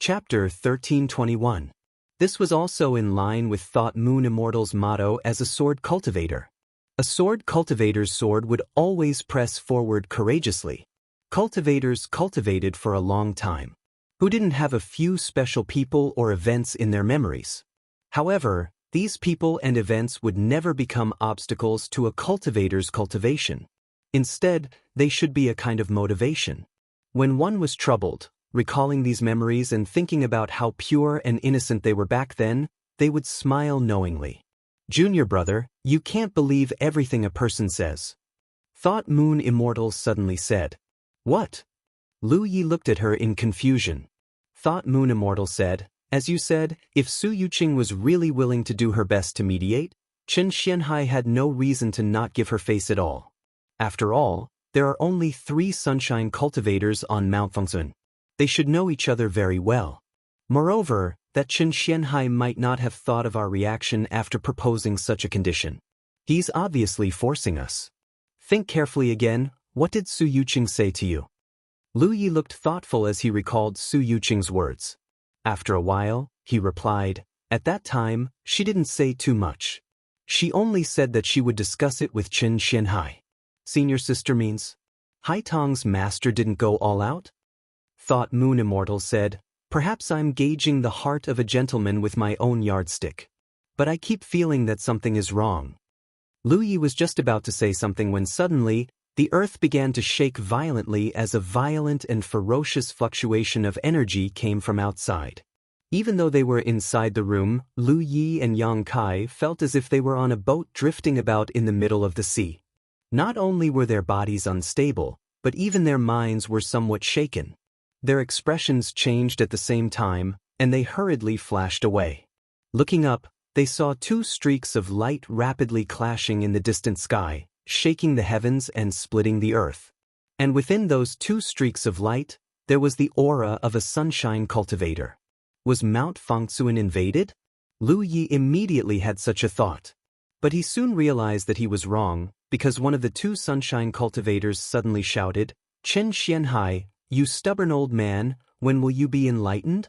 Chapter 1321. This was also in line with Thought Moon Immortal's motto as a sword cultivator. A sword cultivator's sword would always press forward courageously. Cultivators cultivated for a long time, who didn't have a few special people or events in their memories. However, these people and events would never become obstacles to a cultivator's cultivation. Instead, they should be a kind of motivation. When one was troubled, recalling these memories and thinking about how pure and innocent they were back then, they would smile knowingly. "Junior brother, you can't believe everything a person says," Thought Moon Immortal suddenly said. "What?" Lu Yi looked at her in confusion. Thought Moon Immortal said, "As you said, if Su Yuqing was really willing to do her best to mediate, Chen Xianhai had no reason to not give her face at all. After all, there are only 3 sunshine cultivators on Mount Fengsun. They should know each other very well. Moreover, that Chen Xianhai might not have thought of our reaction after proposing such a condition. He's obviously forcing us. Think carefully again, what did Su Yuqing say to you?" Lu Yi looked thoughtful as he recalled Su Yuqing's words. After a while, he replied, "At that time, she didn't say too much. She only said that she would discuss it with Chen Xianhai." "Senior sister means Haitong's master didn't go all out?" Thought Moon Immortal said, "Perhaps I'm gauging the heart of a gentleman with my own yardstick. But I keep feeling that something is wrong." Lu Yi was just about to say something when suddenly, the earth began to shake violently as a violent and ferocious fluctuation of energy came from outside. Even though they were inside the room, Lu Yi and Yang Kai felt as if they were on a boat drifting about in the middle of the sea. Not only were their bodies unstable, but even their minds were somewhat shaken. Their expressions changed at the same time, and they hurriedly flashed away. Looking up, they saw 2 streaks of light rapidly clashing in the distant sky, shaking the heavens and splitting the earth. And within those 2 streaks of light, there was the aura of a sunshine cultivator. Was Mount Fengsun invaded? Lu Yi immediately had such a thought. But he soon realized that he was wrong, because one of the 2 sunshine cultivators suddenly shouted, "Chen Xianhai, you stubborn old man, when will you be enlightened?"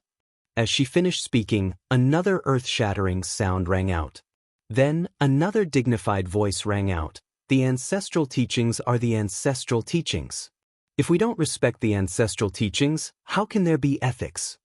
As she finished speaking, another earth-shattering sound rang out. Then, another dignified voice rang out, "The ancestral teachings are the ancestral teachings. If we don't respect the ancestral teachings, how can there be ethics?"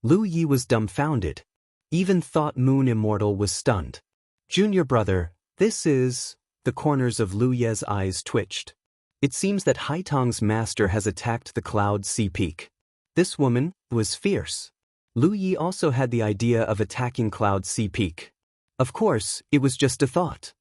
Lu Yi was dumbfounded. Even Thought Moon Immortal was stunned. "Junior brother, this is..." The corners of Lu Ye's eyes twitched. "It seems that Haitong's master has attacked the Cloud Sea Peak. This woman was fierce." Lu Yi also had the idea of attacking Cloud Sea Peak. Of course, it was just a thought.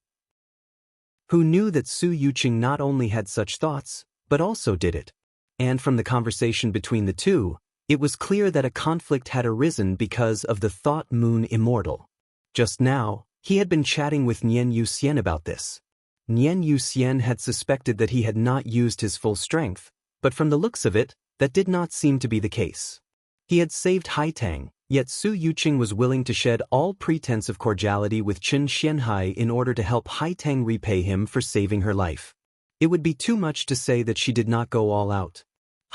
Who knew that Su Yuqing not only had such thoughts, but also did it? And from the conversation between the 2, it was clear that a conflict had arisen because of the Thought Moon Immortal. Just now, he had been chatting with Nian Yuxian about this. Nian Yuxian had suspected that he had not used his full strength, but from the looks of it, that did not seem to be the case. He had saved Haitang, yet Su Yuqing was willing to shed all pretense of cordiality with Chen Xianhai in order to help Haitang repay him for saving her life. It would be too much to say that she did not go all out.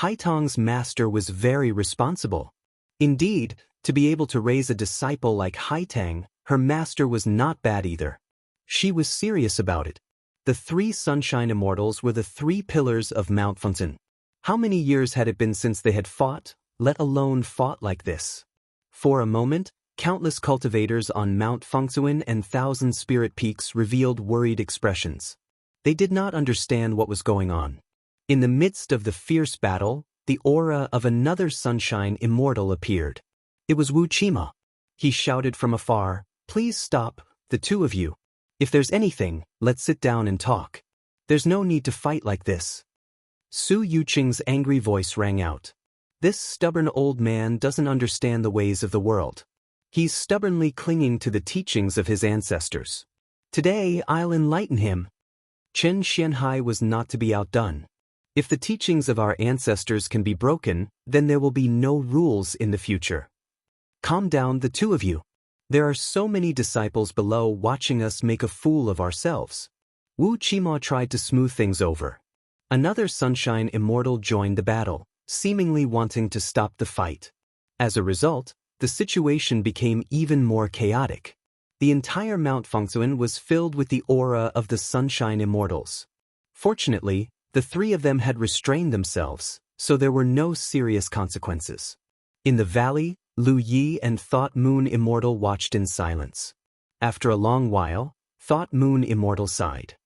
Haitang's master was very responsible. Indeed, to be able to raise a disciple like Haitang, her master was not bad either. She was serious about it. The 3 Sunshine Immortals were the 3 pillars of Mount Fengsun. How many years had it been since they had fought, let alone fought like this? For a moment, countless cultivators on Mount Fengsun and 1,000 spirit peaks revealed worried expressions. They did not understand what was going on. In the midst of the fierce battle, the aura of another Sunshine Immortal appeared. It was Wuxia. He shouted from afar, "Please stop, the 2 of you. If there's anything, let's sit down and talk. There's no need to fight like this." Su Yuqing's angry voice rang out. "This stubborn old man doesn't understand the ways of the world. He's stubbornly clinging to the teachings of his ancestors. Today, I'll enlighten him." Chen Xianhai was not to be outdone. If the teachings of our ancestors can be broken, then there will be no rules in the future. Calm down, the 2 of you. There are so many disciples below watching us make a fool of ourselves. Wu Qima tried to smooth things over. Another Sunshine Immortal joined the battle, seemingly wanting to stop the fight. As a result, the situation became even more chaotic. The entire Mount Fengzuan was filled with the aura of the Sunshine Immortals. Fortunately, the three of them had restrained themselves, so there were no serious consequences. In the valley, Lu Yi and Thought Moon Immortal watched in silence. After a long while, Thought Moon Immortal sighed.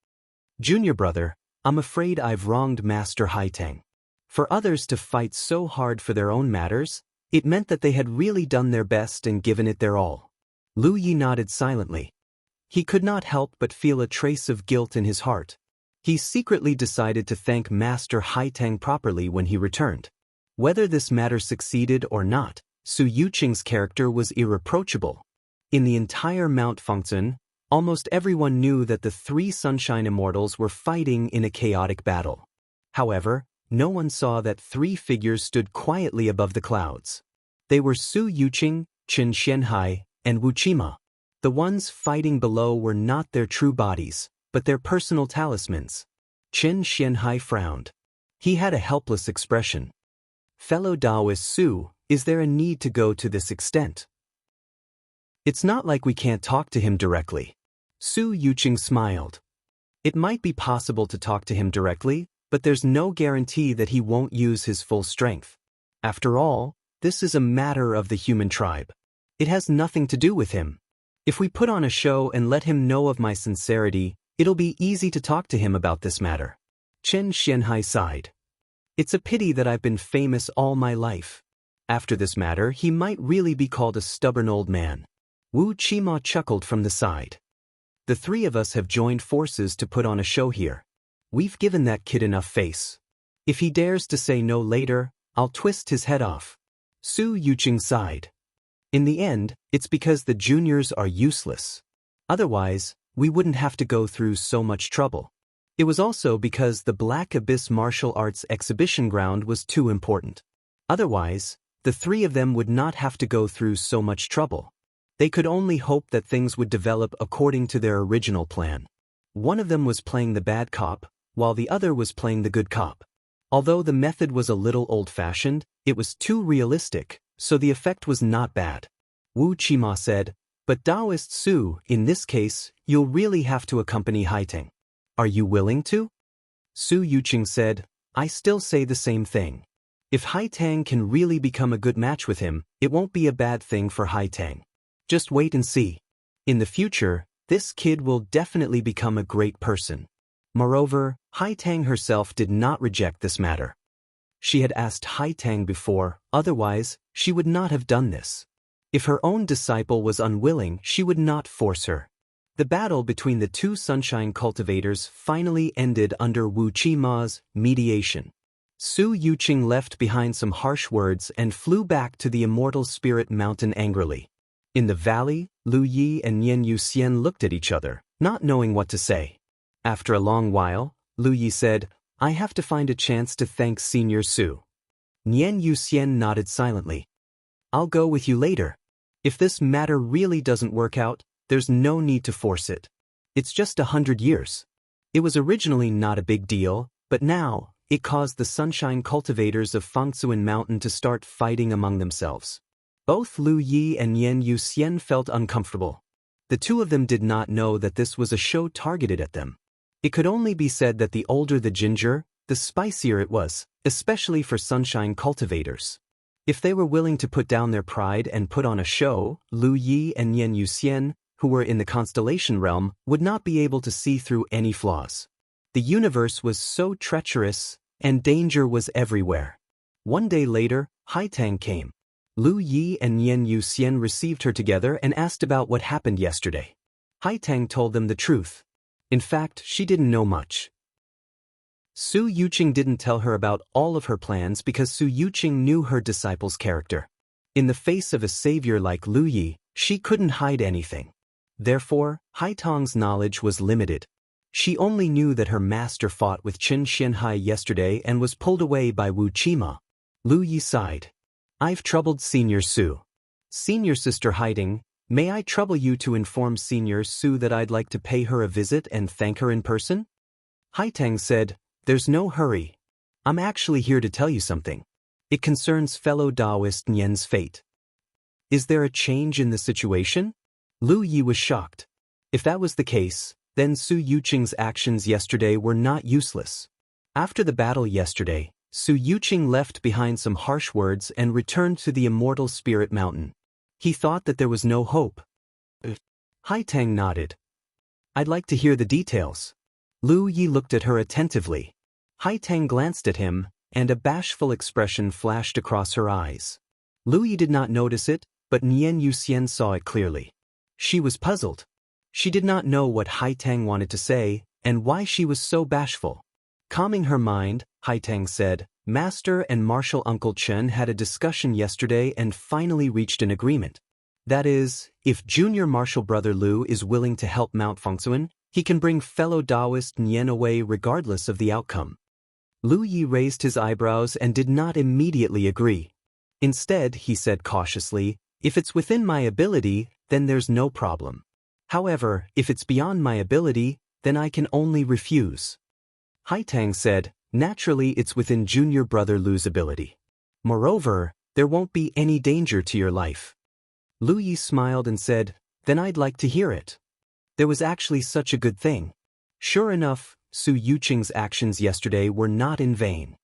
"Junior brother, I'm afraid I've wronged Master Haiteng. For others to fight so hard for their own matters, it meant that they had really done their best and given it their all." Lu Yi nodded silently. He could not help but feel a trace of guilt in his heart. He secretly decided to thank Master Haiteng properly when he returned. Whether this matter succeeded or not, Su Yuqing's character was irreproachable. In the entire Mount Fengzuan, almost everyone knew that the three Sunshine Immortals were fighting in a chaotic battle. However, no one saw that three figures stood quietly above the clouds. They were Su Yuqing, Qin Xianhai, and Wuxia. The ones fighting below were not their true bodies, but their personal talismans. Qin Xianhai frowned. He had a helpless expression. "Fellow Taoist Su, is there a need to go to this extent? It's not like we can't talk to him directly." Su Yuqing smiled. "It might be possible to talk to him directly, but there's no guarantee that he won't use his full strength. After all, this is a matter of the human tribe. It has nothing to do with him. If we put on a show and let him know of my sincerity, it'll be easy to talk to him about this matter." Qin Xianhai sighed. "It's a pity that I've been famous all my life. After this matter, he might really be called a stubborn old man." Wu Qima chuckled from the side. "The three of us have joined forces to put on a show here. We've given that kid enough face. If he dares to say no later, I'll twist his head off." Su Yuqing sighed. "In the end, it's because the juniors are useless. Otherwise, we wouldn't have to go through so much trouble. It was also because the Black Abyss Martial Arts exhibition ground was too important. Otherwise, the three of them would not have to go through so much trouble. They could only hope that things would develop according to their original plan. One of them was playing the bad cop, while the other was playing the good cop. Although the method was a little old-fashioned, it was too realistic, so the effect was not bad." Wu Qima said, "But Taoist Su, in this case, you'll really have to accompany Haiteng. Are you willing to?" Su Yuqing said, "I still say the same thing. If Haiteng can really become a good match with him, it won't be a bad thing for Haiteng. Just wait and see. In the future, this kid will definitely become a great person." Moreover, Haiteng herself did not reject this matter. She had asked Haiteng before, otherwise, she would not have done this. If her own disciple was unwilling, she would not force her. The battle between the two Sunshine cultivators finally ended under Wu Qima's mediation. Su Yuqing left behind some harsh words and flew back to the Immortal Spirit Mountain angrily. In the valley, Lu Yi and Nian Yuxian looked at each other, not knowing what to say. After a long while, Lu Yi said, "I have to find a chance to thank Senior Su." Nian Yuxian nodded silently. "I'll go with you later. If this matter really doesn't work out, there's no need to force it. It's just 100 years. It was originally not a big deal, but now, it caused the Sunshine cultivators of Fengzuan Mountain to start fighting among themselves." Both Lu Yi and Nian Yuxian felt uncomfortable. The two of them did not know that this was a show targeted at them. It could only be said that the older the ginger, the spicier it was, especially for Sunshine cultivators. If they were willing to put down their pride and put on a show, Lu Yi and Nian Yuxian, who were in the constellation realm, would not be able to see through any flaws. The universe was so treacherous, and danger was everywhere. One day later, Haiteng came. Lu Yi and Nian Yuxian received her together and asked about what happened yesterday. Haiteng told them the truth. In fact, she didn't know much. Su Yuqing didn't tell her about all of her plans because Su Yuqing knew her disciple's character. In the face of a savior like Lu Yi, she couldn't hide anything. Therefore, Haiteng's knowledge was limited. She only knew that her master fought with Qin Xianhai yesterday and was pulled away by Wu Qima. Lu Yi sighed. "I've troubled Senior Su. Senior Sister Haiteng, may I trouble you to inform Senior Su that I'd like to pay her a visit and thank her in person?" Haiteng said, "There's no hurry. I'm actually here to tell you something. It concerns fellow Taoist Nian's fate. Is there a change in the situation? Lu Yi was shocked. If that was the case, then Su Yuqing's actions yesterday were not useless. After the battle yesterday, Su Yuqing left behind some harsh words and returned to the Immortal Spirit Mountain. He thought that there was no hope. Haitang nodded. I'd like to hear the details. Lu Yi looked at her attentively. Haitang glanced at him, and a bashful expression flashed across her eyes. Lu Yi did not notice it, but Nian Yuxian saw it clearly. She was puzzled. She did not know what Haitang wanted to say, and why she was so bashful. Calming her mind, Haitang said, Master and Martial Uncle Chen had a discussion yesterday and finally reached an agreement. That is, if Junior Martial Brother Lu is willing to help Mount Fengsuan, he can bring fellow Taoist Nian away regardless of the outcome. Lu Yi raised his eyebrows and did not immediately agree. Instead, he said cautiously, if it's within my ability, then there's no problem. However, if it's beyond my ability, then I can only refuse. Haitang said, naturally it's within Junior Brother Lu's ability. Moreover, there won't be any danger to your life. Lu Yi smiled and said, then I'd like to hear it. There was actually such a good thing. Sure enough, Su Yuqing's actions yesterday were not in vain.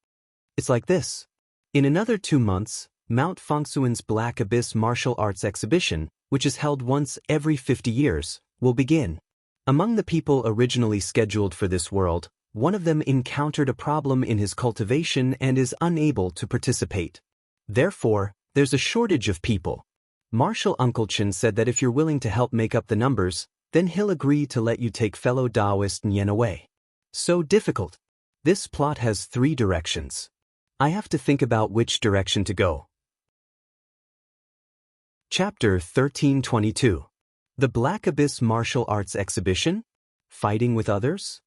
It's like this. In another 2 months, Mount Fengsuan's Black Abyss Martial Arts Exhibition, which is held once every 50 years, will begin. Among the people originally scheduled for this world, one of them encountered a problem in his cultivation and is unable to participate. Therefore, there's a shortage of people. Martial Uncle Chen said that if you're willing to help make up the numbers, then he'll agree to let you take fellow Taoist Nian away. So difficult. This plot has 3 directions. I have to think about which direction to go. Chapter 1322. The Black Abyss Martial Arts Exhibition? Fighting with others?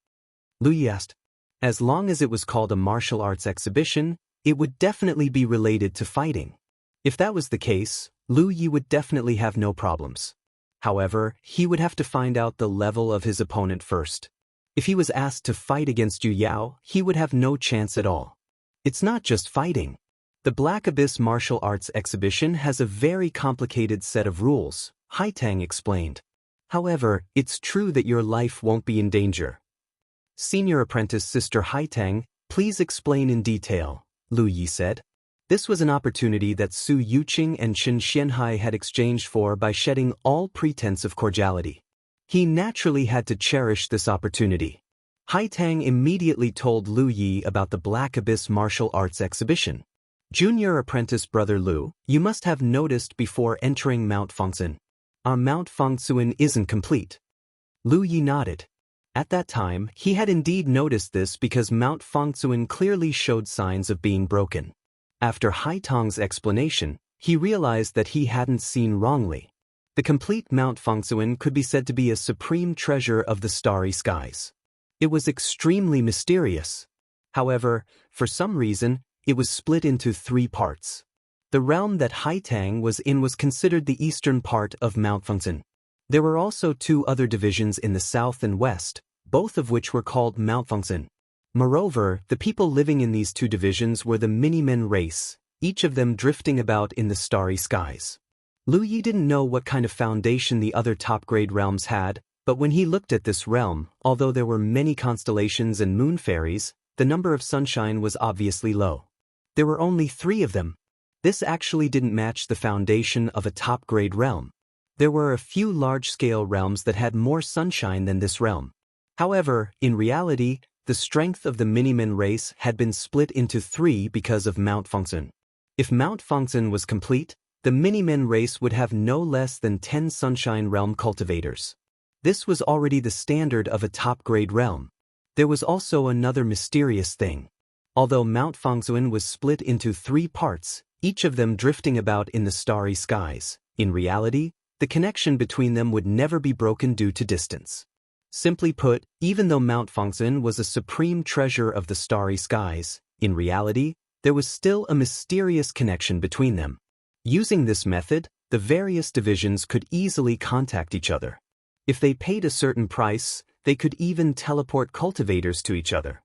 Lu Yi asked. As long as it was called a martial arts exhibition, it would definitely be related to fighting. If that was the case, Lu Yi would definitely have no problems. However, he would have to find out the level of his opponent first. If he was asked to fight against Yu Yao, he would have no chance at all. It's not just fighting. The Black Abyss Martial Arts Exhibition has a very complicated set of rules, Haitang explained. However, it's true that your life won't be in danger. Senior Apprentice Sister Haitang, please explain in detail, Lu Yi said. This was an opportunity that Su Yuqing and Chen Xianhai had exchanged for by shedding all pretense of cordiality. He naturally had to cherish this opportunity. Haitang immediately told Lu Yi about the Black Abyss Martial Arts Exhibition. Junior Apprentice Brother Lu, you must have noticed before entering Mount Fengsuan. Our Mount Fengsuan isn't complete. Lu Yi nodded. At that time, he had indeed noticed this because Mount Fengsuan clearly showed signs of being broken. After Haitang's explanation, he realized that he hadn't seen wrongly. The complete Mount Fengsuan could be said to be a supreme treasure of the starry skies. It was extremely mysterious. However, for some reason, it was split into 3 parts. The realm that Haitang was in was considered the eastern part of Mount Fengsuan. There were also 2 other divisions in the south and west, both of which were called Mount Fengsuan. Moreover, the people living in these 2 divisions were the Mini-Men race, each of them drifting about in the starry skies. Lu Yi didn't know what kind of foundation the other top-grade realms had, but when he looked at this realm, although there were many constellations and moon fairies, the number of sunshine was obviously low. There were only 3 of them. This actually didn't match the foundation of a top-grade realm. There were a few large-scale realms that had more sunshine than this realm. However, in reality, the strength of the Mini-Men race had been split into 3 because of Mount Fengsuan. If Mount Fengsuan was complete, the Mini-Men race would have no less than 10 Sunshine Realm cultivators. This was already the standard of a top-grade realm. There was also another mysterious thing. Although Mount Fengsuan was split into 3 parts, each of them drifting about in the starry skies, in reality, the connection between them would never be broken due to distance. Simply put, even though Mount Fengsuan was a supreme treasure of the starry skies, in reality, there was still a mysterious connection between them. Using this method, the various divisions could easily contact each other. If they paid a certain price, they could even teleport cultivators to each other.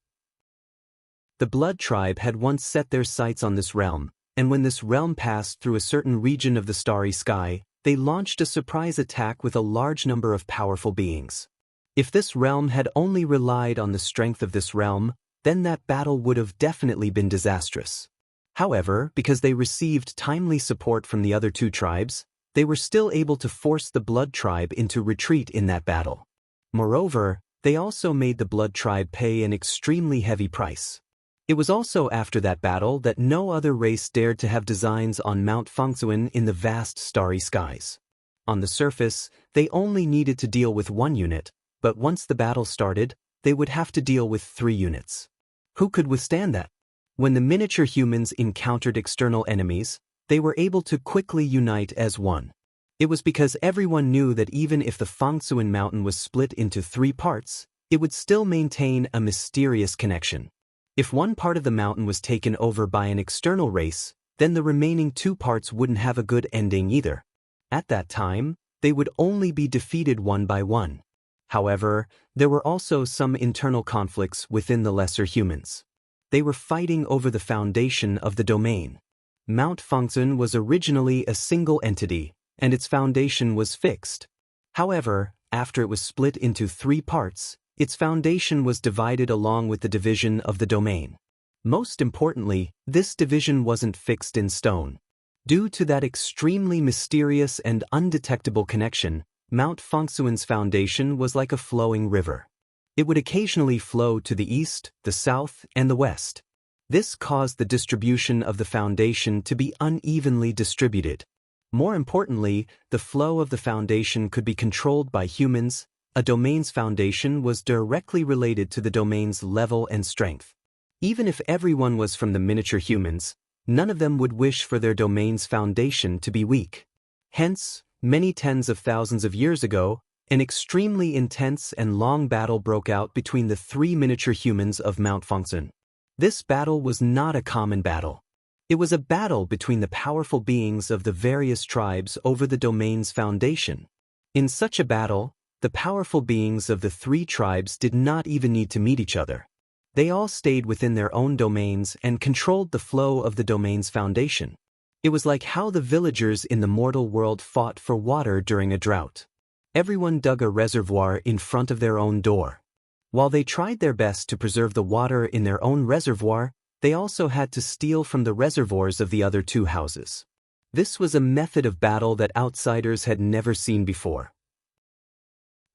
The Blood Tribe had once set their sights on this realm, And when this realm passed through a certain region of the starry sky, they launched a surprise attack with a large number of powerful beings. If this realm had only relied on the strength of this realm, then that battle would have definitely been disastrous. However, because they received timely support from the other two tribes, they were still able to force the Blood Tribe into retreat in that battle. Moreover, they also made the Blood Tribe pay an extremely heavy price. It was also after that battle that no other race dared to have designs on Mount Fengzuan in the vast starry skies. On the surface, they only needed to deal with one unit, but once the battle started, they would have to deal with 3 units. Who could withstand that? When the miniature humans encountered external enemies, they were able to quickly unite as one. It was because everyone knew that even if the Fengzuan mountain was split into 3 parts, it would still maintain a mysterious connection. If one part of the mountain was taken over by an external race, then the remaining 2 parts wouldn't have a good ending either. At that time, they would only be defeated one by one. However, there were also some internal conflicts within the lesser humans. They were fighting over the foundation of the domain. Mount Fengzuan was originally a single entity, and its foundation was fixed. However, after it was split into 3 parts, its foundation was divided along with the division of the domain. Most importantly, this division wasn't fixed in stone. Due to that extremely mysterious and undetectable connection, Mount Fengzuan's foundation was like a flowing river. It would occasionally flow to the east, the south, and the west. This caused the distribution of the foundation to be unevenly distributed. More importantly, the flow of the foundation could be controlled by humans. A domain's foundation was directly related to the domain's level and strength. Even if everyone was from the miniature humans, none of them would wish for their domain's foundation to be weak. Hence, many tens of thousands of years ago, an extremely intense and long battle broke out between the 3 miniature humans of Mount Fengzuan. This battle was not a common battle. It was a battle between the powerful beings of the various tribes over the domain's foundation. In such a battle, the powerful beings of the 3 tribes did not even need to meet each other. They all stayed within their own domains and controlled the flow of the domain's foundation. It was like how the villagers in the mortal world fought for water during a drought. Everyone dug a reservoir in front of their own door. While they tried their best to preserve the water in their own reservoir, they also had to steal from the reservoirs of the other 2 houses. This was a method of battle that outsiders had never seen before.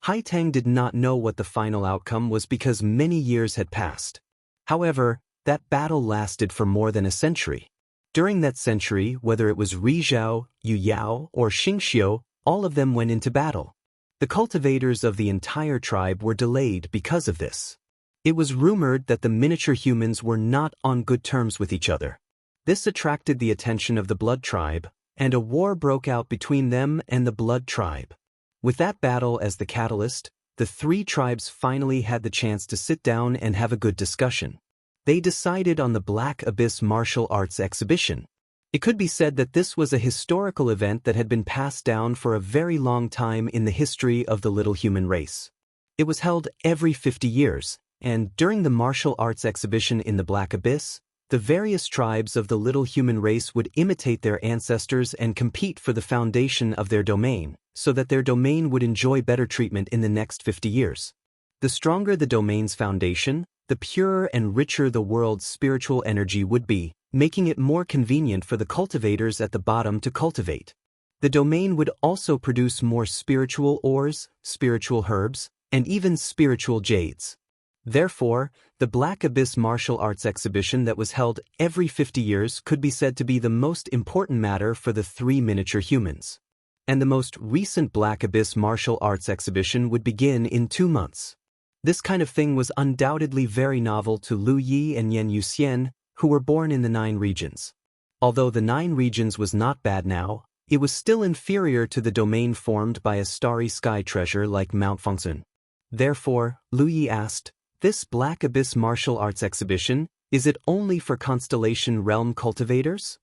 Haitang did not know what the final outcome was because many years had passed. However, that battle lasted for more than a century. During that century, whether it was Rizhao, Yuyao, or Xingxiu, all of them went into battle. The cultivators of the entire tribe were delayed because of this. It was rumored that the miniature humans were not on good terms with each other. This attracted the attention of the Blood Tribe, and a war broke out between them and the Blood Tribe. With that battle as the catalyst, the 3 tribes finally had the chance to sit down and have a good discussion. They decided on the Black Abyss martial arts exhibition. It could be said that this was a historical event that had been passed down for a very long time in the history of the little human race. It was held every 50 years, and during the martial arts exhibition in the Black Abyss, the various tribes of the little human race would imitate their ancestors and compete for the foundation of their domain, so that their domain would enjoy better treatment in the next 50 years. The stronger the domain's foundation, the purer and richer the world's spiritual energy would be, making it more convenient for the cultivators at the bottom to cultivate. The domain would also produce more spiritual ores, spiritual herbs, and even spiritual jades. Therefore, the Black Abyss martial arts exhibition that was held every 50 years could be said to be the most important matter for the 3 miniature humans. And the most recent Black Abyss martial arts exhibition would begin in 2 months. This kind of thing was undoubtedly very novel to Lu Yi and Yan Yuxian, who were born in the 9 regions. Although the 9 regions was not bad now, it was still inferior to the domain formed by a starry sky treasure like Mount Fengzuan. Therefore, Lu Yi asked, "This Black Abyss martial arts exhibition, is it only for Constellation Realm cultivators?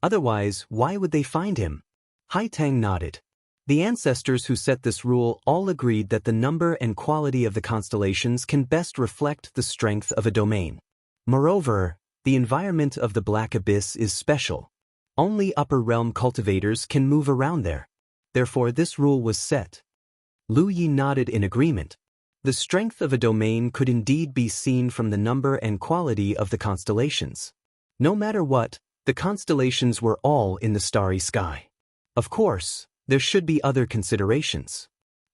Otherwise, why would they find him?" Haitang nodded. The ancestors who set this rule all agreed that the number and quality of the constellations can best reflect the strength of a domain. Moreover, the environment of the Black Abyss is special. Only upper realm cultivators can move around there. Therefore this rule was set. Lu Yi nodded in agreement. The strength of a domain could indeed be seen from the number and quality of the constellations. No matter what, the constellations were all in the starry sky. Of course, there should be other considerations.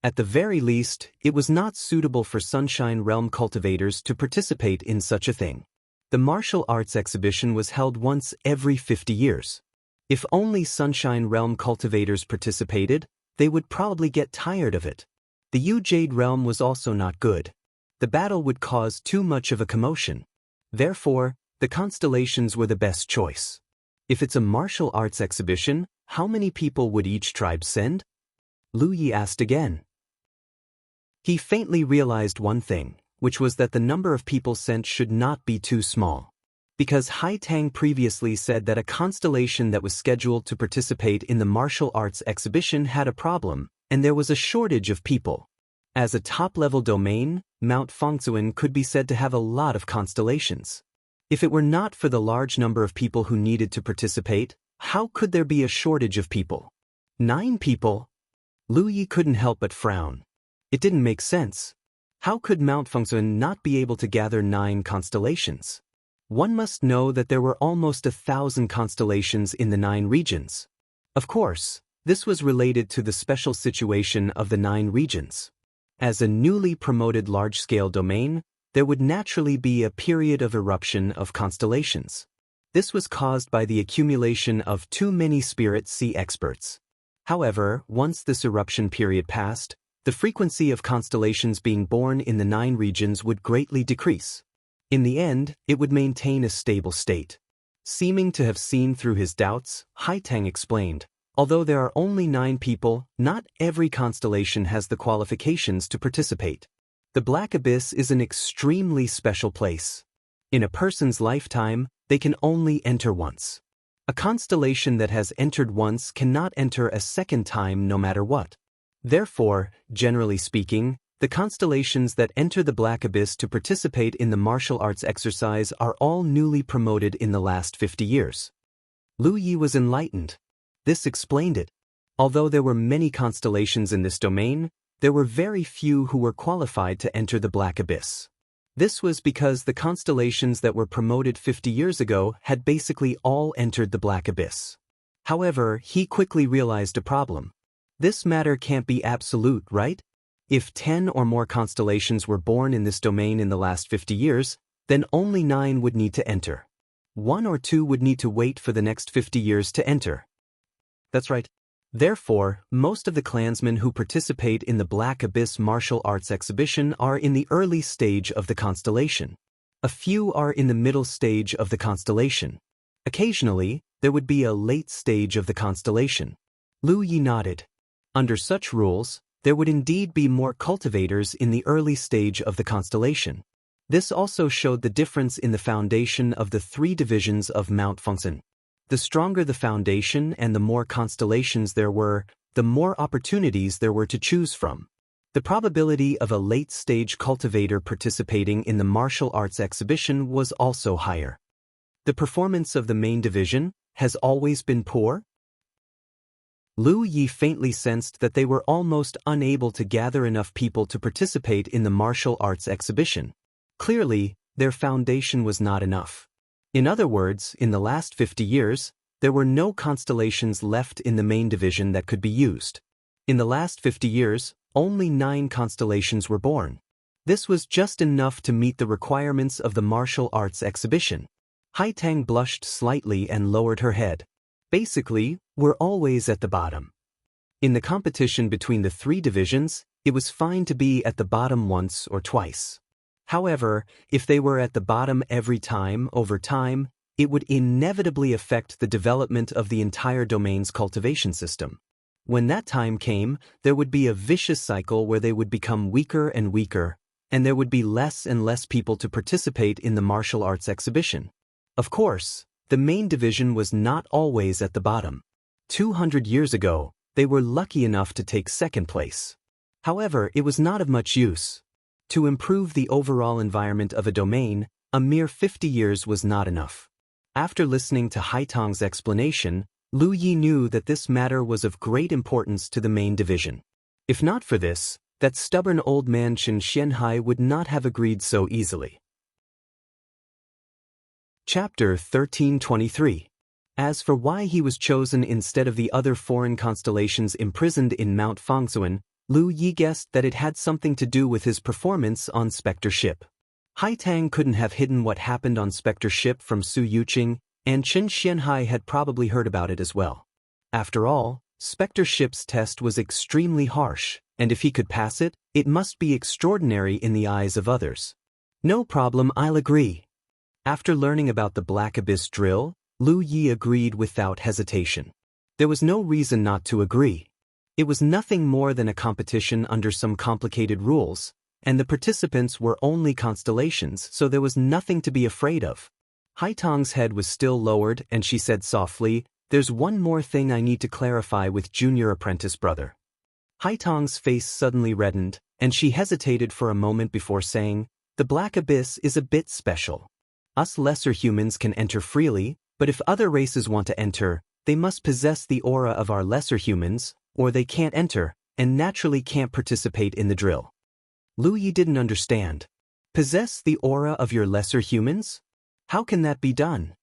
At the very least, it was not suitable for Sunshine Realm cultivators to participate in such a thing. The martial arts exhibition was held once every 50 years. If only Sunshine Realm cultivators participated, they would probably get tired of it. The Yu Jade Realm was also not good. The battle would cause too much of a commotion. Therefore, the constellations were the best choice. If it's a martial arts exhibition, how many people would each tribe send? Lu Yi asked again. He faintly realized one thing, which was that the number of people sent should not be too small. Because Hai Tang previously said that a constellation that was scheduled to participate in the martial arts exhibition had a problem, and there was a shortage of people. As a top-level domain, Mount Fengzuan could be said to have a lot of constellations. If it were not for the large number of people who needed to participate, how could there be a shortage of people? 9 people? Lu Yi couldn't help but frown. It didn't make sense. How could Mount Fengzuan not be able to gather 9 constellations? One must know that there were almost 1,000 constellations in the 9 regions. Of course, this was related to the special situation of the 9 regions. As a newly promoted large-scale domain, there would naturally be a period of eruption of constellations. This was caused by the accumulation of too many Spirit Sea experts. However, once this eruption period passed, the frequency of constellations being born in the 9 regions would greatly decrease. In the end, it would maintain a stable state. Seeming to have seen through his doubts, Hai Tang explained, although there are only 9 people, not every constellation has the qualifications to participate. The Black Abyss is an extremely special place. In a person's lifetime, they can only enter once. A constellation that has entered once cannot enter a second time no matter what. Therefore, generally speaking, the constellations that enter the Black Abyss to participate in the martial arts exercise are all newly promoted in the last 50 years. Lu Yi was enlightened. This explained it. Although there were many constellations in this domain, there were very few who were qualified to enter the Black Abyss. This was because the constellations that were promoted 50 years ago had basically all entered the Black Abyss. However, he quickly realized a problem. This matter can't be absolute, right? If 10 or more constellations were born in this domain in the last 50 years, then only 9 would need to enter. 1 or 2 would need to wait for the next 50 years to enter. That's right. Therefore, most of the clansmen who participate in the Black Abyss martial arts exhibition are in the early stage of the constellation. A few are in the middle stage of the constellation. Occasionally, there would be a late stage of the constellation. Lu Yi nodded. Under such rules, there would indeed be more cultivators in the early stage of the constellation. This also showed the difference in the foundation of the 3 divisions of Mount Fengzuan. The stronger the foundation and the more constellations there were, the more opportunities there were to choose from. The probability of a late-stage cultivator participating in the martial arts exhibition was also higher. The performance of the main division has always been poor? Lu Yi faintly sensed that they were almost unable to gather enough people to participate in the martial arts exhibition. Clearly, their foundation was not enough. In other words, in the last 50 years, there were no constellations left in the main division that could be used. In the last 50 years, only 9 constellations were born. This was just enough to meet the requirements of the martial arts exhibition. Hai Tang blushed slightly and lowered her head. Basically, we're always at the bottom. In the competition between the 3 divisions, it was fine to be at the bottom once or twice. However, if they were at the bottom every time, over time, it would inevitably affect the development of the entire domain's cultivation system. When that time came, there would be a vicious cycle where they would become weaker and weaker, and there would be less and less people to participate in the martial arts exhibition. Of course, the main division was not always at the bottom. 200 years ago, they were lucky enough to take second place. However, it was not of much use. To improve the overall environment of a domain, a mere 50 years was not enough. After listening to Hai Tang's explanation, Lu Yi knew that this matter was of great importance to the main division. If not for this, that stubborn old man Chen Xianhai would not have agreed so easily. Chapter 1323. As for why he was chosen instead of the other foreign constellations imprisoned in Mount Fangsuan, Lu Yi guessed that it had something to do with his performance on Spectre Ship. Hai Tang couldn't have hidden what happened on Spectre Ship from Su Yuqing, and Chen Xianhai had probably heard about it as well. After all, Spectre Ship's test was extremely harsh, and if he could pass it, it must be extraordinary in the eyes of others. No problem, I'll agree. After learning about the Black Abyss drill, Lu Yi agreed without hesitation. There was no reason not to agree. It was nothing more than a competition under some complicated rules, and the participants were only constellations, so there was nothing to be afraid of. Hai Tang's head was still lowered, and she said softly, "There's one more thing I need to clarify with junior apprentice brother." Hai Tang's face suddenly reddened, and she hesitated for a moment before saying, "The Black Abyss is a bit special. Us lesser humans can enter freely, but if other races want to enter, they must possess the aura of our lesser humans, or they can't enter, and naturally can't participate in the drill." Lu Yi didn't understand. Possess the aura of your lesser humans? How can that be done?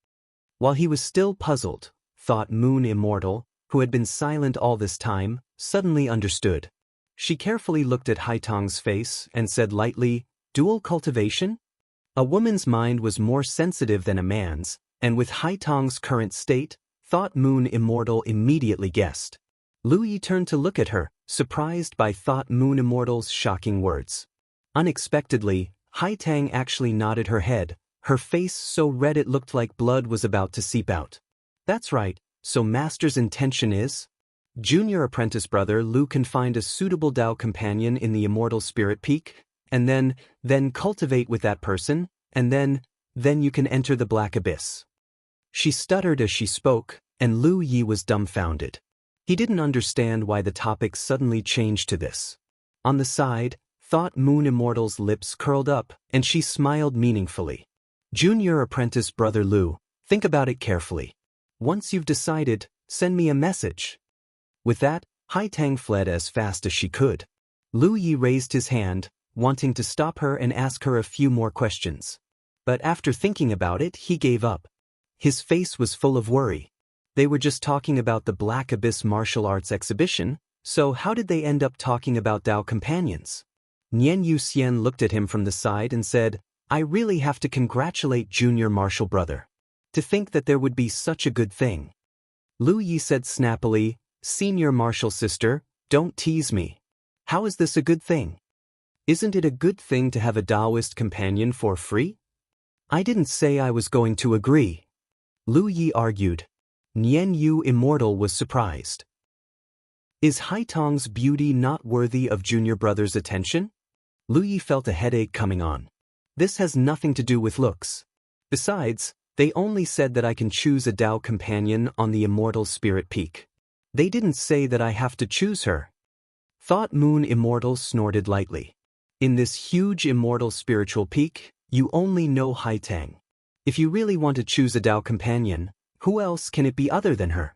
While he was still puzzled, thought Moon Immortal, who had been silent all this time, suddenly understood. She carefully looked at Hai Tang's face and said lightly, "Dual cultivation?" A woman's mind was more sensitive than a man's, and with Hai Tang's current state, thought Moon Immortal immediately guessed. Lu Yi turned to look at her, surprised by thought Moon Immortal's shocking words. Unexpectedly, Hai Tang actually nodded her head, her face so red it looked like blood was about to seep out. "That's right, so Master's intention is? Junior apprentice brother Lu can find a suitable Dao companion in the Immortal Spirit Peak, and then cultivate with that person, and then you can enter the Black Abyss." She stuttered as she spoke, and Lu Yi was dumbfounded. He didn't understand why the topic suddenly changed to this. On the side, thought Moon Immortal's lips curled up, and she smiled meaningfully. "Junior apprentice brother Lu, think about it carefully. Once you've decided, send me a message." With that, Hai Tang fled as fast as she could. Lu Yi raised his hand, wanting to stop her and ask her a few more questions. But after thinking about it, he gave up. His face was full of worry. They were just talking about the Black Abyss martial arts exhibition, so how did they end up talking about Dao companions? Nian Yuxian looked at him from the side and said, "I really have to congratulate junior martial brother. To think that there would be such a good thing." Lu Yi said snappily, "Senior martial sister, don't tease me. How is this a good thing? Isn't it a good thing to have a Taoist companion for free?" "I didn't say I was going to agree," Lu Yi argued. Nian Yu Immortal was surprised. Is Hai Tang's beauty not worthy of junior brother's attention? Lu Yi felt a headache coming on. This has nothing to do with looks. Besides, they only said that I can choose a Dao companion on the Immortal Spirit Peak. They didn't say that I have to choose her. Thought Moon Immortal snorted lightly. In this huge immortal spiritual peak, you only know Hai Tang. If you really want to choose a Dao companion, who else can it be other than her?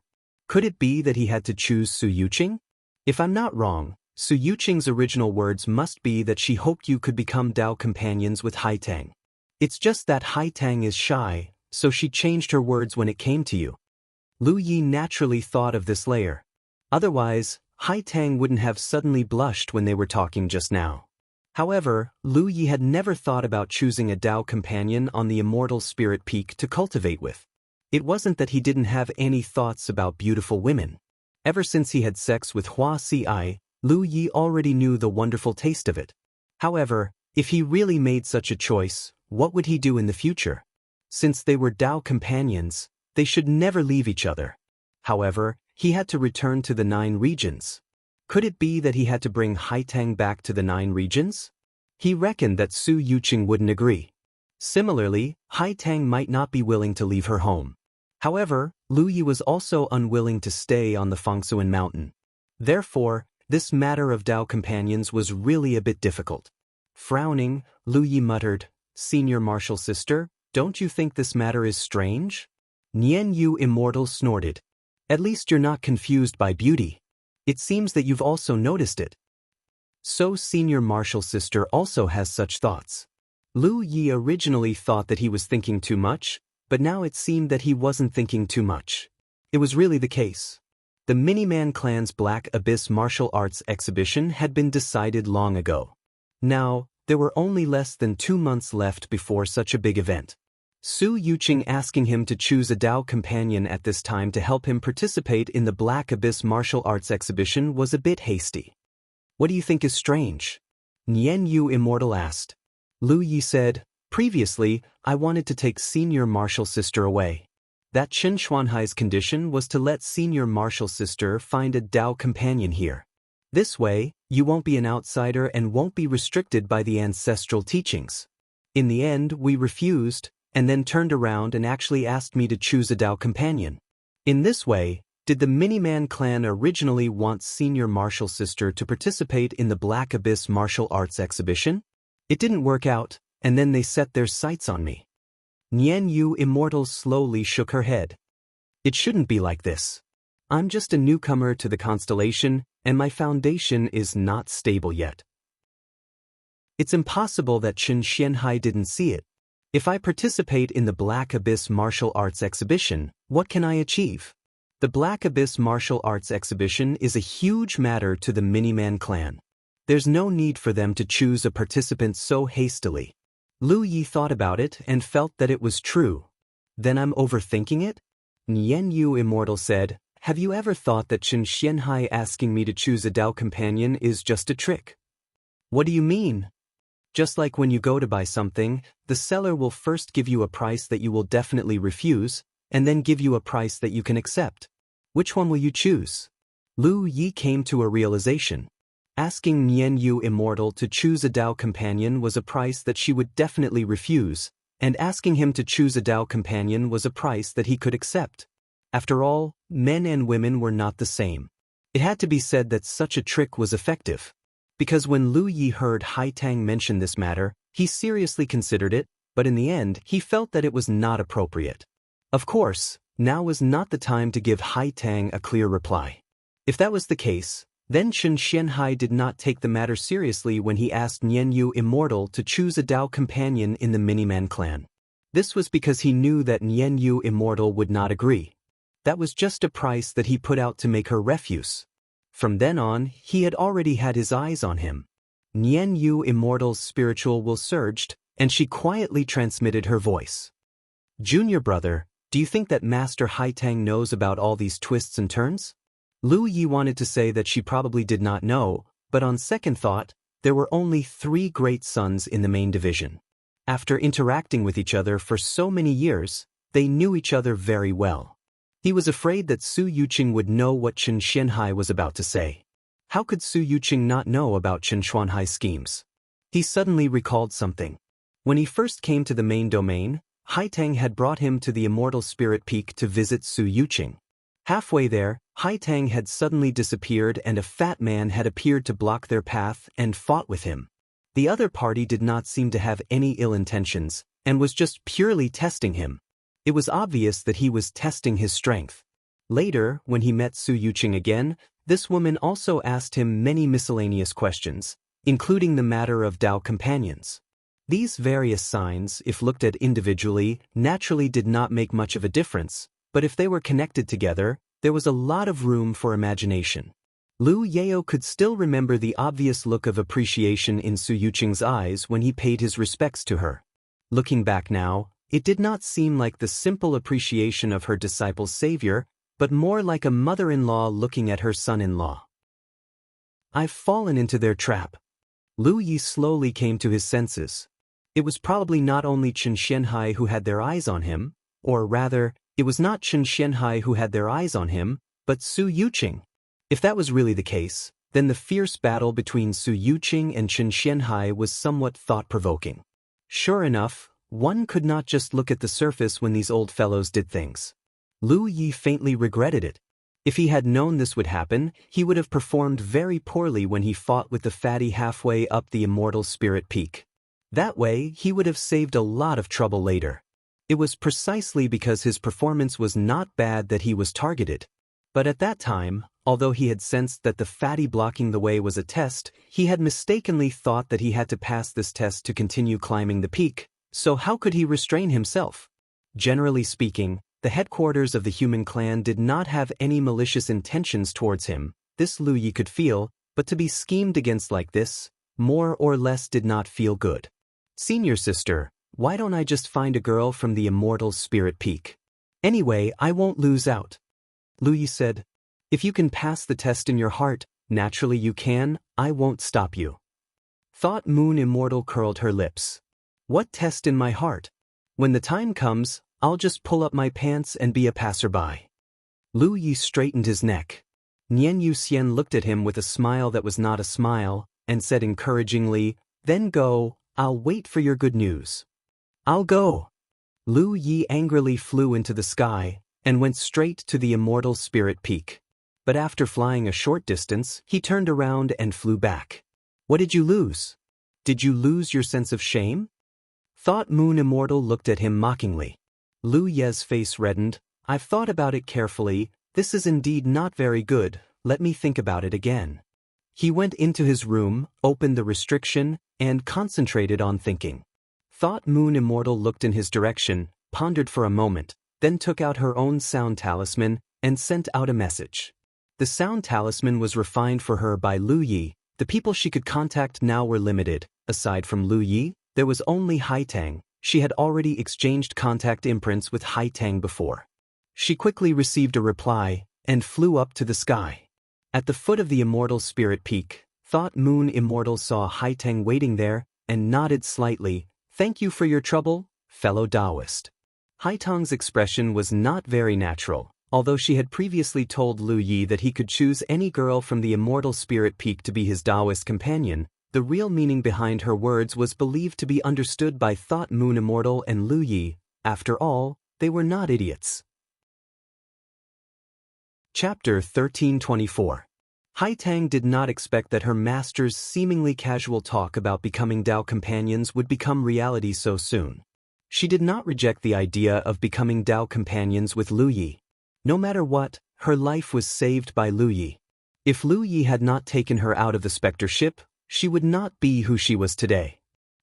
Could it be that he had to choose Su Yuqing? If I'm not wrong, Su Yuqing's original words must be that she hoped you could become Dao companions with Hai Tang. It's just that Hai Tang is shy, so she changed her words when it came to you. Lu Yi naturally thought of this layer. Otherwise, Hai Tang wouldn't have suddenly blushed when they were talking just now. However, Lu Yi had never thought about choosing a Dao companion on the Immortal Spirit Peak to cultivate with. It wasn't that he didn't have any thoughts about beautiful women. Ever since he had sex with Hua Si, Lu Yi already knew the wonderful taste of it. However, if he really made such a choice, what would he do in the future? Since they were Dao companions, they should never leave each other. However, he had to return to the 9 regions. Could it be that he had to bring Hai Tang back to the 9 regions? He reckoned that Su Yuqing wouldn't agree. Similarly, Hai Tang might not be willing to leave her home. However, Lu Yi was also unwilling to stay on the Fangsuan mountain. Therefore, this matter of Dao companions was really a bit difficult. Frowning, Lu Yi muttered, "Senior martial sister, don't you think this matter is strange?" Nian Yu Immortal snorted. At least you're not confused by beauty. It seems that you've also noticed it. So senior martial sister also has such thoughts. Lu Yi originally thought that he was thinking too much, but now it seemed that he wasn't thinking too much. It was really the case. The Miniman clan's Black Abyss martial arts exhibition had been decided long ago. Now, there were only less than 2 months left before such a big event. Su Yuqing asking him to choose a Dao companion at this time to help him participate in the Black Abyss martial arts exhibition was a bit hasty. What do you think is strange? Nian Yu Immortal asked. Lu Yi said, previously, I wanted to take senior martial sister away. That Chen Xuanhai's condition was to let senior martial sister find a Dao companion here. This way, you won't be an outsider and won't be restricted by the ancestral teachings. In the end, we refused, and then turned around and actually asked me to choose a Dao companion. In this way, did the Miniman clan originally want senior martial sister to participate in the Black Abyss martial arts exhibition? It didn't work out, and then they set their sights on me. Nian Yu Immortal slowly shook her head. It shouldn't be like this. I'm just a newcomer to the constellation, and my foundation is not stable yet. It's impossible that Chen Xianhai didn't see it. If I participate in the Black Abyss martial arts exhibition, what can I achieve? The Black Abyss martial arts exhibition is a huge matter to the Miniman clan. There's no need for them to choose a participant so hastily. Lu Yi thought about it and felt that it was true. Then I'm overthinking it? Nian Yu Immortal said, have you ever thought that Chen Xianhai asking me to choose a Dao companion is just a trick? What do you mean? Just like when you go to buy something, the seller will first give you a price that you will definitely refuse, and then give you a price that you can accept. Which one will you choose? Lu Yi came to a realization. Asking Nian Yu Immortal to choose a Dao companion was a price that she would definitely refuse, and asking him to choose a Dao companion was a price that he could accept. After all, men and women were not the same. It had to be said that such a trick was effective. Because when Lu Yi heard Hai Tang mention this matter, he seriously considered it, but in the end, he felt that it was not appropriate. Of course, now was not the time to give Hai Tang a clear reply. If that was the case, then Chen Xianhai did not take the matter seriously when he asked Nian Yu Immortal to choose a Dao companion in the Miniman clan. This was because he knew that Nian Yu Immortal would not agree. That was just a price that he put out to make her refuse. From then on, he had already had his eyes on him. Nian Yu Immortal's spiritual will surged, and she quietly transmitted her voice. Junior brother, do you think that Master Hai Tang knows about all these twists and turns? Lu Yi wanted to say that she probably did not know, but on second thought, there were only 3 great sons in the main division. After interacting with each other for so many years, they knew each other very well. He was afraid that Su Yuqing would know what Chen Xianhai was about to say. How could Su Yuqing not know about Chen Xuanhai's schemes? He suddenly recalled something. When he first came to the main domain, Hai Tang had brought him to the Immortal Spirit Peak to visit Su Yuqing. Halfway there, Hai Tang had suddenly disappeared and a fat man had appeared to block their path and fought with him. The other party did not seem to have any ill intentions, and was just purely testing him. It was obvious that he was testing his strength. Later, when he met Su Yuqing again, this woman also asked him many miscellaneous questions, including the matter of Dao companions. These various signs, if looked at individually, naturally did not make much of a difference, but if they were connected together, there was a lot of room for imagination. Lu Yao could still remember the obvious look of appreciation in Su Yuqing's eyes when he paid his respects to her. Looking back now, it did not seem like the simple appreciation of her disciple's savior, but more like a mother-in-law looking at her son-in-law. I've fallen into their trap. Lu Yi slowly came to his senses. It was probably not only Chen Xianhai who had their eyes on him, or rather, it was not Chen Xianhai who had their eyes on him, but Su Yuqing. If that was really the case, then the fierce battle between Su Yuqing and Chen Xianhai was somewhat thought-provoking. Sure enough, one could not just look at the surface when these old fellows did things. Lu Yi faintly regretted it. If he had known this would happen, he would have performed very poorly when he fought with the fatty halfway up the Immortal Spirit Peak. That way, he would have saved a lot of trouble later. It was precisely because his performance was not bad that he was targeted. But at that time, although he had sensed that the fatty blocking the way was a test, he had mistakenly thought that he had to pass this test to continue climbing the peak, so how could he restrain himself? Generally speaking, the headquarters of the human clan did not have any malicious intentions towards him, this Lu Yi could feel, but to be schemed against like this, more or less did not feel good. Senior sister, why don't I just find a girl from the Immortal Spirit Peak? Anyway, I won't lose out. Lu Yi said. If you can pass the test in your heart, naturally you can, I won't stop you. Thought Moon Immortal curled her lips. What test in my heart? When the time comes, I'll just pull up my pants and be a passerby. Lu Yi straightened his neck. Nian Yuxian looked at him with a smile that was not a smile, and said encouragingly, then go, I'll wait for your good news. I'll go. Lu Yi angrily flew into the sky, and went straight to the Immortal Spirit Peak. But after flying a short distance, he turned around and flew back. What did you lose? Did you lose your sense of shame? Thought Moon Immortal looked at him mockingly. Lu Ye's face reddened. I've thought about it carefully, this is indeed not very good, let me think about it again. He went into his room, opened the restriction, and concentrated on thinking. Thought Moon Immortal looked in his direction, pondered for a moment, then took out her own sound talisman, and sent out a message. The sound talisman was refined for her by Lu Yi. The people she could contact now were limited. Aside from Lu Yi, there was only Haitang. She had already exchanged contact imprints with Haitang before. She quickly received a reply, and flew up to the sky. At the foot of the Immortal Spirit Peak, Thought Moon Immortal saw Haitang waiting there, and nodded slightly. Thank you for your trouble, fellow Taoist. Haitang's expression was not very natural. Although she had previously told Lu Yi that he could choose any girl from the Immortal Spirit Peak to be his Taoist companion, the real meaning behind her words was believed to be understood by Thought Moon Immortal and Lu Yi. After all, they were not idiots. Chapter 1324. Haitang did not expect that her master's seemingly casual talk about becoming Tao companions would become reality so soon. She did not reject the idea of becoming Tao companions with Lu Yi. No matter what, her life was saved by Lu Yi. If Lu Yi had not taken her out of the Spectre ship, she would not be who she was today.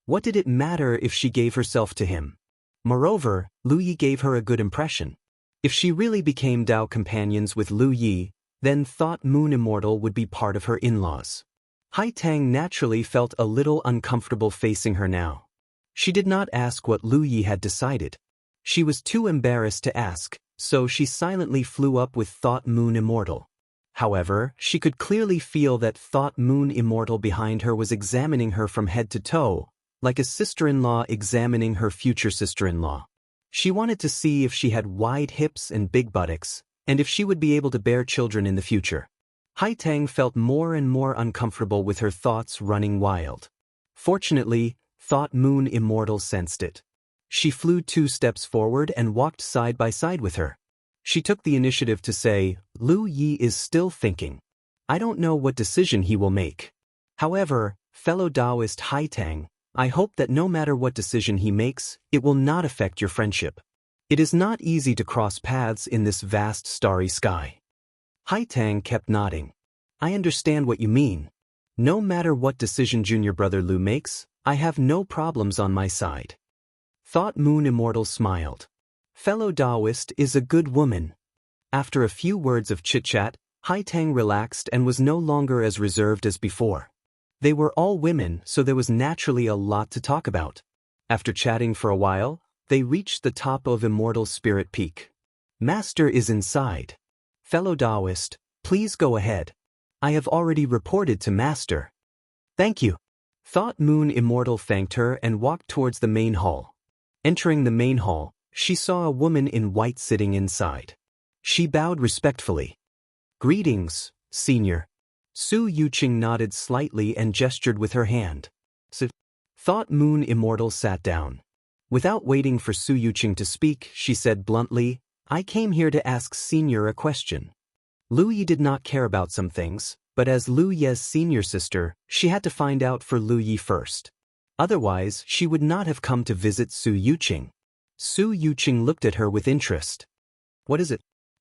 What did it matter if she gave herself to him? Moreover, Lu Yi gave her a good impression. If she really became Tao companions with Lu Yi, then Thought Moon Immortal would be part of her in-laws. Haitang naturally felt a little uncomfortable facing her now. She did not ask what Lu Yi had decided. She was too embarrassed to ask, so she silently flew up with Thought Moon Immortal. However, she could clearly feel that Thought Moon Immortal behind her was examining her from head to toe, like a sister-in-law examining her future sister-in-law. She wanted to see if she had wide hips and big buttocks, and if she would be able to bear children in the future. Haitang felt more and more uncomfortable with her thoughts running wild. Fortunately, Thought Moon Immortal sensed it. She flew 2 steps forward and walked side by side with her. She took the initiative to say, Lu Yi is still thinking. I don't know what decision he will make. However, fellow Taoist Haitang, I hope that no matter what decision he makes, it will not affect your friendship. It is not easy to cross paths in this vast starry sky. Haitang kept nodding. I understand what you mean. No matter what decision junior brother Lu makes, I have no problems on my side. Thought Moon Immortal smiled. Fellow Taoist is a good woman. After a few words of chit-chat, Haitang relaxed and was no longer as reserved as before. They were all women, so there was naturally a lot to talk about. After chatting for a while, they reached the top of Immortal Spirit Peak. Master is inside. Fellow Taoist, please go ahead. I have already reported to Master. Thank you. Thought Moon Immortal thanked her and walked towards the main hall. Entering the main hall, she saw a woman in white sitting inside. She bowed respectfully. Greetings, Senior. Su Yuqing nodded slightly and gestured with her hand. Thought Moon Immortal sat down. Without waiting for Su Yuqing to speak, she said bluntly, I came here to ask Senior a question. Lu Yi did not care about some things, but as Lu Ye's senior sister, she had to find out for Lu Yi first. Otherwise, she would not have come to visit Su Yuqing. Su Yuqing looked at her with interest. What is it?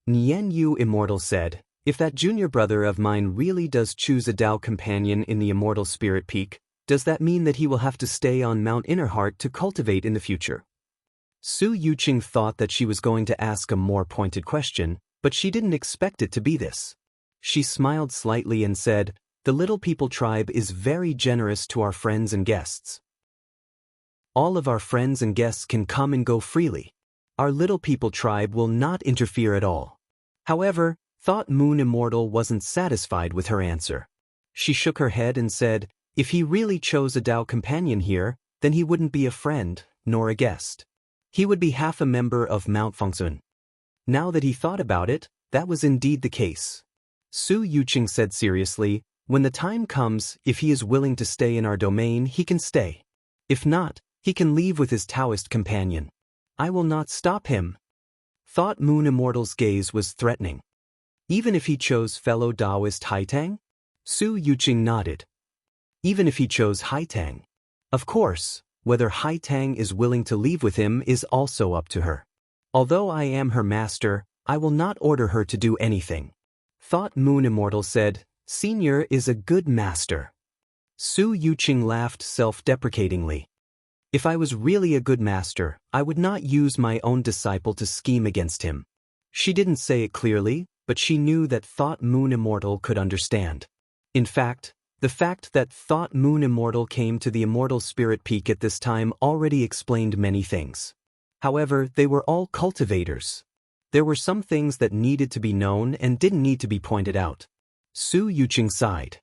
Jianghu Immortal said, if that junior brother of mine really does choose a Tao companion in the Immortal Spirit Peak, does that mean that he will have to stay on Mount Innerheart to cultivate in the future? Su Yuqing thought that she was going to ask a more pointed question, but she didn't expect it to be this. She smiled slightly and said, the Little People tribe is very generous to our friends and guests. All of our friends and guests can come and go freely. Our Little People tribe will not interfere at all. However, Thought Moon Immortal wasn't satisfied with her answer. She shook her head and said, if he really chose a Tao companion here, then he wouldn't be a friend, nor a guest. He would be half a member of Mount Fengsun. Now that he thought about it, that was indeed the case. Su Yuqing said seriously, when the time comes, if he is willing to stay in our domain, he can stay. If not, he can leave with his Taoist companion. I will not stop him. Thought Moon Immortal's gaze was threatening. Even if he chose fellow Taoist Haitang? Su Yuqing nodded. Even if he chose Haitang? Of course, whether Haitang is willing to leave with him is also up to her. Although I am her master, I will not order her to do anything. Thought Moon Immortal said, Senior is a good master. Su Yuqing laughed self-deprecatingly. If I was really a good master, I would not use my own disciple to scheme against him. She didn't say it clearly, but she knew that Thought Moon Immortal could understand. In fact, the fact that Thought Moon Immortal came to the Immortal Spirit Peak at this time already explained many things. However, they were all cultivators. There were some things that needed to be known and didn't need to be pointed out. Su Yuqing sighed.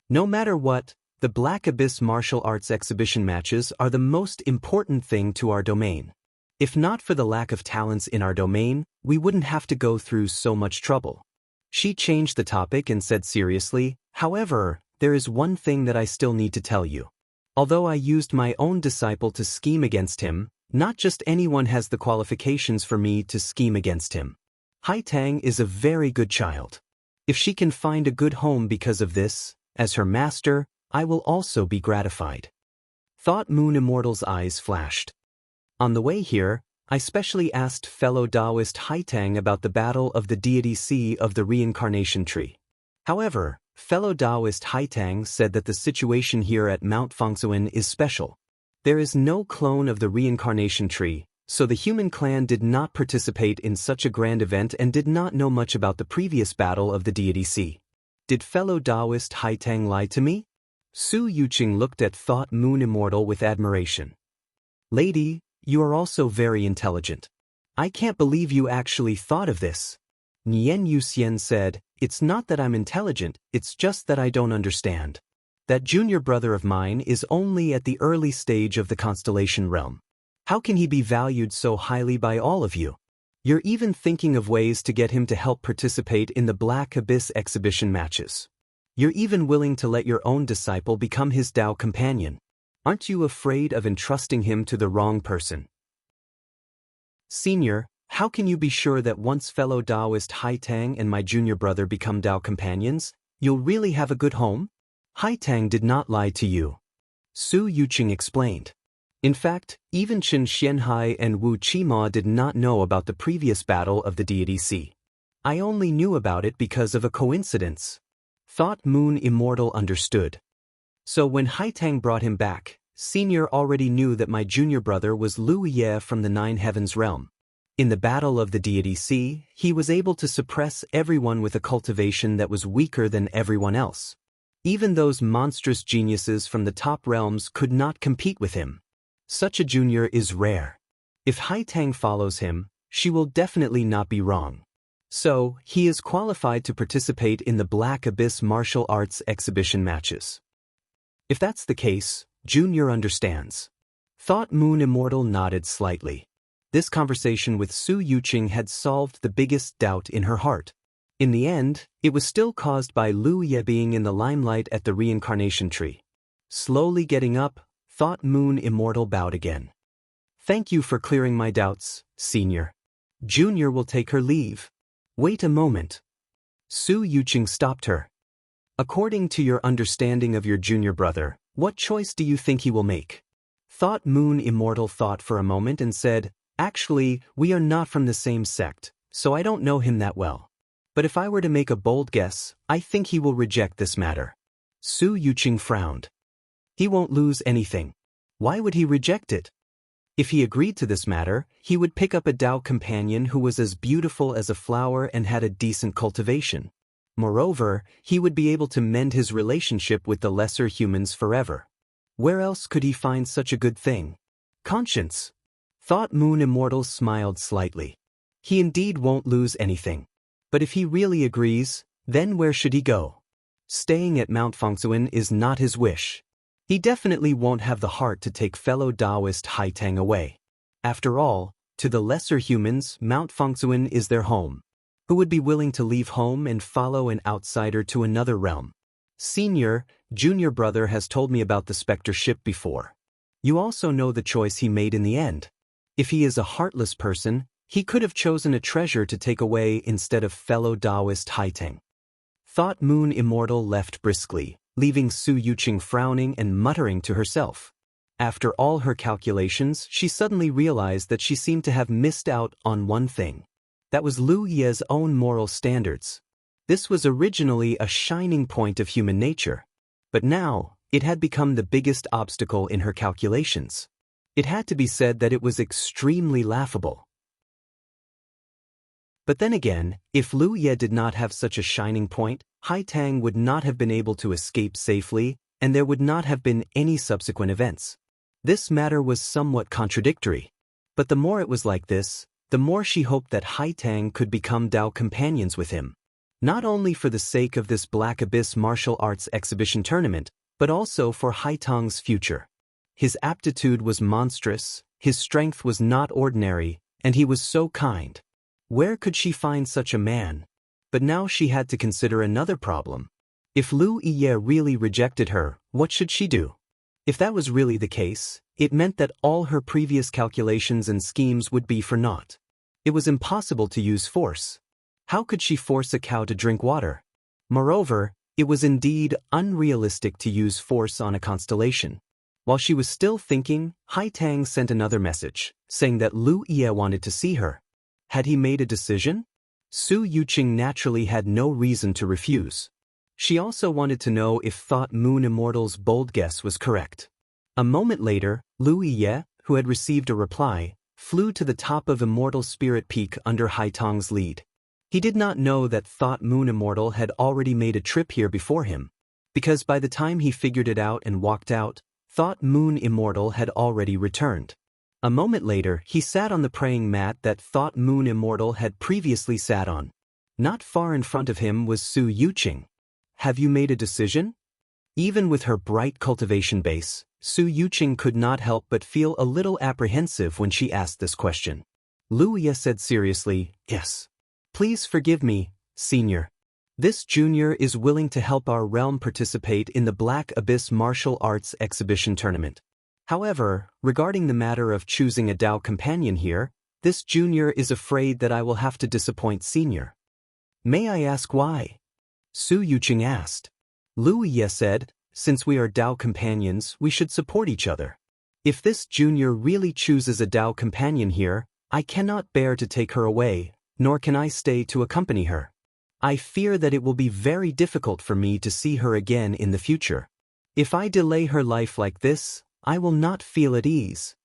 No matter what, the Black Abyss martial arts exhibition matches are the most important thing to our domain. If not for the lack of talents in our domain, we wouldn't have to go through so much trouble. She changed the topic and said seriously, however, there is one thing that I still need to tell you. Although I used my own disciple to scheme against him, not just anyone has the qualifications for me to scheme against him. Haitang is a very good child. If she can find a good home because of this, as her master, I will also be gratified. Thought Moon Immortal's eyes flashed. On the way here, I specially asked fellow Taoist Haitang about the battle of the deity Sea of the reincarnation tree. However, fellow Taoist Haitang said that the situation here at Mount Fengsun is special. There is no clone of the reincarnation tree, so the human clan did not participate in such a grand event and did not know much about the previous battle of the deity Sea. Did fellow Taoist Haitang lie to me? Su Yuqing looked at Thought Moon Immortal with admiration. Lady, you are also very intelligent. I can't believe you actually thought of this. Nian Yuxian said, it's not that I'm intelligent, it's just that I don't understand. That junior brother of mine is only at the early stage of the constellation realm. How can he be valued so highly by all of you? You're even thinking of ways to get him to help participate in the Black Abyss exhibition matches. You're even willing to let your own disciple become his Tao companion. Aren't you afraid of entrusting him to the wrong person? Senior, how can you be sure that once fellow Taoist Haitang and my junior brother become Tao companions, you'll really have a good home? Haitang did not lie to you. Su Yuqing explained. In fact, even Qin Xianhai and Wu Qima did not know about the previous battle of the deity Sea. I only knew about it because of a coincidence. Thought Moon Immortal understood. So when Haitang brought him back, Senior already knew that my junior brother was Lu Ye from the Nine Heavens realm. In the battle of the deity Sea, he was able to suppress everyone with a cultivation that was weaker than everyone else. Even those monstrous geniuses from the top realms could not compete with him. Such a junior is rare. If Haitang follows him, she will definitely not be wrong. So, he is qualified to participate in the Black Abyss martial arts exhibition matches. If that's the case, Junior understands. Thought Moon Immortal nodded slightly. This conversation with Su Yuqing had solved the biggest doubt in her heart. In the end, it was still caused by Lu Ye being in the limelight at the reincarnation tree. Slowly getting up, Thought Moon Immortal bowed again. Thank you for clearing my doubts, Senior. Junior will take her leave. Wait a moment. Su Yuqing stopped her. According to your understanding of your junior brother, what choice do you think he will make? Thought Moon Immortal thought for a moment and said, actually, we are not from the same sect, so I don't know him that well. But if I were to make a bold guess, I think he will reject this matter. Su Yuqing frowned. He won't lose anything. Why would he reject it? If he agreed to this matter, he would pick up a Dao companion who was as beautiful as a flower and had a decent cultivation. Moreover, he would be able to mend his relationship with the lesser humans forever. Where else could he find such a good thing? Conscience. Thought Moon Immortal smiled slightly. He indeed won't lose anything. But if he really agrees, then where should he go? Staying at Mount Fengsuan is not his wish. He definitely won't have the heart to take fellow Taoist Haitang away. After all, to the lesser humans, Mount Fengsuan is their home. Who would be willing to leave home and follow an outsider to another realm? Senior, junior brother has told me about the specter ship before. You also know the choice he made in the end. If he is a heartless person, he could have chosen a treasure to take away instead of fellow Taoist Haitang. Thought Moon Immortal left briskly, leaving Su Yuqing frowning and muttering to herself. After all her calculations, she suddenly realized that she seemed to have missed out on one thing. That was Lu Ye's own moral standards. This was originally a shining point of human nature. But now, it had become the biggest obstacle in her calculations. It had to be said that it was extremely laughable. But then again, if Lu Ye did not have such a shining point, Haitang would not have been able to escape safely, and there would not have been any subsequent events. This matter was somewhat contradictory. But the more it was like this, the more she hoped that Haitang could become Dao companions with him. Not only for the sake of this Black Abyss martial arts exhibition tournament, but also for Haitang's future. His aptitude was monstrous, his strength was not ordinary, and he was so kind. Where could she find such a man? But now she had to consider another problem. If Lu Ye really rejected her, what should she do? If that was really the case, it meant that all her previous calculations and schemes would be for naught. It was impossible to use force. How could she force a cow to drink water? Moreover, it was indeed unrealistic to use force on a constellation. While she was still thinking, Haitang sent another message, saying that Lu Ye wanted to see her. Had he made a decision? Su Yuqing naturally had no reason to refuse. She also wanted to know if Thought Moon Immortal's bold guess was correct. A moment later, Lu Ye, who had received a reply, flew to the top of Immortal Spirit Peak under Haitang's lead. He did not know that Thought Moon Immortal had already made a trip here before him, because by the time he figured it out and walked out, Thought Moon Immortal had already returned. A moment later, he sat on the praying mat that Thought Moon Immortal had previously sat on. Not far in front of him was Su Yuqing. Have you made a decision? Even with her bright cultivation base, Su Yuqing could not help but feel a little apprehensive when she asked this question. Lu Ye said seriously, yes. Please forgive me, Senior. This junior is willing to help our realm participate in the Black Abyss martial arts exhibition tournament. However, regarding the matter of choosing a Dao companion here, this junior is afraid that I will have to disappoint Senior. May I ask why? Su Yuqing asked. Lu Ye said, since we are Dao companions, we should support each other. If this junior really chooses a Dao companion here, I cannot bear to take her away, nor can I stay to accompany her. I fear that it will be very difficult for me to see her again in the future. If I delay her life like this, I will not feel at ease.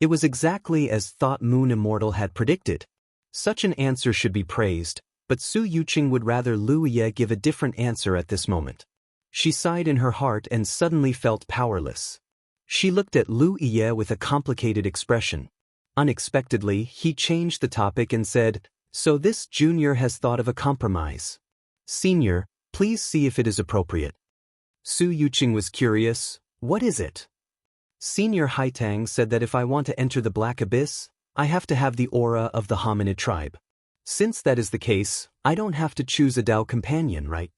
It was exactly as Thought Moon Immortal had predicted. Such an answer should be praised, but Su Yuqing would rather Lu Ye give a different answer at this moment. She sighed in her heart and suddenly felt powerless. She looked at Lu Ye with a complicated expression. Unexpectedly, he changed the topic and said, so this junior has thought of a compromise. Senior, please see if it is appropriate. Su Yuqing was curious, what is it? Senior Haitang said that if I want to enter the Black Abyss, I have to have the aura of the hominid tribe. Since that is the case, I don't have to choose a Dao companion, right?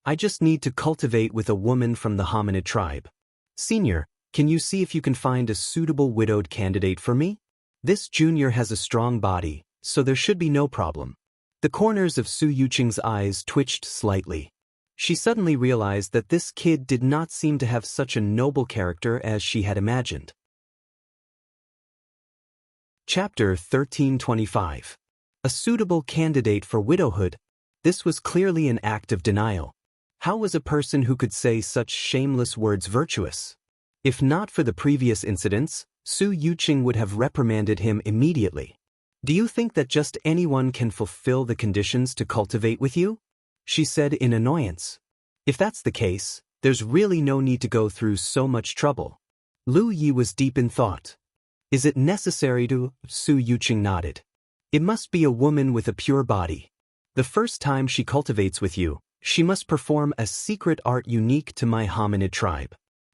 I just need to cultivate with a woman from the hominid tribe. Senior, can you see if you can find a suitable widowed candidate for me? This junior has a strong body, so there should be no problem. The corners of Su Yuqing's eyes twitched slightly. She suddenly realized that this kid did not seem to have such a noble character as she had imagined. Chapter 1325. A suitable candidate for widowhood. This was clearly an act of denial. How was a person who could say such shameless words virtuous? If not for the previous incidents, Su Yuqing would have reprimanded him immediately. Do you think that just anyone can fulfill the conditions to cultivate with you? She said in annoyance. If that's the case, there's really no need to go through so much trouble. Lu Yi was deep in thought. Is it necessary to? Su Yuqing nodded. It must be a woman with a pure body. The first time she cultivates with you, she must perform a secret art unique to my hominid tribe.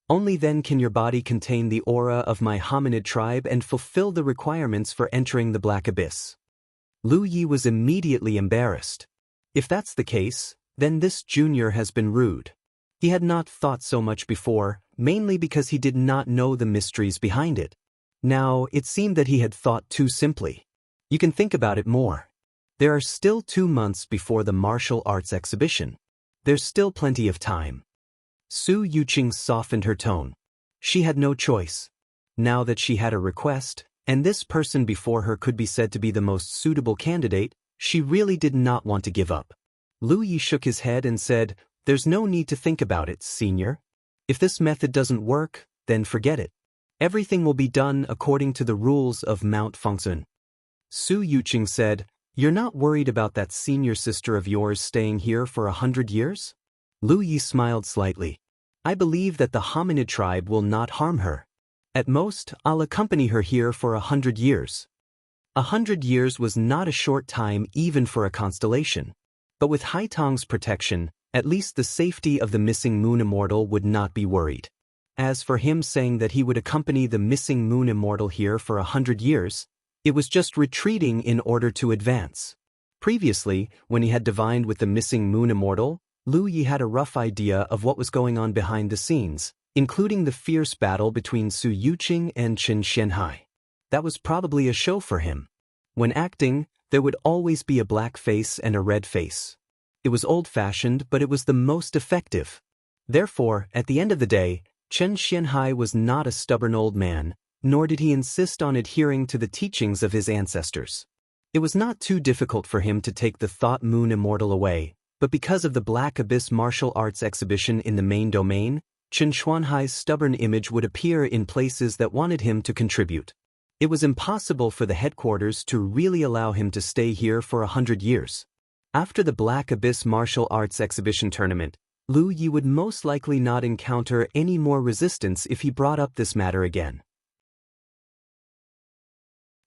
Only then can your body contain the aura of my hominid tribe and fulfill the requirements for entering the Black Abyss. Lu Yi was immediately embarrassed. If that's the case, then this junior has been rude. He had not thought so much before, mainly because he did not know the mysteries behind it. Now, it seemed that he had thought too simply. You can think about it more. There are still 2 months before the martial arts exhibition. There's still plenty of time. Su Yuqing softened her tone. She had no choice. Now that she had a request, and this person before her could be said to be the most suitable candidate, she really did not want to give up. Lu Yi shook his head and said, "There's no need to think about it, senior. If this method doesn't work, then forget it. Everything will be done according to the rules of Mount Fengsun." Su Yuqing said, "You're not worried about that senior sister of yours staying here for 100 years? Lu Yi smiled slightly. "I believe that the hominid tribe will not harm her. At most, I'll accompany her here for 100 years. 100 years was not a short time even for a constellation. But with Haitang's protection, at least the safety of the missing moon immortal would not be worried. As for him saying that he would accompany the missing moon immortal here for 100 years, it was just retreating in order to advance. Previously, when he had divined with the missing moon immortal, Lu Yi had a rough idea of what was going on behind the scenes, including the fierce battle between Su Yuqing and Qin Xianhai. That was probably a show for him. When acting, there would always be a black face and a red face. It was old-fashioned, but it was the most effective. Therefore, at the end of the day, Qin Xianhai was not a stubborn old man, nor did he insist on adhering to the teachings of his ancestors. It was not too difficult for him to take the Thought Moon Immortal away, but because of the Black Abyss martial arts exhibition in the main domain, Qin Xianhai's stubborn image would appear in places that wanted him to contribute. It was impossible for the headquarters to really allow him to stay here for 100 years. After the Black Abyss martial arts exhibition tournament, Lu Yi would most likely not encounter any more resistance if he brought up this matter again.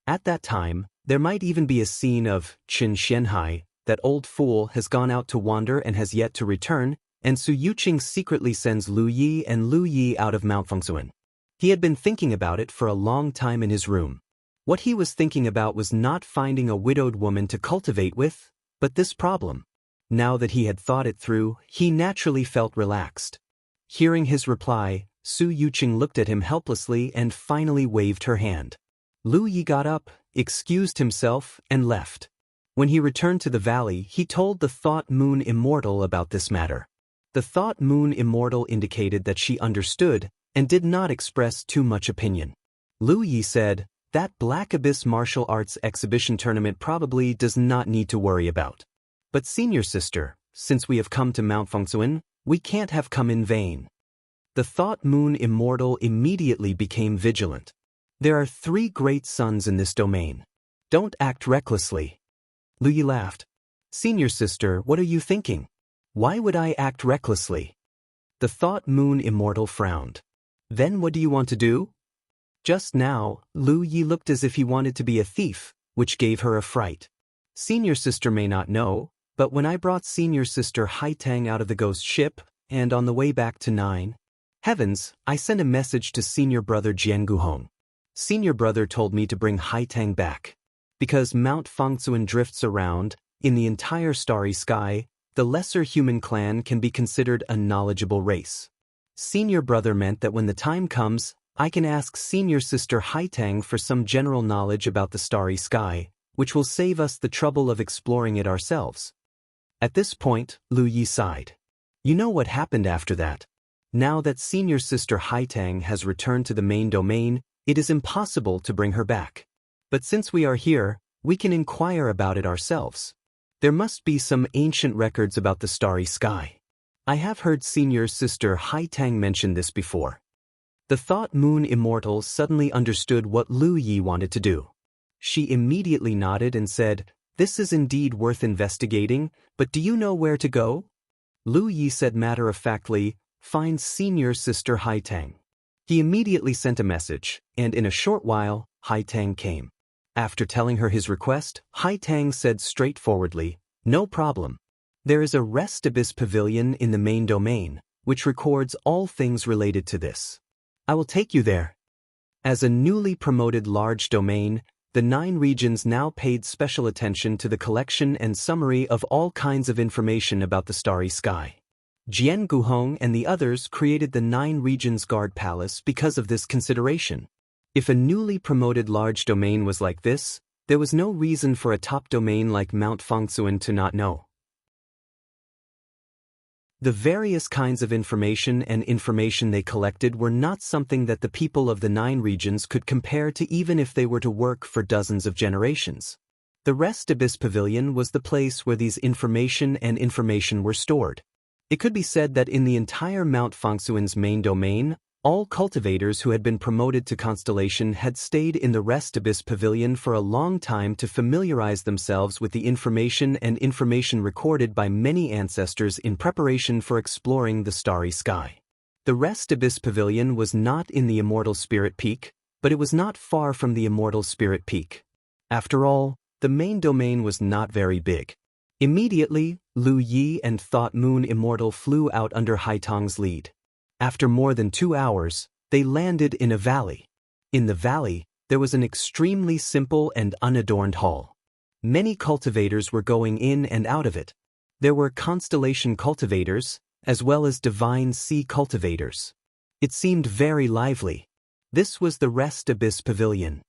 At that time, there might even be a scene of Qin Xianhai, that old fool has gone out to wander and has yet to return, and Su Yuqing secretly sends Lu Yi and Lu Yi out of Mount Fengsun. He had been thinking about it for a long time in his room. What he was thinking about was not finding a widowed woman to cultivate with, but this problem. Now that he had thought it through, he naturally felt relaxed. Hearing his reply, Su Yuqing looked at him helplessly and finally waved her hand. Lu Yi got up, excused himself, and left. When he returned to the valley, he told the Thought Moon Immortal about this matter. The Thought Moon Immortal indicated that she understood and did not express too much opinion. Lu Yi said, "That Black Abyss martial arts exhibition tournament probably does not need to worry about. But senior sister, since we have come to Mount Fengsun, we can't have come in vain." The Thought Moon Immortal immediately became vigilant. "There are 3 great suns in this domain. Don't act recklessly." Lu Yi laughed. "Senior sister, what are you thinking? Why would I act recklessly?" The Thought Moon Immortal frowned. "Then what do you want to do?" Just now, Lu Yi looked as if he wanted to be a thief, which gave her a fright. Senior sister may not know, but when I brought senior sister Haitang out of the ghost ship, and on the way back to 9 Heavens, I sent a message to senior brother Jianghu. Senior brother told me to bring Haitang back. Because Mount Fengsun drifts around, in the entire starry sky, the lesser human clan can be considered a knowledgeable race. Senior brother meant that when the time comes, I can ask senior sister Haitang for some general knowledge about the starry sky, which will save us the trouble of exploring it ourselves. At this point, Lu Yi sighed. You know what happened after that? Now that senior sister Haitang has returned to the main domain, it is impossible to bring her back. But since we are here, we can inquire about it ourselves. There must be some ancient records about the starry sky. I have heard Senior Sister Haitang mention this before. The thought moon immortal suddenly understood what Lu Yi wanted to do. She immediately nodded and said, "This is indeed worth investigating, but do you know where to go?" Lu Yi said matter-of-factly, "Find Senior Sister Haitang." He immediately sent a message, and in a short while, Haitang came. After telling her his request, Haitang said straightforwardly, "No problem. There is a Rest Abyss Pavilion in the main domain, which records all things related to this. I will take you there." As a newly promoted large domain, the 9 regions now paid special attention to the collection and summary of all kinds of information about the starry sky. Jianghu and the others created the 9 regions guard palace because of this consideration. If a newly promoted large domain was like this, there was no reason for a top domain like Mount Fangsuan to not know. The various kinds of information they collected were not something that the people of the 9 regions could compare to even if they were to work for dozens of generations. The Rest Abyss Pavilion was the place where these information were stored. It could be said that in the entire Mount Fangsuan's main domain, all cultivators who had been promoted to Constellation had stayed in the Rest Abyss Pavilion for a long time to familiarize themselves with the information recorded by many ancestors in preparation for exploring the starry sky. The Rest Abyss Pavilion was not in the Immortal Spirit Peak, but it was not far from the Immortal Spirit Peak. After all, the main domain was not very big. Immediately, Lu Yi and Thought Moon Immortal flew out under Haitang's lead. After more than 2 hours, they landed in a valley. In the valley, there was an extremely simple and unadorned hall. Many cultivators were going in and out of it. There were constellation cultivators, as well as divine sea cultivators. It seemed very lively. This was the Rest Abyss Pavilion.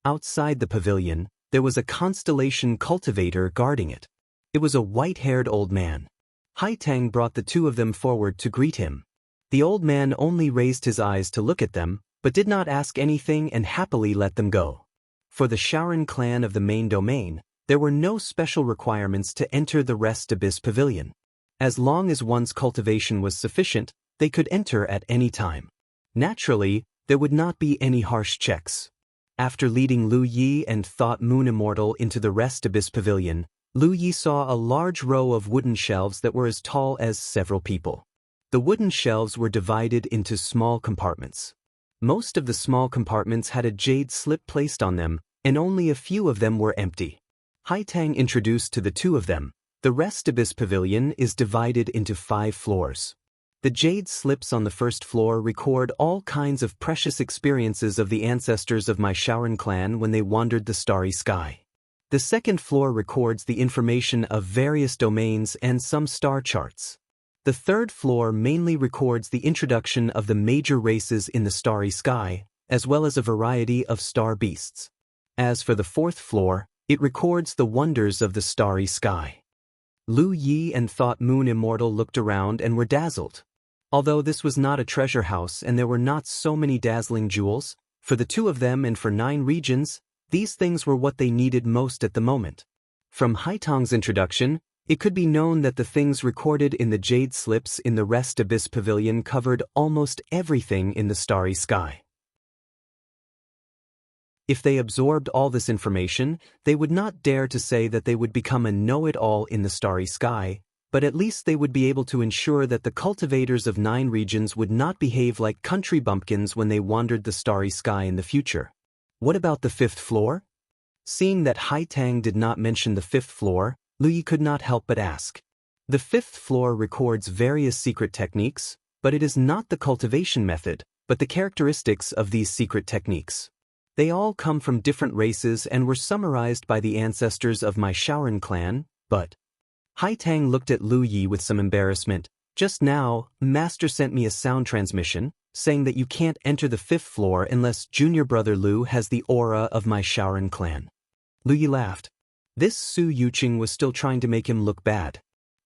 Outside the pavilion, there was a constellation cultivator guarding it. It was a white-haired old man. Haitang brought the 2 of them forward to greet him. The old man only raised his eyes to look at them, but did not ask anything and happily let them go. For the Shaoran clan of the main domain, there were no special requirements to enter the Rest Abyss Pavilion. As long as one's cultivation was sufficient, they could enter at any time. Naturally, there would not be any harsh checks. After leading Lu Yi and Thought Moon Immortal into the Rest Abyss Pavilion, Lu Yi saw a large row of wooden shelves that were as tall as several people. The wooden shelves were divided into small compartments. Most of the small compartments had a jade slip placed on them, and only a few of them were empty. Haitang introduced to the 2 of them. The Rest Abyss Pavilion is divided into 5 floors. The jade slips on the first floor record all kinds of precious experiences of the ancestors of my Shaoran clan when they wandered the starry sky. The second floor records the information of various domains and some star charts. The third floor mainly records the introduction of the major races in the starry sky, as well as a variety of star beasts. As for the 4th floor, it records the wonders of the starry sky. Lu Yi and Thought Moon Immortal looked around and were dazzled. Although this was not a treasure house and there were not so many dazzling jewels, for the 2 of them and for 9 regions, these things were what they needed most at the moment. From Haitang's introduction, it could be known that the things recorded in the jade slips in the Rest Abyss Pavilion covered almost everything in the starry sky. If they absorbed all this information, they would not dare to say that they would become a know-it-all in the starry sky, but at least they would be able to ensure that the cultivators of 9 regions would not behave like country bumpkins when they wandered the starry sky in the future. What about the 5th floor? Seeing that Haitang did not mention the 5th floor, Lu Yi could not help but ask. The 5th floor records various secret techniques, but it is not the cultivation method, but the characteristics of these secret techniques. They all come from different races and were summarized by the ancestors of my Shaoran clan, but... Haitang looked at Lu Yi with some embarrassment. Just now, Master sent me a sound transmission, saying that you can't enter the 5th floor unless junior brother Lu has the aura of my Shaoran clan. Lu Yi laughed. This Su Yuqing was still trying to make him look bad.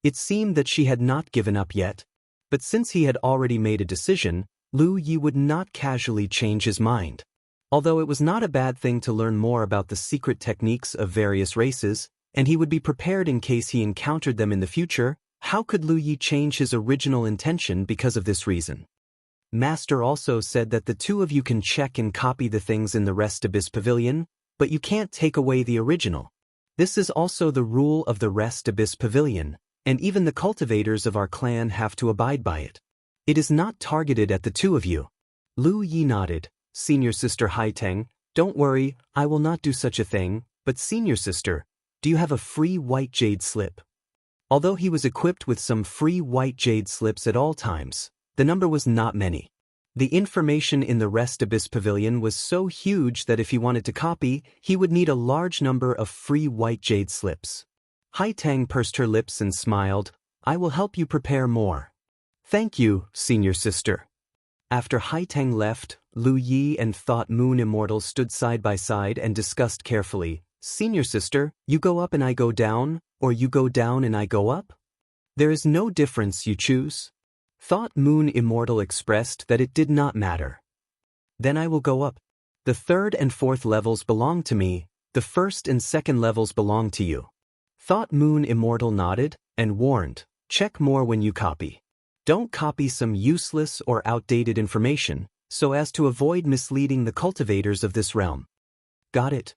It seemed that she had not given up yet. But since he had already made a decision, Lu Yi would not casually change his mind. Although it was not a bad thing to learn more about the secret techniques of various races, and he would be prepared in case he encountered them in the future, how could Lu Yi change his original intention because of this reason? Master also said that the two of you can check and copy the things in the Rest Abyss Pavilion, but you can't take away the original. This is also the rule of the Rest Abyss Pavilion, and even the cultivators of our clan have to abide by it. It is not targeted at the two of you. Lu Yi nodded. Senior Sister Haiteng, don't worry, I will not do such a thing, but Senior Sister, do you have a free white jade slip? Although he was equipped with some free white jade slips at all times, the number was not many. The information in the Rest Abyss Pavilion was so huge that if he wanted to copy, he would need a large number of free white jade slips. Haiteng pursed her lips and smiled. I will help you prepare more. Thank you, Senior Sister. After Haiteng left, Lu Yi and Thought Moon Immortal stood side by side and discussed carefully. Senior Sister, you go up and I go down, or you go down and I go up? There is no difference, you choose. Thought Moon Immortal expressed that it did not matter. Then I will go up. The third and fourth levels belong to me, the first and second levels belong to you. Thought Moon Immortal nodded and warned, check more when you copy. Don't copy some useless or outdated information, so as to avoid misleading the cultivators of this realm. Got it?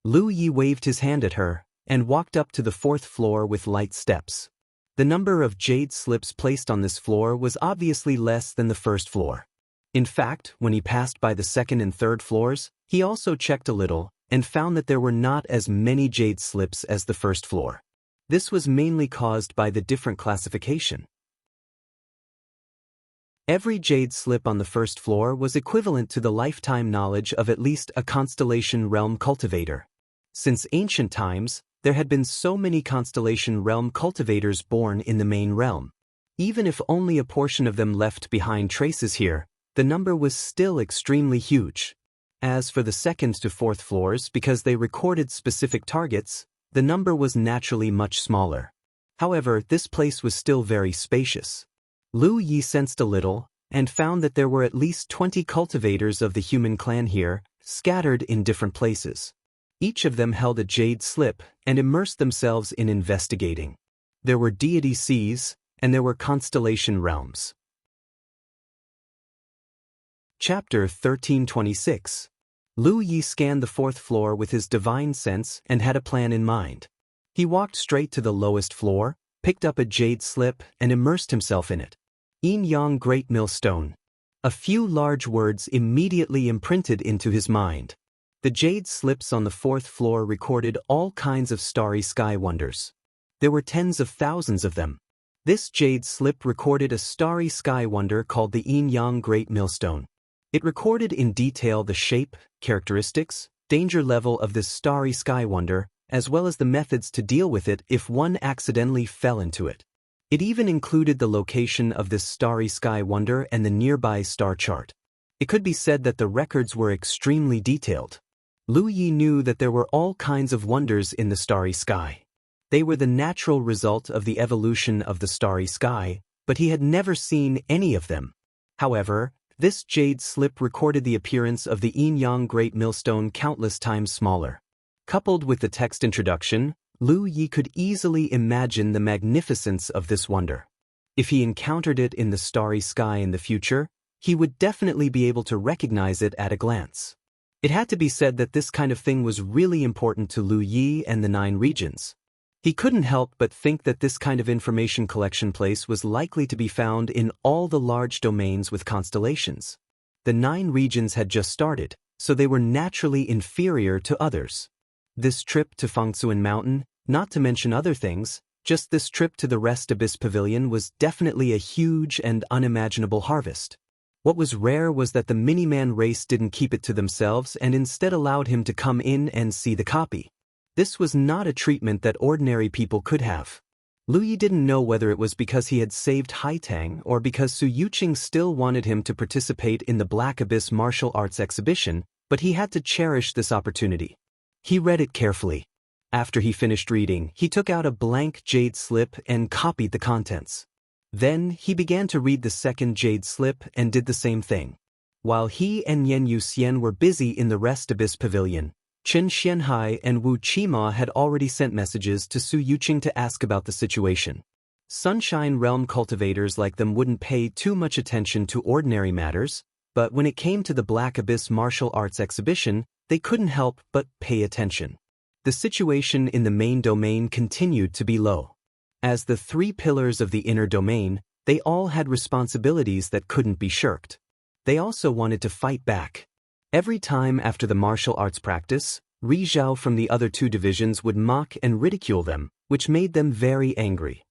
Lu Yi waved his hand at her, and walked up to the fourth floor with light steps. The number of jade slips placed on this floor was obviously less than the first floor. In fact, when he passed by the second and third floors, he also checked a little, and found that there were not as many jade slips as the first floor. This was mainly caused by the different classification. Every jade slip on the first floor was equivalent to the lifetime knowledge of at least a Constellation Realm cultivator. Since ancient times, there had been so many Constellation Realm cultivators born in the main realm. Even if only a portion of them left behind traces here, the number was still extremely huge. As for the second to fourth floors, because they recorded specific targets, the number was naturally much smaller. However, this place was still very spacious. Lu Yi sensed a little, and found that there were at least 20 cultivators of the human clan here, scattered in different places. Each of them held a jade slip and immersed themselves in investigating. There were deity seas, and there were constellation realms. Chapter 1326. Lu Yi scanned the fourth floor with his divine sense and had a plan in mind. He walked straight to the lowest floor, picked up a jade slip, and immersed himself in it. Yin Yang Great Millstone. A few large words immediately imprinted into his mind. The jade slips on the fourth floor recorded all kinds of starry sky wonders. There were tens of thousands of them. This jade slip recorded a starry sky wonder called the Yin Yang Great Millstone. It recorded in detail the shape, characteristics, danger level of this starry sky wonder, as well as the methods to deal with it if one accidentally fell into it. It even included the location of this starry sky wonder and the nearby star chart. It could be said that the records were extremely detailed. Lu Yi knew that there were all kinds of wonders in the starry sky. They were the natural result of the evolution of the starry sky, but he had never seen any of them. However, this jade slip recorded the appearance of the Yin Yang Great Millstone countless times smaller. Coupled with the text introduction, Lu Yi could easily imagine the magnificence of this wonder. If he encountered it in the starry sky in the future, he would definitely be able to recognize it at a glance. It had to be said that this kind of thing was really important to Lu Yi and the 9 regions. He couldn't help but think that this kind of information collection place was likely to be found in all the large domains with constellations. The 9 regions had just started, so they were naturally inferior to others. This trip to Fangsuan Mountain, not to mention other things, just this trip to the Rest Abyss Pavilion was definitely a huge and unimaginable harvest. What was rare was that the Miniman race didn't keep it to themselves and instead allowed him to come in and see the copy. This was not a treatment that ordinary people could have. Lu Yi didn't know whether it was because he had saved Haitang or because Su Yuqing still wanted him to participate in the Black Abyss martial arts exhibition, but he had to cherish this opportunity. He read it carefully. After he finished reading, he took out a blank jade slip and copied the contents. Then, he began to read the second jade slip and did the same thing. While he and Yan Yuxian were busy in the Rest Abyss Pavilion, Chen Xianhai and Wu Qima had already sent messages to Su Yuqing to ask about the situation. Sunshine Realm cultivators like them wouldn't pay too much attention to ordinary matters, but when it came to the Black Abyss martial arts exhibition, they couldn't help but pay attention. The situation in the main domain continued to be low. As the three pillars of the inner domain, they all had responsibilities that couldn't be shirked. They also wanted to fight back. Every time after the martial arts practice, Ri Zhao from the other two divisions would mock and ridicule them, which made them very angry.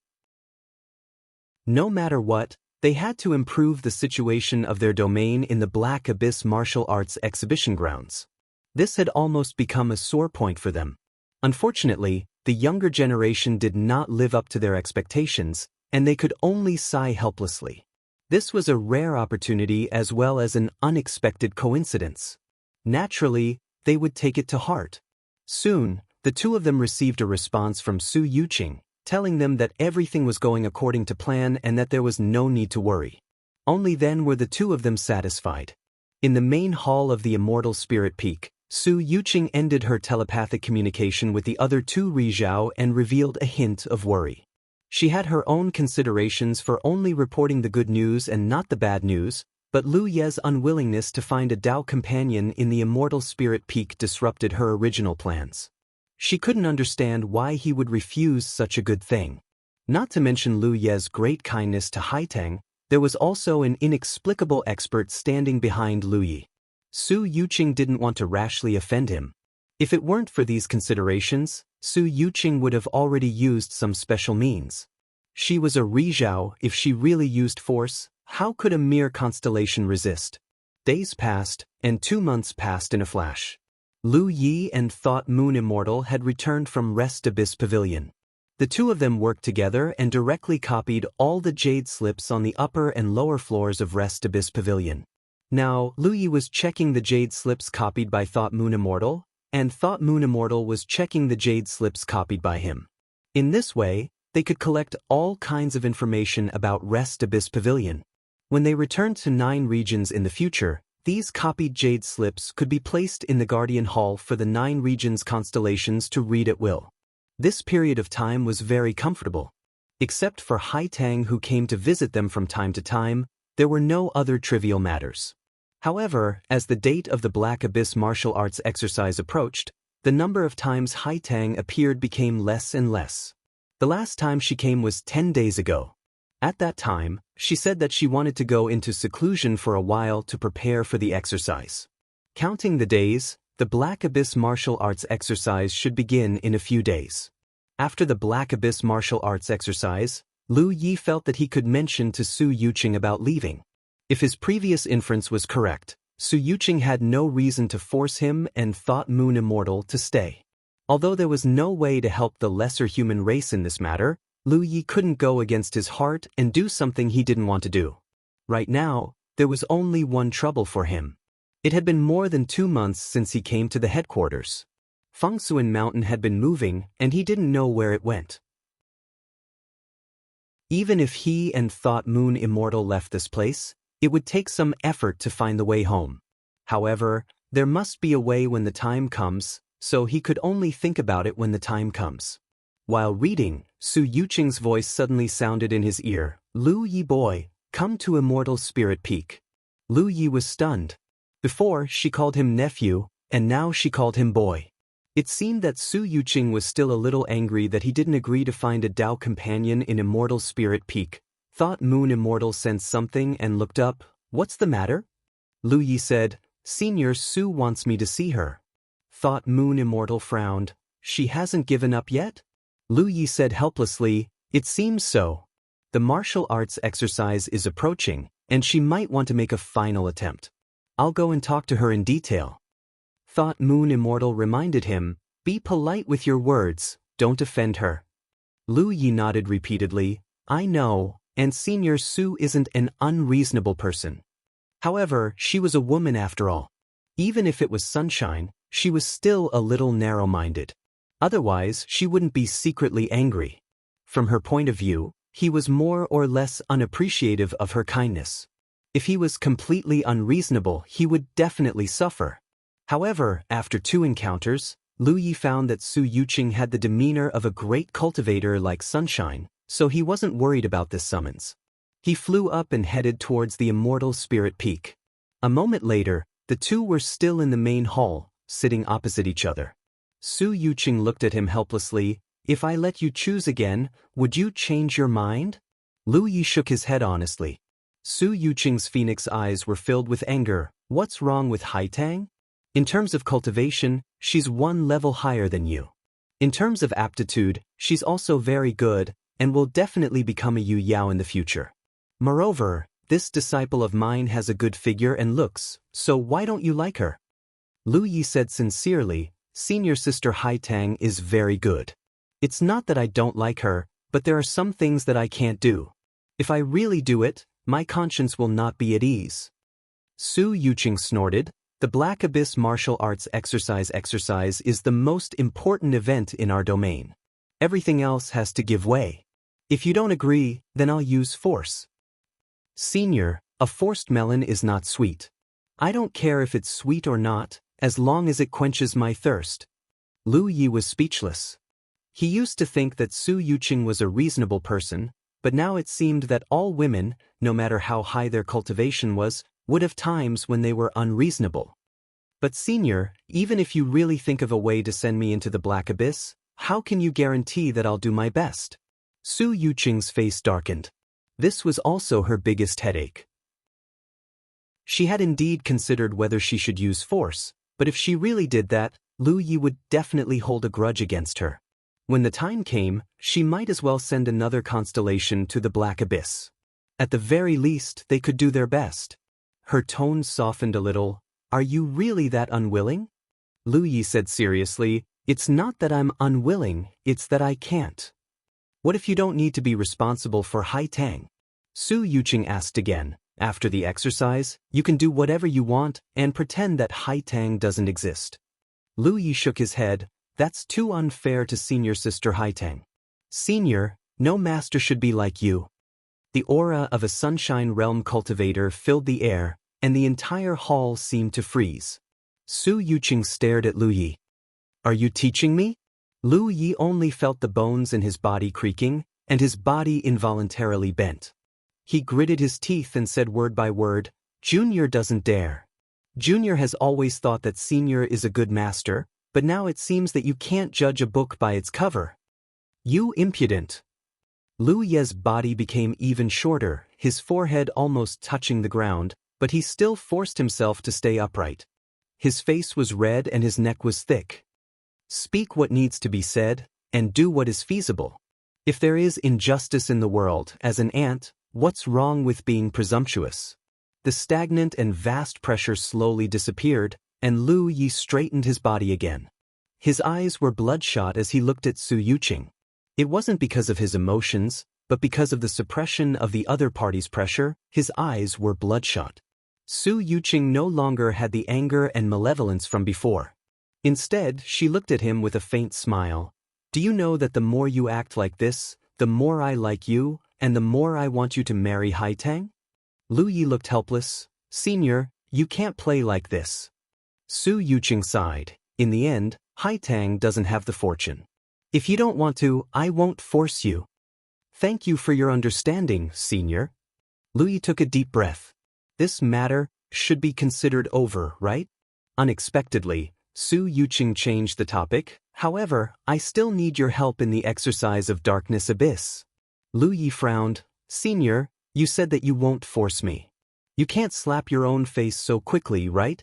No matter what, they had to improve the situation of their domain in the Black Abyss martial arts exhibition grounds. This had almost become a sore point for them. Unfortunately, the younger generation did not live up to their expectations, and they could only sigh helplessly. This was a rare opportunity as well as an unexpected coincidence. Naturally, they would take it to heart. Soon, the two of them received a response from Su Yuqing, telling them that everything was going according to plan and that there was no need to worry. Only then were the two of them satisfied. In the main hall of the Immortal Spirit Peak, Su Yuqing ended her telepathic communication with the other two Ri Zhao and revealed a hint of worry. She had her own considerations for only reporting the good news and not the bad news, but Lu Ye's unwillingness to find a Dao companion in the Immortal Spirit Peak disrupted her original plans. She couldn't understand why he would refuse such a good thing. Not to mention Lu Ye's great kindness to Haitang, there was also an inexplicable expert standing behind Lu Yi. Su Yuqing didn't want to rashly offend him. If it weren't for these considerations, Su Yuqing would have already used some special means. She was a Ri Zhao. If she really used force, how could a mere constellation resist? Days passed, and 2 months passed in a flash. Lu Yi and Thought Moon Immortal had returned from Rest Abyss Pavilion. The two of them worked together and directly copied all the jade slips on the upper and lower floors of Rest Abyss Pavilion. Now, Lu Yi was checking the jade slips copied by Thought Moon Immortal, and Thought Moon Immortal was checking the jade slips copied by him. In this way, they could collect all kinds of information about Rest Abyss Pavilion. When they returned to 9 regions in the future, these copied jade slips could be placed in the Guardian Hall for the 9 regions' constellations to read at will. This period of time was very comfortable. Except for Haitang, who came to visit them from time to time, there were no other trivial matters. However, as the date of the Black Abyss martial arts exercise approached, the number of times Haitang appeared became less and less. The last time she came was 10 days ago. At that time, she said that she wanted to go into seclusion for a while to prepare for the exercise. Counting the days, the Black Abyss martial arts exercise should begin in a few days. After the Black Abyss martial arts exercise, Lu Yi felt that he could mention to Su Yuqing about leaving. If his previous inference was correct, Su Yuqing had no reason to force him and Thought Moon Immortal to stay. Although there was no way to help the lesser human race in this matter, Lu Yi couldn't go against his heart and do something he didn't want to do. Right now, there was only one trouble for him. It had been more than 2 months since he came to the headquarters. Fengsuan Mountain had been moving, and he didn't know where it went. Even if he and Thought Moon Immortal left this place, it would take some effort to find the way home. However, there must be a way when the time comes, so he could only think about it when the time comes. While reading, Su Yuqing's voice suddenly sounded in his ear, "Lu Yi boy, come to Immortal Spirit Peak." Lu Yi was stunned. Before, she called him nephew, and now she called him boy. It seemed that Su Yuqing was still a little angry that he didn't agree to find a Dao companion in Immortal Spirit Peak. Thought Moon Immortal sensed something and looked up. "What's the matter?" Lu Yi said, "Senior Su wants me to see her." Thought Moon Immortal frowned. "She hasn't given up yet?" Lu Yi said helplessly, "It seems so. The martial arts exercise is approaching, and she might want to make a final attempt. I'll go and talk to her in detail." Thought Moon Immortal reminded him, "Be polite with your words, don't offend her." Lu Yi nodded repeatedly, "I know, and Senior Su isn't an unreasonable person. However, she was a woman after all. Even if it was sunshine, she was still a little narrow-minded. Otherwise, she wouldn't be secretly angry. From her point of view, he was more or less unappreciative of her kindness. If he was completely unreasonable, he would definitely suffer. However, after 2 encounters, Lu Yi found that Su Yuqing had the demeanor of a great cultivator like sunshine, so he wasn't worried about this summons. He flew up and headed towards the Immortal Spirit Peak. A moment later, the two were still in the main hall, sitting opposite each other. Su Yuqing looked at him helplessly. "If I let you choose again, would you change your mind?" Lu Yi shook his head honestly. Su Yuqing's phoenix eyes were filled with anger. "What's wrong with Haitang? In terms of cultivation, she's 1 level higher than you. In terms of aptitude, she's also very good, and will definitely become a Yu Yao in the future. Moreover, this disciple of mine has a good figure and looks, so why don't you like her?" Lu Yi said sincerely, "Senior sister Haitang is very good. It's not that I don't like her, but there are some things that I can't do. If I really do it, my conscience will not be at ease." Su Yuqing snorted. "The Black Abyss martial arts exercise is the most important event in our domain. Everything else has to give way. If you don't agree, then I'll use force." "Senior, a forced melon is not sweet. I don't care if it's sweet or not, as long as it quenches my thirst." Lu Yi was speechless. He used to think that Su Yuqing was a reasonable person, but now it seemed that all women, no matter how high their cultivation was, would have times when they were unreasonable. "But senior, even if you really think of a way to send me into the Black Abyss, how can you guarantee that I'll do my best?" Su Yuqing's face darkened. This was also her biggest headache. She had indeed considered whether she should use force, but if she really did that, Lu Yi would definitely hold a grudge against her. When the time came, she might as well send another constellation to the Black Abyss. At the very least, they could do their best. Her tone softened a little. "Are you really that unwilling?" Lu Yi said seriously, "It's not that I'm unwilling, it's that I can't." "What if you don't need to be responsible for Haitang?" Su Yuqing asked again. "After the exercise, you can do whatever you want and pretend that Haitang doesn't exist." Lu Yi shook his head. "That's too unfair to senior sister Haitang. Senior, no master should be like you." The aura of a Sunshine Realm cultivator filled the air, and the entire hall seemed to freeze. Su Yuqing stared at Lu Yi. "Are you teaching me?" Lu Yi only felt the bones in his body creaking, and his body involuntarily bent. He gritted his teeth and said word by word, "Junior doesn't dare. Junior has always thought that Senior is a good master, but now it seems that you can't judge a book by its cover. You impudent." Lu Ye's body became even shorter, his forehead almost touching the ground, but he still forced himself to stay upright. His face was red and his neck was thick. "Speak what needs to be said, and do what is feasible. If there is injustice in the world, as an ant, what's wrong with being presumptuous?" The stagnant and vast pressure slowly disappeared, and Lu Yi straightened his body again. His eyes were bloodshot as he looked at Su Yuqing. It wasn't because of his emotions, but because of the suppression of the other party's pressure, his eyes were bloodshot. Su Yuqing no longer had the anger and malevolence from before. Instead, she looked at him with a faint smile. "Do you know that the more you act like this, the more I like you, and the more I want you to marry Haitang?" Lu Yi looked helpless. "Senior, you can't play like this." Su Yuqing sighed. "In the end, Haitang doesn't have the fortune. If you don't want to, I won't force you." "Thank you for your understanding, Senior." Lu Yi took a deep breath. This matter should be considered over, right? Unexpectedly, Su Yuqing changed the topic. "However, I still need your help in the exercise of Darkness Abyss." Lu Yi frowned. "Senior, you said that you won't force me. You can't slap your own face so quickly, right?"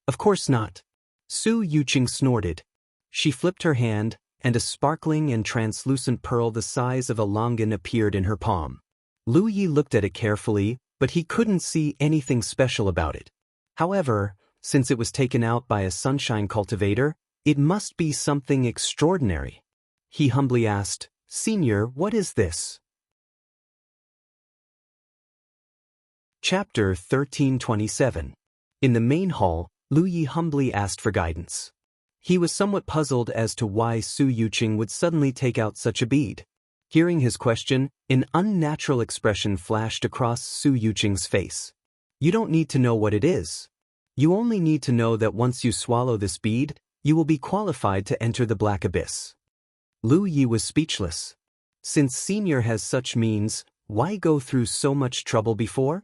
"Of course not." Su Yuqing snorted. She flipped her hand, and a sparkling and translucent pearl the size of a longan appeared in her palm. Lu Yi looked at it carefully, but he couldn't see anything special about it. However, since it was taken out by a sunshine cultivator, it must be something extraordinary. He humbly asked, "Senior, what is this?" Chapter 1327. In the main hall, Lu Yi humbly asked for guidance. He was somewhat puzzled as to why Su Yuqing would suddenly take out such a bead. Hearing his question, an unnatural expression flashed across Su Yuqing's face. You don't need to know what it is. You only need to know that once you swallow this bead, you will be qualified to enter the Black Abyss. Lu Yi was speechless. Since Senior has such means, why go through so much trouble before?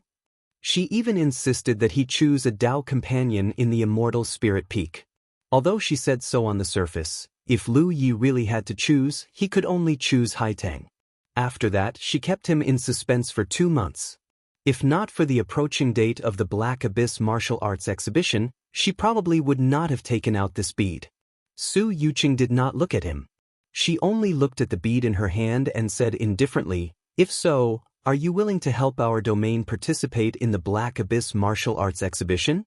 She even insisted that he choose a Tao companion in the Immortal Spirit Peak. Although she said so on the surface, if Lu Yi really had to choose, he could only choose Haitang. After that, she kept him in suspense for 2 months. If not for the approaching date of the Black Abyss martial arts exhibition, she probably would not have taken out this bead. Su Yuqing did not look at him. She only looked at the bead in her hand and said indifferently, "If so, are you willing to help our domain participate in the Black Abyss martial arts exhibition?"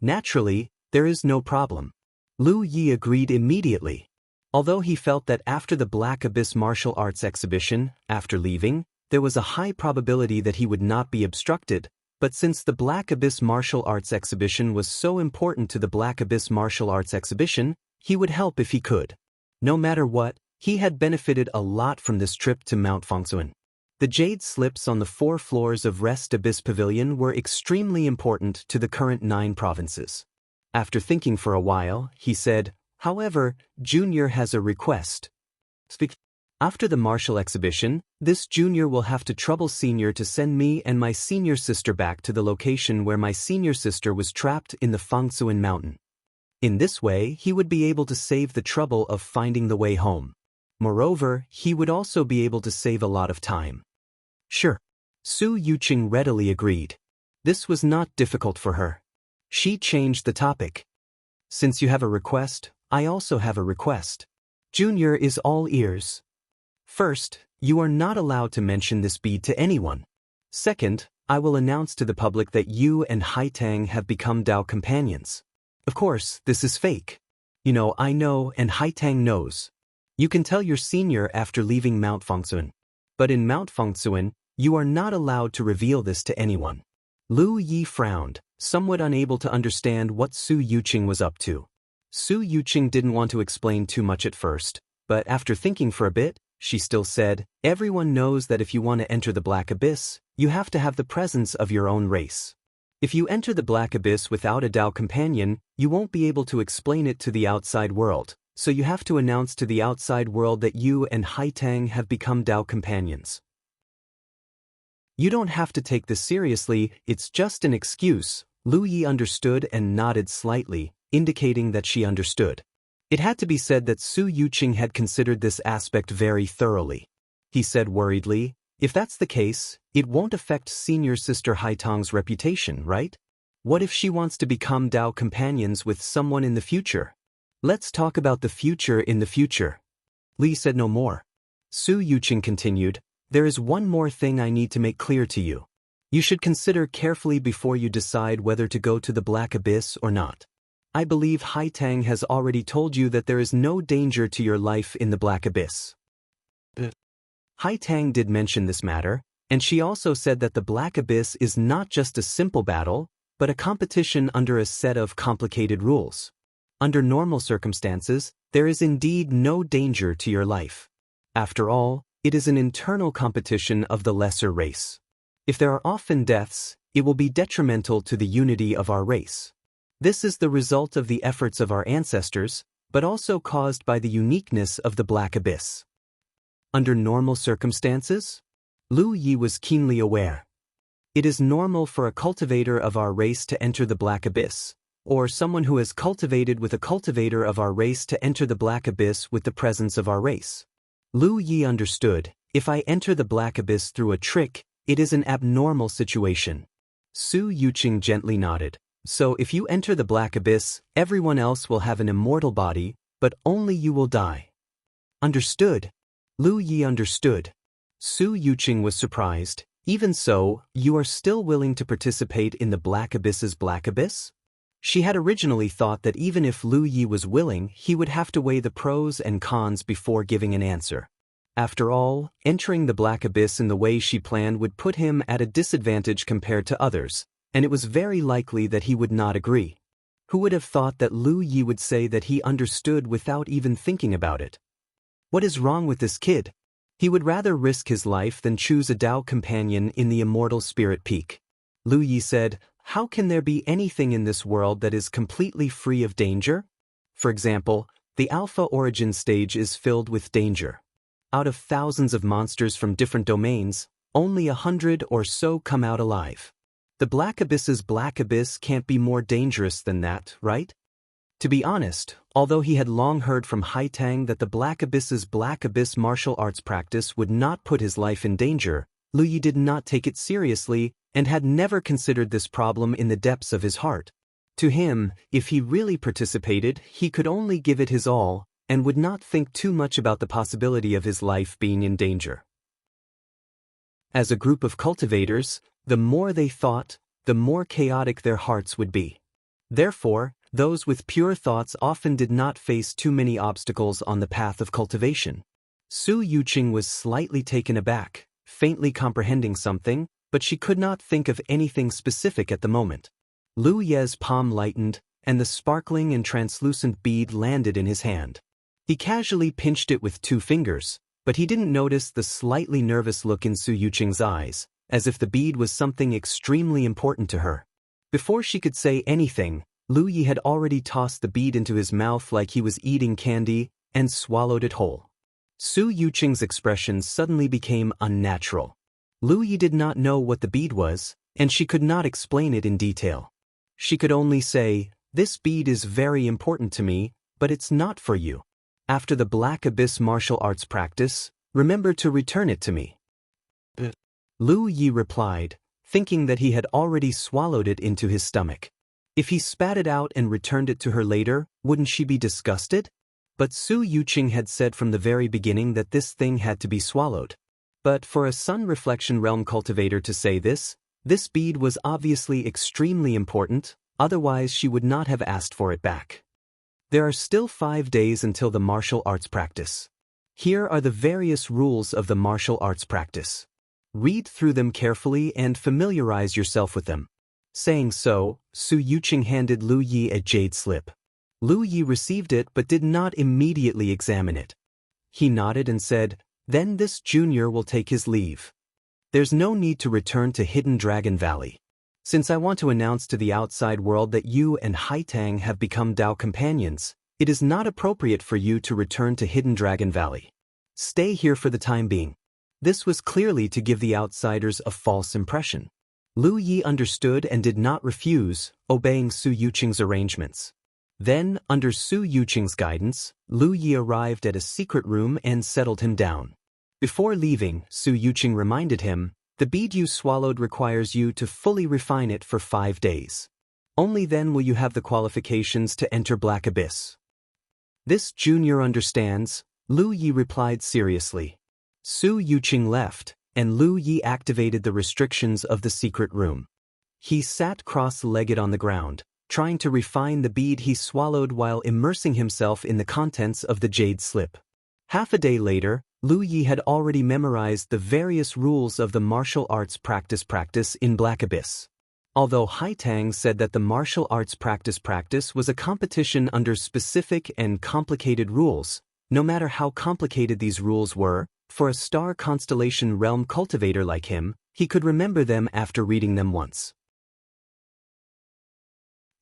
Naturally, there is no problem. Lu Yi agreed immediately. Although he felt that after the Black Abyss martial arts exhibition, after leaving, there was a high probability that he would not be obstructed, but since the Black Abyss martial arts exhibition was so important to the Black Abyss martial arts exhibition, he would help if he could. No matter what, he had benefited a lot from this trip to Mount Fengsuan. The jade slips on the 4 floors of Rest Abyss Pavilion were extremely important to the current 9 provinces. After thinking for a while, he said, "However, Junior has a request. After the martial exhibition, this Junior will have to trouble Senior to send me and my senior sister back to the location where my senior sister was trapped in the Fengsuan mountain. In this way, he would be able to save the trouble of finding the way home. Moreover, he would also be able to save a lot of time." Sure. Su Yuqing readily agreed. This was not difficult for her. She changed the topic. "Since you have a request, I also have a request. Junior is all ears. First, you are not allowed to mention this bead to anyone. Second, I will announce to the public that you and Haitang have become Tao companions. Of course, this is fake. I know and Haitang knows. You can tell your senior after leaving Mount Fengsuan. But in Mount Fengsuan, you are not allowed to reveal this to anyone." Lu Yi frowned, somewhat unable to understand what Su Yuqing was up to. Su Yuqing didn't want to explain too much at first, but after thinking for a bit, she still said, "Everyone knows that if you want to enter the Black Abyss, you have to have the presence of your own race. If you enter the Black Abyss without a Tao companion, you won't be able to explain it to the outside world, so you have to announce to the outside world that you and Haitang have become Tao companions. You don't have to take this seriously, it's just an excuse." Lu Yi understood and nodded slightly, indicating that she understood. It had to be said that Su Yuqing had considered this aspect very thoroughly. He said worriedly, "If that's the case, it won't affect senior sister Haitang's reputation, right? What if she wants to become Tao companions with someone in the future? Let's talk about the future in the future." Li said no more. Su Yuqing continued, "There is one more thing I need to make clear to you. You should consider carefully before you decide whether to go to the Black Abyss or not. I believe Haitang has already told you that there is no danger to your life in the Black Abyss." Haitang did mention this matter, and she also said that the Black Abyss is not just a simple battle, but a competition under a set of complicated rules. Under normal circumstances, there is indeed no danger to your life. After all, it is an internal competition of the lesser race. If there are often deaths, it will be detrimental to the unity of our race. This is the result of the efforts of our ancestors, but also caused by the uniqueness of the Black Abyss. Under normal circumstances? Lu Yi was keenly aware. It is normal for a cultivator of our race to enter the Black Abyss, or someone who has cultivated with a cultivator of our race to enter the Black Abyss with the presence of our race. Lu Yi understood, if I enter the Black Abyss through a trick, it is an abnormal situation. Su Yuqing gently nodded. So if you enter the Black Abyss, everyone else will have an immortal body, but only you will die. Understood. Lu Yi understood. Su Yuqing was surprised. Even so, you are still willing to participate in the Black Abyss's Black Abyss? She had originally thought that even if Lu Yi was willing, he would have to weigh the pros and cons before giving an answer. After all, entering the Black Abyss in the way she planned would put him at a disadvantage compared to others, and it was very likely that he would not agree. Who would have thought that Lu Yi would say that he understood without even thinking about it? What is wrong with this kid? He would rather risk his life than choose a Tao companion in the Immortal Spirit Peak. Lu Yi said, How can there be anything in this world that is completely free of danger? For example, the Alpha origin stage is filled with danger. Out of thousands of monsters from different domains, only 100 or so come out alive. The Black Abyss's Black Abyss can't be more dangerous than that, right? To be honest, although he had long heard from Haitang that the Black Abyss's Black Abyss martial arts practice would not put his life in danger, Lu Yi did not take it seriously and had never considered this problem in the depths of his heart. To him, if he really participated, he could only give it his all, and would not think too much about the possibility of his life being in danger. As a group of cultivators, the more they thought, the more chaotic their hearts would be. Therefore, those with pure thoughts often did not face too many obstacles on the path of cultivation. Su Yuqing was slightly taken aback, faintly comprehending something, but she could not think of anything specific at the moment. Lu Ye's palm lightened, and the sparkling and translucent bead landed in his hand. He casually pinched it with 2 fingers, but he didn't notice the slightly nervous look in Su Yuqing's eyes, as if the bead was something extremely important to her. Before she could say anything, Lu Yi had already tossed the bead into his mouth like he was eating candy, and swallowed it whole. Su Yuqing's expression suddenly became unnatural. Lu Yi did not know what the bead was, and she could not explain it in detail. She could only say, "This bead is very important to me, but it's not for you. After the Black Abyss martial arts practice, remember to return it to me." Lu Yi replied, thinking that he had already swallowed it into his stomach. If he spat it out and returned it to her later, wouldn't she be disgusted? But Su Yuqing had said from the very beginning that this thing had to be swallowed. But for a Sun Reflection Realm cultivator to say this bead was obviously extremely important, otherwise she would not have asked for it back. There are still 5 days until the martial arts practice. Here are the various rules of the martial arts practice. Read through them carefully and familiarize yourself with them. Saying so, Su Yuqing handed Lu Yi a jade slip. Lu Yi received it but did not immediately examine it. He nodded and said, "Then this junior will take his leave. There's no need to return to Hidden Dragon Valley. Since I want to announce to the outside world that you and Haitang have become Dao companions, it is not appropriate for you to return to Hidden Dragon Valley. Stay here for the time being." This was clearly to give the outsiders a false impression. Lu Yi understood and did not refuse, obeying Su Yuqing's arrangements. Then, under Su Yuqing's guidance, Lu Yi arrived at a secret room and settled him down. Before leaving, Su Yuqing reminded him, "The bead you swallowed requires you to fully refine it for 5 days. Only then will you have the qualifications to enter Black Abyss." "This junior understands," Lu Yi replied seriously. Su Yuqing left, and Lu Yi activated the restrictions of the secret room. He sat cross-legged on the ground, trying to refine the bead he swallowed while immersing himself in the contents of the jade slip. Half a day later, Lu Yi had already memorized the various rules of the martial arts practice in Black Abyss. Although Haitang said that the martial arts practice was a competition under specific and complicated rules, no matter how complicated these rules were, for a star constellation realm cultivator like him, he could remember them after reading them once.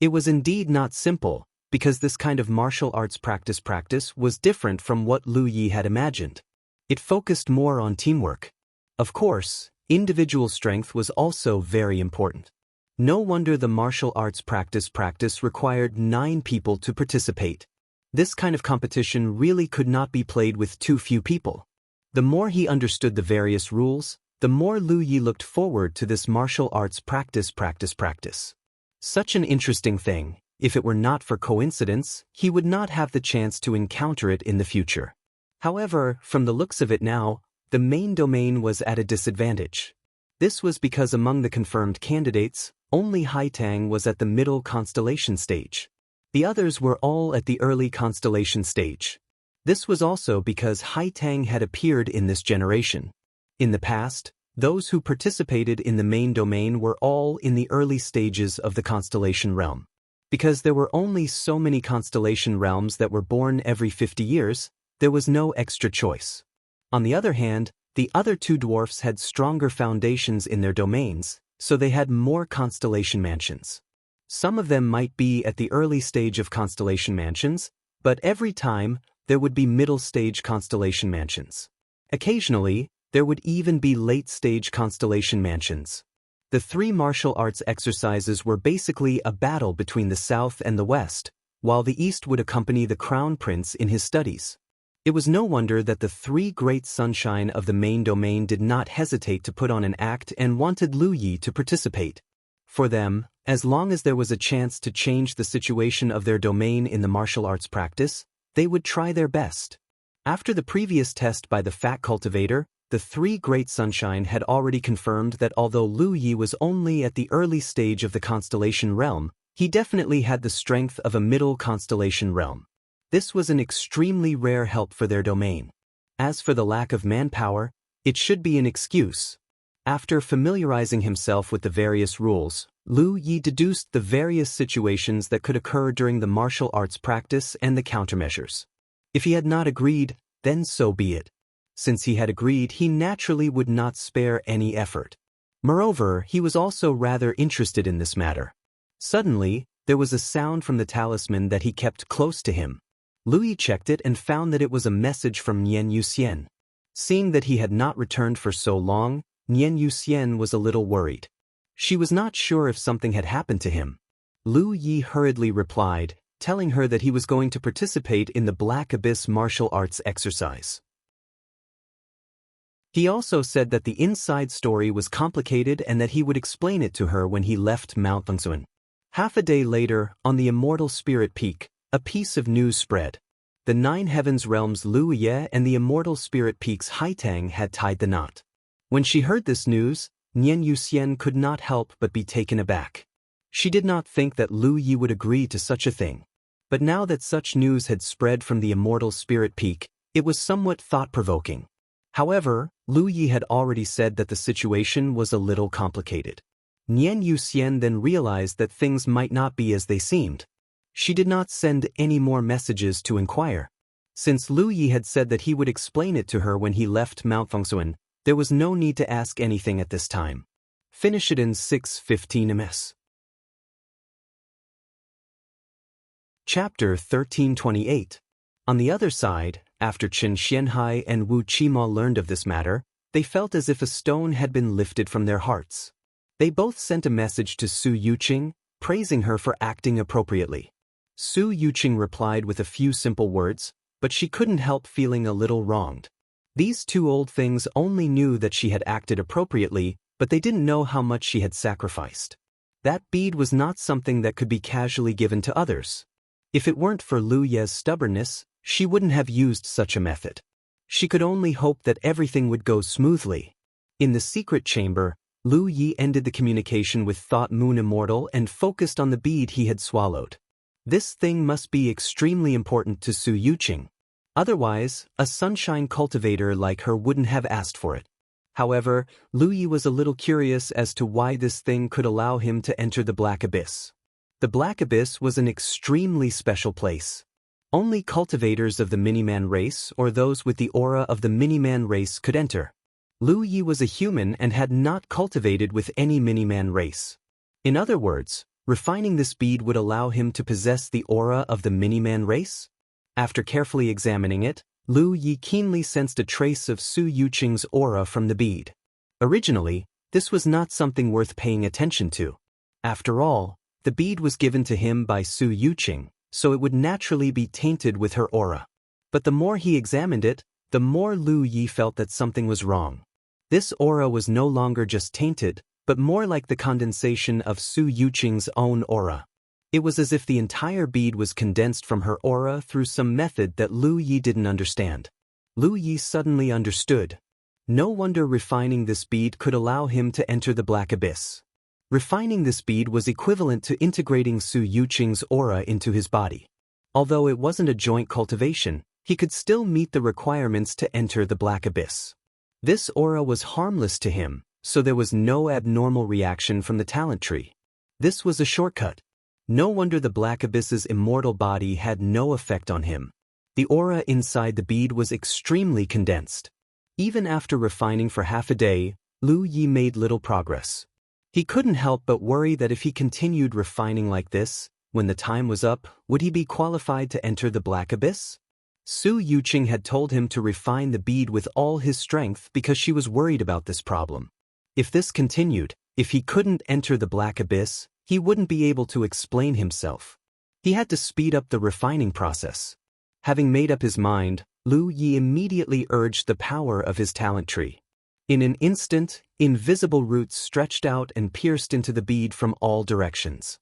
It was indeed not simple, because this kind of martial arts practice was different from what Lu Yi had imagined. It focused more on teamwork. Of course, individual strength was also very important. No wonder the martial arts practice required 9 people to participate. This kind of competition really could not be played with too few people. The more he understood the various rules, the more Lu Yi looked forward to this martial arts practice. Such an interesting thing. If it were not for coincidence, he would not have the chance to encounter it in the future. However, from the looks of it now, the main domain was at a disadvantage. This was because among the confirmed candidates, only Haitang was at the middle constellation stage. The others were all at the early constellation stage. This was also because Haitang had appeared in this generation. In the past, those who participated in the main domain were all in the early stages of the constellation realm. Because there were only so many constellation realms that were born every 50 years, there was no extra choice. On the other hand, the other 2 dwarfs had stronger foundations in their domains, so they had more constellation mansions. Some of them might be at the early stage of constellation mansions, but every time, there would be middle-stage constellation mansions. Occasionally, there would even be late-stage constellation mansions. The 3 martial arts exercises were basically a battle between the South and the West, while the East would accompany the Crown Prince in his studies. It was no wonder that the 3 great sunshine of the main domain did not hesitate to put on an act and wanted Lu Yi to participate. For them, as long as there was a chance to change the situation of their domain in the martial arts practice, they would try their best. After the previous test by the fat cultivator, the 3 great sunshine had already confirmed that although Lu Yi was only at the early stage of the constellation realm, he definitely had the strength of a middle constellation realm. This was an extremely rare help for their domain. As for the lack of manpower, it should be an excuse. After familiarizing himself with the various rules, Lu Yi deduced the various situations that could occur during the martial arts practice and the countermeasures. If he had not agreed, then so be it. Since he had agreed, he naturally would not spare any effort. Moreover, he was also rather interested in this matter. Suddenly, there was a sound from the talisman that he kept close to him. Lu Yi checked it and found that it was a message from Nian Yuxian. Seeing that he had not returned for so long, Nian Yuxian was a little worried. She was not sure if something had happened to him. Lu Yi hurriedly replied, telling her that he was going to participate in the Black Abyss martial arts exercise. He also said that the inside story was complicated and that he would explain it to her when he left Mount Wuxia. Half a day later, on the Immortal Spirit Peak, a piece of news spread. The 9 heavens realms Lu Ye and the Immortal Spirit Peaks Haitang had tied the knot. When she heard this news, Nian Yuxian could not help but be taken aback. She did not think that Lu Yi would agree to such a thing. But now that such news had spread from the Immortal Spirit Peak, it was somewhat thought-provoking. However, Lu Yi had already said that the situation was a little complicated. Nian Yuxian then realized that things might not be as they seemed. She did not send any more messages to inquire. Since Lu Yi had said that he would explain it to her when he left Mount Wuxia, there was no need to ask anything at this time. Finish it in 6:15 ms. Chapter 1328. On the other side, after Chen Xianhai and Wu Qima learned of this matter, they felt as if a stone had been lifted from their hearts. They both sent a message to Su Yuqing, praising her for acting appropriately. Su Yuqing replied with a few simple words, but she couldn't help feeling a little wronged. These 2 old things only knew that she had acted appropriately, but they didn't know how much she had sacrificed. That bead was not something that could be casually given to others. If it weren't for Lu Ye's stubbornness, she wouldn't have used such a method. She could only hope that everything would go smoothly. In the secret chamber, Lu Yi ended the communication with Thought Moon Immortal and focused on the bead he had swallowed. This thing must be extremely important to Su Yuqing. Otherwise, a sunshine cultivator like her wouldn't have asked for it. However, Lu Yi was a little curious as to why this thing could allow him to enter the Black Abyss. The Black Abyss was an extremely special place. Only cultivators of the Miniman race or those with the aura of the Miniman race could enter. Lu Yi was a human and had not cultivated with any Miniman race. In other words, refining this bead would allow him to possess the aura of the Miniman race? After carefully examining it, Lu Yi keenly sensed a trace of Su Yuqing's aura from the bead. Originally, this was not something worth paying attention to. After all, the bead was given to him by Su Yuqing, so it would naturally be tainted with her aura. But the more he examined it, the more Lu Yi felt that something was wrong. This aura was no longer just tainted, but more like the condensation of Su Yuqing's own aura. It was as if the entire bead was condensed from her aura through some method that Lu Yi didn't understand. Lu Yi suddenly understood. No wonder refining this bead could allow him to enter the Black Abyss. Refining this bead was equivalent to integrating Su Yuqing's aura into his body. Although it wasn't a joint cultivation, he could still meet the requirements to enter the Black Abyss. This aura was harmless to him, so there was no abnormal reaction from the talent tree. This was a shortcut. No wonder the Black Abyss's immortal body had no effect on him. The aura inside the bead was extremely condensed. Even after refining for half a day, Lu Yi made little progress. He couldn't help but worry that if he continued refining like this, when the time was up, would he be qualified to enter the Black Abyss? Su Yuqing had told him to refine the bead with all his strength because she was worried about this problem. If this continued, if he couldn't enter the Black Abyss, he wouldn't be able to explain himself. He had to speed up the refining process. Having made up his mind, Lu Yi immediately urged the power of his talent tree. In an instant, invisible roots stretched out and pierced into the bead from all directions.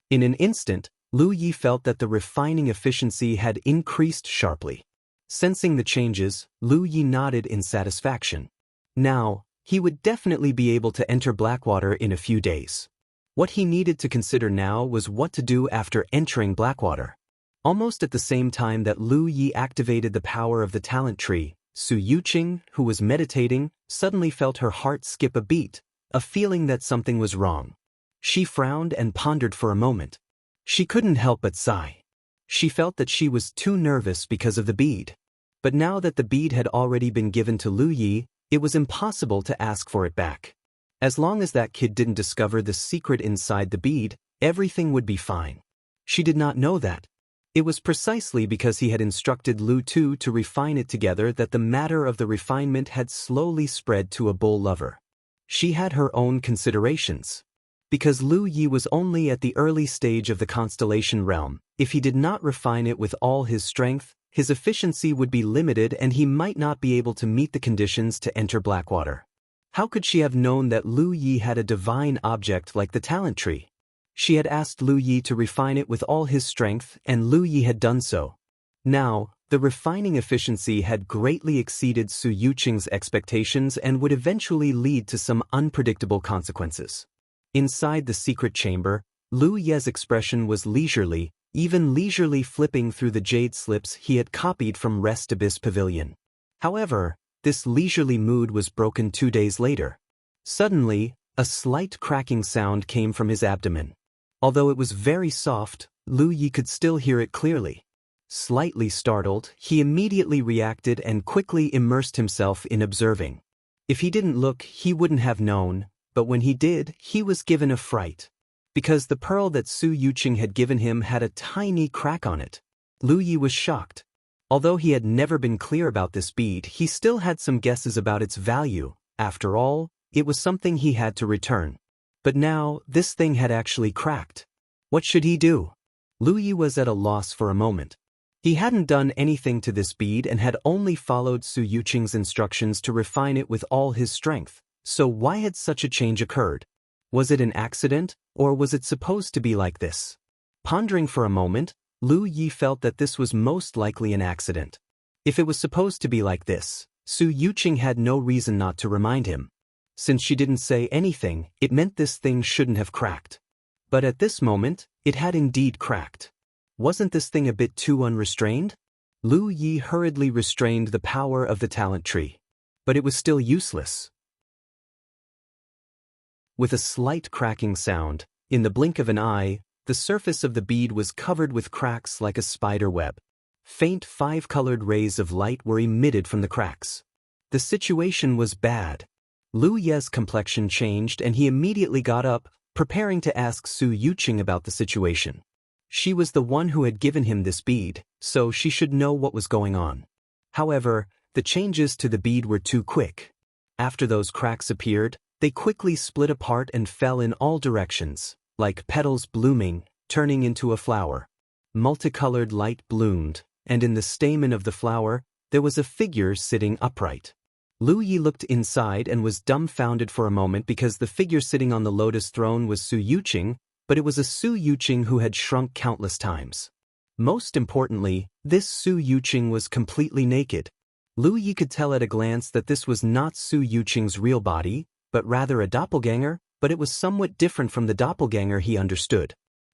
In an instant, Lu Yi felt that the refining efficiency had increased sharply. Sensing the changes, Lu Yi nodded in satisfaction. Now, he would definitely be able to enter Blackwater in a few days. What he needed to consider now was what to do after entering Blackwater. Almost at the same time that Lu Yi activated the power of the talent tree, Su Yuqing, who was meditating, suddenly felt her heart skip a beat, a feeling that something was wrong. She frowned and pondered for a moment. She couldn't help but sigh. She felt that she was too nervous because of the bead. But now that the bead had already been given to Lu Yi, it was impossible to ask for it back. As long as that kid didn't discover the secret inside the bead, everything would be fine. She did not know that. It was precisely because he had instructed Lu Tu to refine it together that the matter of the refinement had slowly spread to a bull lover. She had her own considerations. Because Lu Yi was only at the early stage of the constellation realm, if he did not refine it with all his strength, his efficiency would be limited and he might not be able to meet the conditions to enter Blackwater. How could she have known that Lu Yi had a divine object like the talent tree? She had asked Lu Yi to refine it with all his strength, and Lu Yi had done so. Now, the refining efficiency had greatly exceeded Su Yuqing's expectations and would eventually lead to some unpredictable consequences. Inside the secret chamber, Lu Ye's expression was leisurely, even leisurely flipping through the jade slips he had copied from Rest Abyss Pavilion. However, this leisurely mood was broken 2 days later. Suddenly, a slight cracking sound came from his abdomen. Although it was very soft, Lu Yi could still hear it clearly. Slightly startled, he immediately reacted and quickly immersed himself in observing. If he didn't look, he wouldn't have known, but when he did, he was given a fright. Because the pearl that Su Yuqing had given him had a tiny crack on it. Lu Yi was shocked. Although he had never been clear about this bead, he still had some guesses about its value. After all, it was something he had to return. But now, this thing had actually cracked. What should he do? Lu Yi was at a loss for a moment. He hadn't done anything to this bead and had only followed Su Yuqing's instructions to refine it with all his strength. So why had such a change occurred? Was it an accident, or was it supposed to be like this? Pondering for a moment, Lu Yi felt that this was most likely an accident. If it was supposed to be like this, Su Yuqing had no reason not to remind him. Since she didn't say anything, it meant this thing shouldn't have cracked. But at this moment, it had indeed cracked. Wasn't this thing a bit too unrestrained? Lu Yi hurriedly restrained the power of the talent tree. But it was still useless. With a slight cracking sound, in the blink of an eye, the surface of the bead was covered with cracks like a spider web. Faint 5-colored rays of light were emitted from the cracks. The situation was bad. Lu Ye's complexion changed and he immediately got up, preparing to ask Su Yuqing about the situation. She was the one who had given him this bead, so she should know what was going on. However, the changes to the bead were too quick. After those cracks appeared, they quickly split apart and fell in all directions, like petals blooming, turning into a flower. Multicolored light bloomed, and in the stamen of the flower, there was a figure sitting upright. Lu Yi looked inside and was dumbfounded for a moment because the figure sitting on the lotus throne was Su Yuqing, but it was a Su Yuqing who had shrunk countless times. Most importantly, this Su Yuqing was completely naked. Lu Yi could tell at a glance that this was not Su Yuqing's real body, but rather a doppelganger, but it was somewhat different from the doppelganger he understood.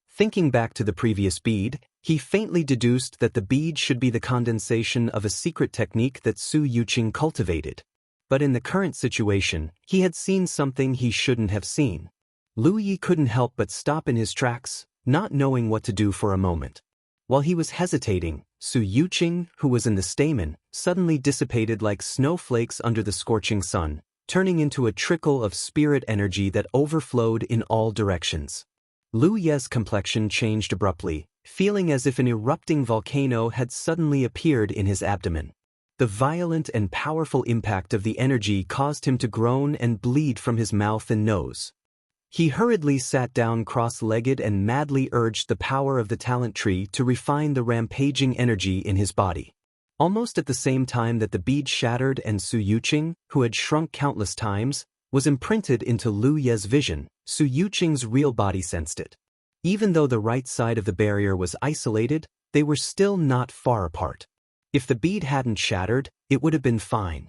Thinking back to the previous bead, he faintly deduced that the bead should be the condensation of a secret technique that Su Yuqing cultivated. But in the current situation, he had seen something he shouldn't have seen. Lu Yi couldn't help but stop in his tracks, not knowing what to do for a moment. While he was hesitating, Su Yuqing, who was in the stamen, suddenly dissipated like snowflakes under the scorching sun, turning into a trickle of spirit energy that overflowed in all directions. Lu Ye's complexion changed abruptly, feeling as if an erupting volcano had suddenly appeared in his abdomen. The violent and powerful impact of the energy caused him to groan and bleed from his mouth and nose. He hurriedly sat down cross-legged and madly urged the power of the talent tree to refine the rampaging energy in his body. Almost at the same time that the bead shattered and Su Yuqing, who had shrunk countless times, was imprinted into Lu Ye's vision, Su Yuqing's real body sensed it. Even though the right side of the barrier was isolated, they were still not far apart. If the bead hadn't shattered, it would have been fine.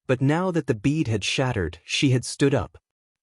But now that the bead had shattered, she had stood up.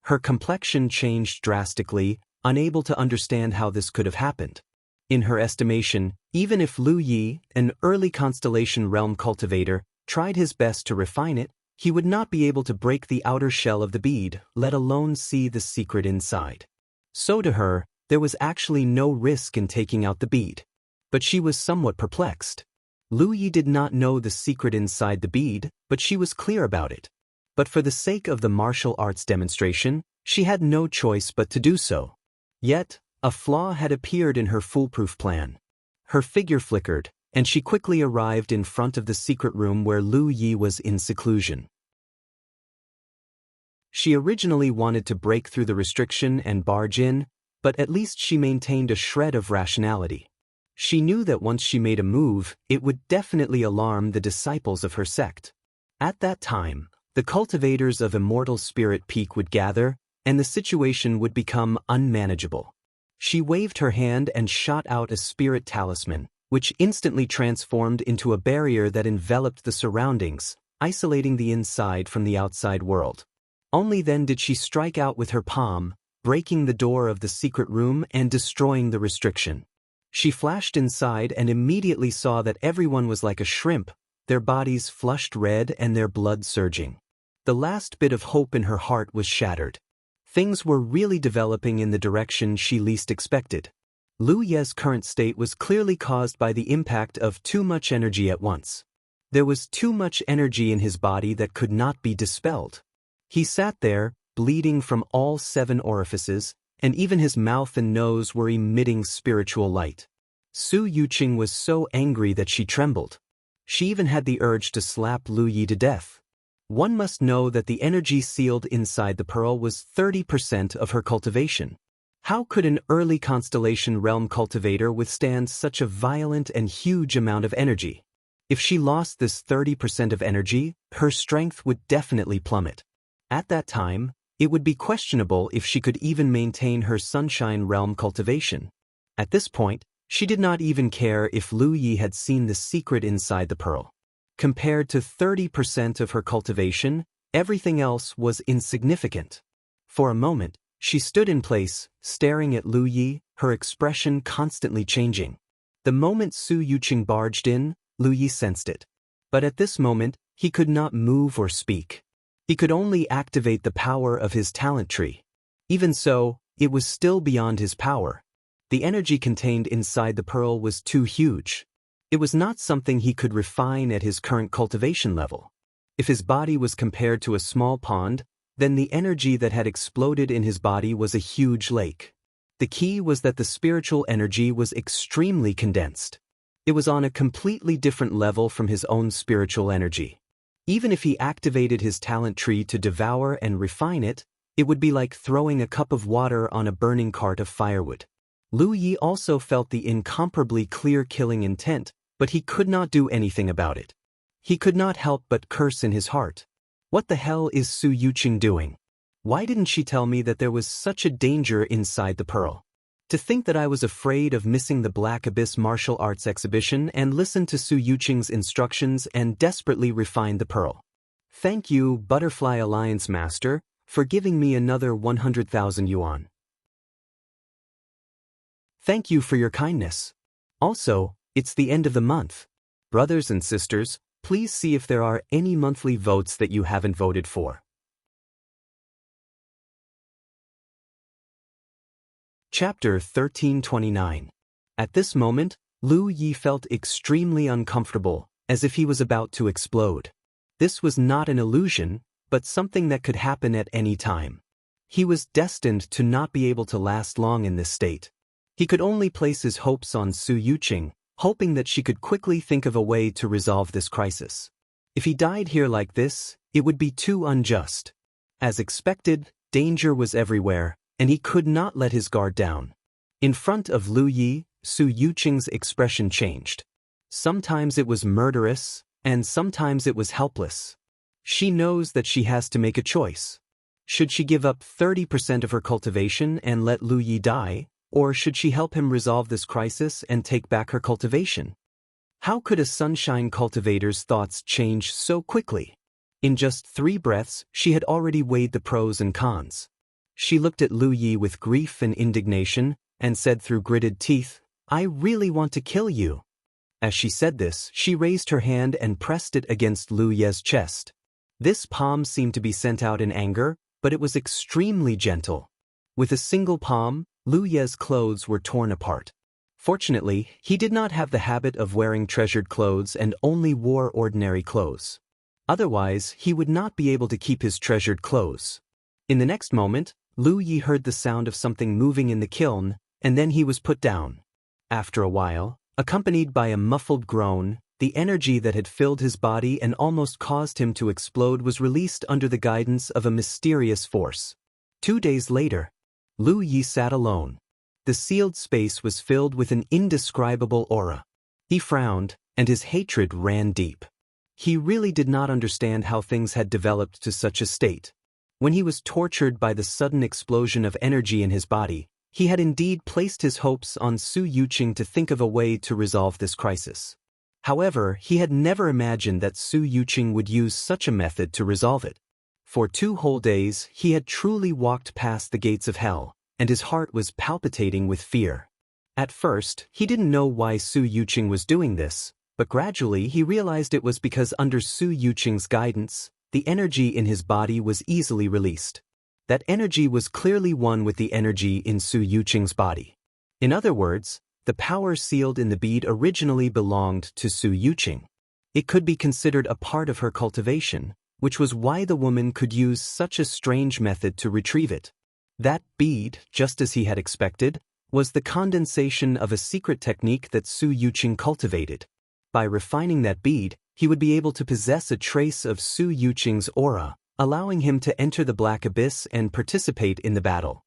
Her complexion changed drastically, unable to understand how this could have happened. In her estimation, even if Lu Yi, an early constellation realm cultivator, tried his best to refine it, he would not be able to break the outer shell of the bead, let alone see the secret inside. So to her, there was actually no risk in taking out the bead. But she was somewhat perplexed. Lu Yi did not know the secret inside the bead, but she was clear about it. But for the sake of the martial arts demonstration, she had no choice but to do so. Yet, a flaw had appeared in her foolproof plan. Her figure flickered, and she quickly arrived in front of the secret room where Lu Yi was in seclusion. She originally wanted to break through the restriction and barge in, but at least she maintained a shred of rationality. She knew that once she made a move, it would definitely alarm the disciples of her sect. At that time, the cultivators of Immortal Spirit Peak would gather, and the situation would become unmanageable. She waved her hand and shot out a spirit talisman, which instantly transformed into a barrier that enveloped the surroundings, isolating the inside from the outside world. Only then did she strike out with her palm, breaking the door of the secret room and destroying the restriction. She flashed inside and immediately saw that everyone was like a shrimp, their bodies flushed red and their blood surging. The last bit of hope in her heart was shattered. Things were really developing in the direction she least expected. Lu Ye's current state was clearly caused by the impact of too much energy at once. There was too much energy in his body that could not be dispelled. He sat there, bleeding from all 7 orifices, and even his mouth and nose were emitting spiritual light. Su Yuqing was so angry that she trembled. She even had the urge to slap Lu Yi to death. One must know that the energy sealed inside the pearl was 30% of her cultivation. How could an early constellation realm cultivator withstand such a violent and huge amount of energy? If she lost this 30% of energy, her strength would definitely plummet. At that time, it would be questionable if she could even maintain her sunshine realm cultivation. At this point, she did not even care if Lu Yi had seen the secret inside the pearl. Compared to 30% of her cultivation, everything else was insignificant. For a moment, she stood in place, staring at Lu Yi, her expression constantly changing. The moment Su Yuqing barged in, Lu Yi sensed it. But at this moment, he could not move or speak. He could only activate the power of his talent tree. Even so, it was still beyond his power. The energy contained inside the pearl was too huge. It was not something he could refine at his current cultivation level. If his body was compared to a small pond, then the energy that had exploded in his body was a huge lake. The key was that the spiritual energy was extremely condensed. It was on a completely different level from his own spiritual energy. Even if he activated his talent tree to devour and refine it, it would be like throwing a cup of water on a burning cart of firewood. Lu Yi also felt the incomparably clear killing intent, but he could not do anything about it. He could not help but curse in his heart. What the hell is Su Yuqing doing? Why didn't she tell me that there was such a danger inside the pearl? To think that I was afraid of missing the Black Abyss martial arts exhibition and listened to Su Yuqing's instructions and desperately refined the pearl. Thank you, Butterfly Alliance Master, for giving me another 100,000 yuan. Thank you for your kindness. Also, it's the end of the month. Brothers and sisters, please see if there are any monthly votes that you haven't voted for. Chapter 1329. At this moment, Lu Yi felt extremely uncomfortable, as if he was about to explode. This was not an illusion, but something that could happen at any time. He was destined to not be able to last long in this state. He could only place his hopes on Su Yuqing, hoping that she could quickly think of a way to resolve this crisis. If he died here like this, it would be too unjust. As expected, danger was everywhere, and he could not let his guard down. In front of Lu Yi, Su Yuqing's expression changed. Sometimes it was murderous, and sometimes it was helpless. She knows that she has to make a choice. Should she give up 30% of her cultivation and let Lu Yi die, or should she help him resolve this crisis and take back her cultivation? How could a sunshine cultivator's thoughts change so quickly? In just 3 breaths, she had already weighed the pros and cons. She looked at Lu Yi with grief and indignation, and said through gritted teeth, "I really want to kill you." As she said this, she raised her hand and pressed it against Lu Ye's chest. This palm seemed to be sent out in anger, but it was extremely gentle. With a single palm, Lu Ye's clothes were torn apart. Fortunately, he did not have the habit of wearing treasured clothes and only wore ordinary clothes. Otherwise, he would not be able to keep his treasured clothes. In the next moment, Lu Yi heard the sound of something moving in the kiln, and then he was put down. After a while, accompanied by a muffled groan, the energy that had filled his body and almost caused him to explode was released under the guidance of a mysterious force. 2 days later, Lu Yi sat alone. The sealed space was filled with an indescribable aura. He frowned, and his hatred ran deep. He really did not understand how things had developed to such a state. When he was tortured by the sudden explosion of energy in his body, he had indeed placed his hopes on Su Yuqing to think of a way to resolve this crisis. However, he had never imagined that Su Yuqing would use such a method to resolve it. For 2 whole days, he had truly walked past the gates of hell, and his heart was palpitating with fear. At first, he didn't know why Su Yuqing was doing this, but gradually he realized it was because under Su Yuqing's guidance, the energy in his body was easily released. That energy was clearly one with the energy in Su Yuqing's body. In other words, the power sealed in the bead originally belonged to Su Yuqing. It could be considered a part of her cultivation, which was why the woman could use such a strange method to retrieve it. That bead, just as he had expected, was the condensation of a secret technique that Su Yuqing cultivated. By refining that bead, he would be able to possess a trace of Su Yuqing's aura, allowing him to enter the black abyss and participate in the battle.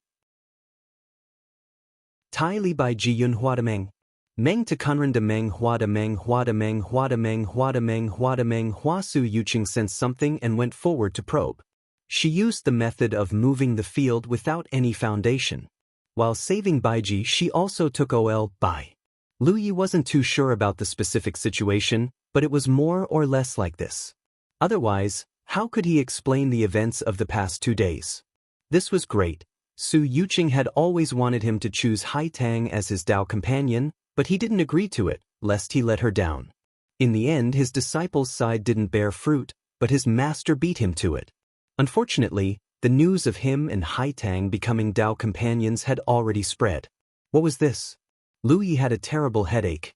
Tai Li Bai Ji Yun Hua De Meng. Meng to Kunren de Meng Hua De Meng Hua De Meng Hua De Meng Hua De Meng Hua De Meng Hua. Su Yuqing sensed something and went forward to probe. She used the method of moving the field without any foundation. While saving Baiji, she also took Ol Bai. Lu Yi wasn't too sure about the specific situation, but it was more or less like this. Otherwise, how could he explain the events of the past 2 days? This was great. Su Yuqing had always wanted him to choose Hai Tang as his Dao companion, but he didn't agree to it, lest he let her down. In the end, his disciple's side didn't bear fruit, but his master beat him to it. Unfortunately, the news of him and Hai Tang becoming Dao companions had already spread. What was this? Lu Yi had a terrible headache.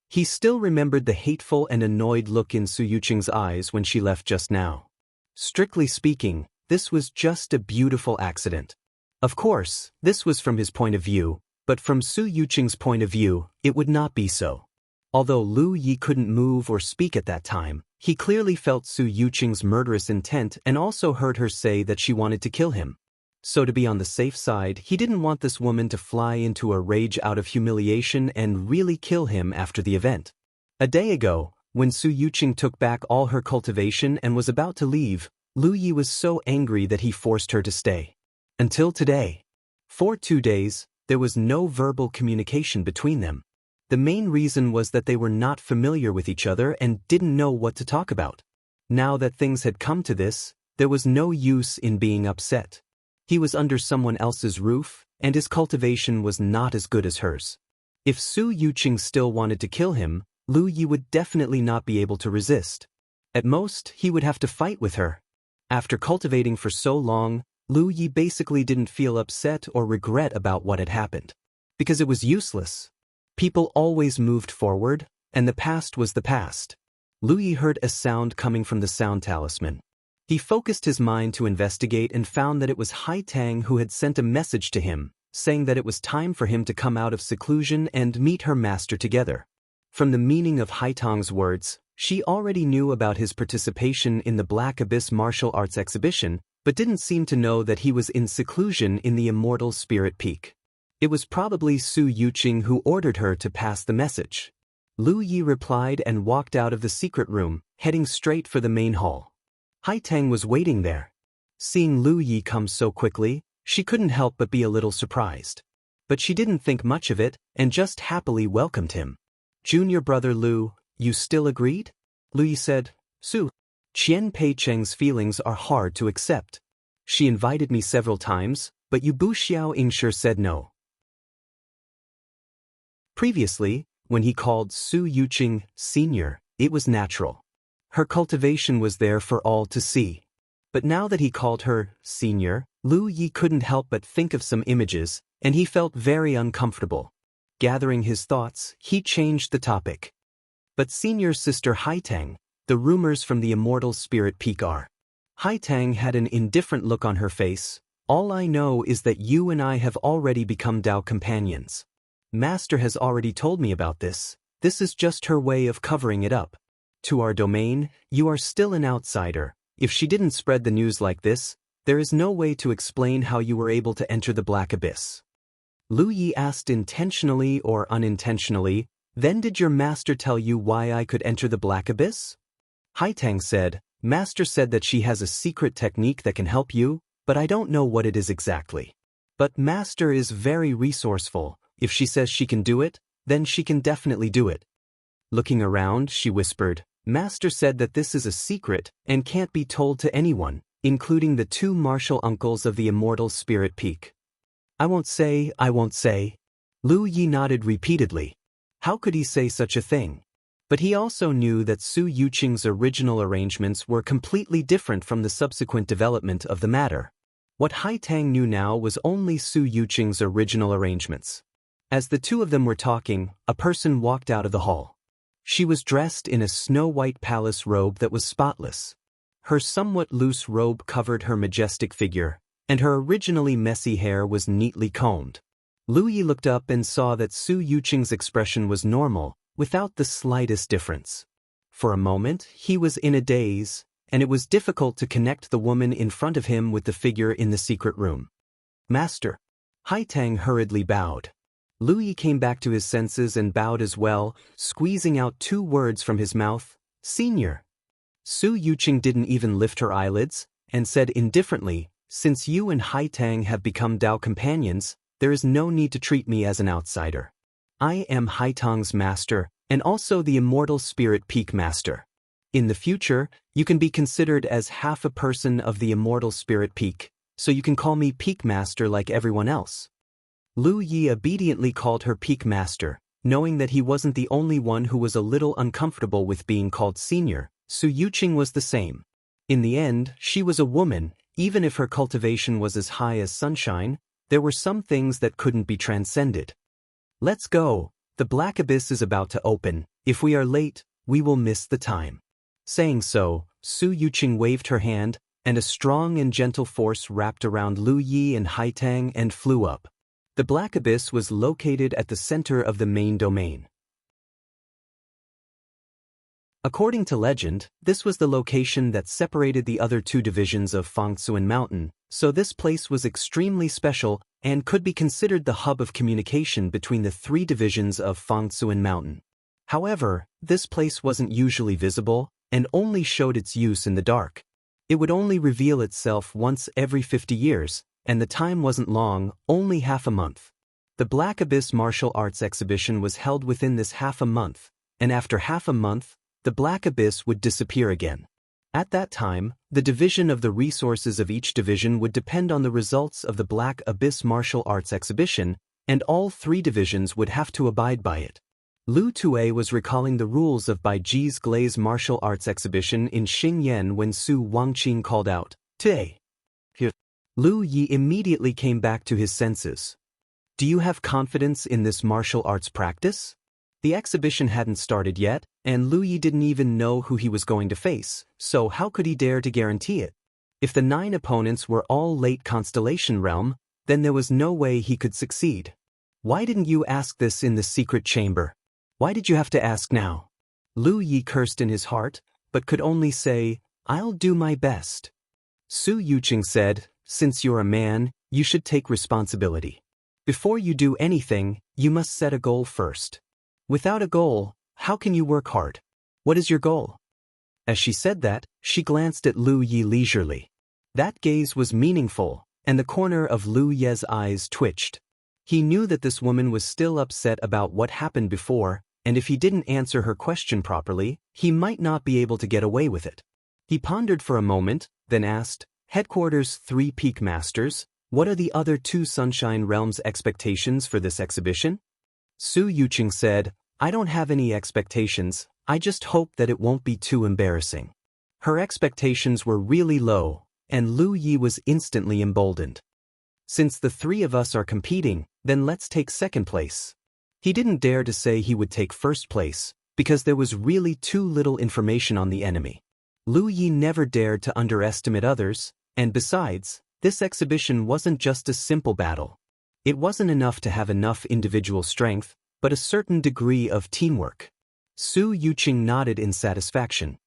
He still remembered the hateful and annoyed look in Su Yuqing's eyes when she left just now. Strictly speaking, this was just a beautiful accident. Of course, this was from his point of view, but from Su Yuqing's point of view, it would not be so. Although Lu Yi couldn't move or speak at that time, he clearly felt Su Yuqing's murderous intent and also heard her say that she wanted to kill him. So to be on the safe side, he didn't want this woman to fly into a rage out of humiliation and really kill him after the event. A day ago, when Su Yuqing took back all her cultivation and was about to leave, Lu Yi was so angry that he forced her to stay. Until today. For 2 days, there was no verbal communication between them. The main reason was that they were not familiar with each other and didn't know what to talk about. Now that things had come to this, there was no use in being upset. He was under someone else's roof, and his cultivation was not as good as hers. If Su Yuqing still wanted to kill him, Lu Yi would definitely not be able to resist. At most, he would have to fight with her. After cultivating for so long, Lu Yi basically didn't feel upset or regret about what had happened. Because it was useless. People always moved forward, and the past was the past. Lu Yi heard a sound coming from the sound talisman. He focused his mind to investigate and found that it was Haitang who had sent a message to him, saying that it was time for him to come out of seclusion and meet her master together. From the meaning of Haitang's words, she already knew about his participation in the Black Abyss martial arts exhibition, but didn't seem to know that he was in seclusion in the Immortal Spirit Peak. It was probably Su Yuqing who ordered her to pass the message. Lu Yi replied and walked out of the secret room, heading straight for the main hall. Haitang was waiting there. Seeing Lu Yi come so quickly, she couldn't help but be a little surprised. But she didn't think much of it, and just happily welcomed him. "Junior brother Lu, you still agreed?" Lu Yi said. "Su, Qian Peicheng's feelings are hard to accept. She invited me several times, but Yu Buxiao Ingshi said no." Previously, when he called Su Yuqing senior, it was natural. Her cultivation was there for all to see. But now that he called her senior, Lu Yi couldn't help but think of some images, and he felt very uncomfortable. Gathering his thoughts, he changed the topic. "But senior sister Haitang, the rumors from the Immortal Spirit Peak are." Haitang had an indifferent look on her face. "All I know is that you and I have already become Dao companions. Master has already told me about this. This is just her way of covering it up. To our domain, you are still an outsider. If she didn't spread the news like this, there is no way to explain how you were able to enter the Black Abyss." Lu Yi asked intentionally or unintentionally, "Then did your master tell you why I could enter the Black Abyss?" Haitang said, "Master said that she has a secret technique that can help you, but I don't know what it is exactly. But master is very resourceful. If she says she can do it, then she can definitely do it." Looking around, she whispered, "Master said that this is a secret and can't be told to anyone, including the two martial uncles of the Immortal Spirit Peak." I won't say. Lu Yi nodded repeatedly. How could he say such a thing? But he also knew that Su Yuqing's original arrangements were completely different from the subsequent development of the matter. What Haitang knew now was only Su Yuqing's original arrangements. As the two of them were talking, a person walked out of the hall. She was dressed in a snow-white palace robe that was spotless. Her somewhat loose robe covered her majestic figure, and her originally messy hair was neatly combed. Lu Yi looked up and saw that Su Yuqing's expression was normal, without the slightest difference. For a moment, he was in a daze, and it was difficult to connect the woman in front of him with the figure in the secret room. "Master." Haitang hurriedly bowed. Lu Yi came back to his senses and bowed as well, squeezing out two words from his mouth, "Senior." Su Yuqing didn't even lift her eyelids, and said indifferently, "Since you and Haitang have become Dao companions, there is no need to treat me as an outsider. I am Haitang's master, and also the Immortal Spirit Peak master. In the future, you can be considered as half a person of the Immortal Spirit Peak, so you can call me Peak Master like everyone else." Lu Yi obediently called her Peak Master, knowing that he wasn't the only one who was a little uncomfortable with being called senior. Su Yuqing was the same. In the end, she was a woman. Even if her cultivation was as high as sunshine, there were some things that couldn't be transcended. "Let's go. The Black Abyss is about to open. If we are late, we will miss the time." Saying so, Su Yuqing waved her hand, and a strong and gentle force wrapped around Lu Yi and Haitang and flew up. The Black Abyss was located at the center of the main domain. According to legend, this was the location that separated the other two divisions of Fangsuan Mountain, so this place was extremely special and could be considered the hub of communication between the three divisions of Fangsuan Mountain. However, this place wasn't usually visible and only showed its use in the dark. It would only reveal itself once every 50 years, and the time wasn't long, only half a month. The Black Abyss martial arts exhibition was held within this half a month, and after half a month, the Black Abyss would disappear again. At that time, the division of the resources of each division would depend on the results of the Black Abyss martial arts exhibition, and all three divisions would have to abide by it. Lu Tue was recalling the rules of Baiji's Glaze martial arts exhibition in Xingyan when Su Wangqing called out, "Tue!" Lu Yi immediately came back to his senses. "Do you have confidence in this martial arts practice?" The exhibition hadn't started yet, and Lu Yi didn't even know who he was going to face, so how could he dare to guarantee it? If the 9 opponents were all late constellation realm, then there was no way he could succeed. Why didn't you ask this in the secret chamber? Why did you have to ask now? Lu Yi cursed in his heart, but could only say, I'll do my best. Su Yuqing said, since you're a man, you should take responsibility. Before you do anything, you must set a goal first. Without a goal, how can you work hard? What is your goal? As she said that, she glanced at Lu Yi leisurely. That gaze was meaningful, and the corner of Lu Ye's eyes twitched. He knew that this woman was still upset about what happened before, and if he didn't answer her question properly, he might not be able to get away with it. He pondered for a moment, then asked, Headquarters 3 Peak Masters, what are the other 2 Sunshine Realms' expectations for this exhibition? Su Yuqing said, I don't have any expectations, I just hope that it won't be too embarrassing. Her expectations were really low, and Lu Yi was instantly emboldened. Since the 3 of us are competing, then let's take second place. He didn't dare to say he would take first place, because there was really too little information on the enemy. Lu Yi never dared to underestimate others, and besides, this exhibition wasn't just a simple battle. It wasn't enough to have enough individual strength, but a certain degree of teamwork. Su Yuqing nodded in satisfaction.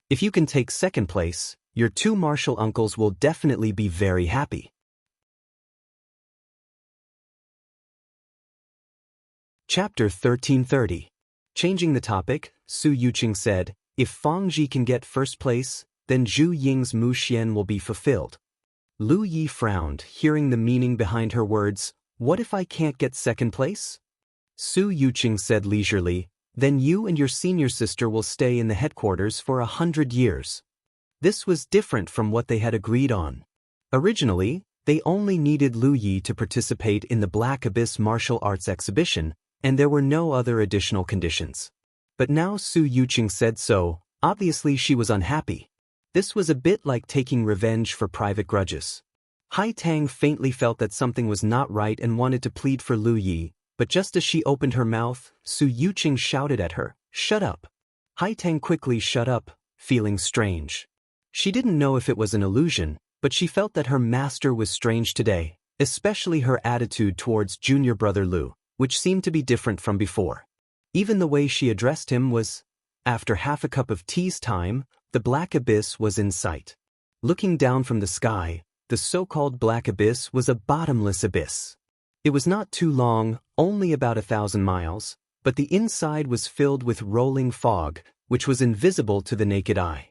If you can take second place, your 2 martial uncles will definitely be very happy. Chapter 1330. Changing the topic, Su Yuqing said, if Fang Ji can get first place, then Zhu Ying's Mu Xian will be fulfilled. Lu Yi frowned, hearing the meaning behind her words, what if I can't get second place? Su Yuqing said leisurely, then you and your senior sister will stay in the headquarters for 100 years. This was different from what they had agreed on. Originally, they only needed Lu Yi to participate in the Black Abyss martial arts exhibition, and there were no other additional conditions. But now Su Yuqing said so, obviously she was unhappy. This was a bit like taking revenge for private grudges. Hai Tang faintly felt that something was not right and wanted to plead for Lu Yi, but just as she opened her mouth, Su Yuqing shouted at her, shut up. Hai Tang quickly shut up, feeling strange. She didn't know if it was an illusion, but she felt that her master was strange today, especially her attitude towards junior brother Lu, which seemed to be different from before. Even the way she addressed him was, after half a cup of tea's time, the Black Abyss was in sight. Looking down from the sky, the so-called Black Abyss was a bottomless abyss. It was not too long, only about 1,000 miles, but the inside was filled with rolling fog, which was invisible to the naked eye.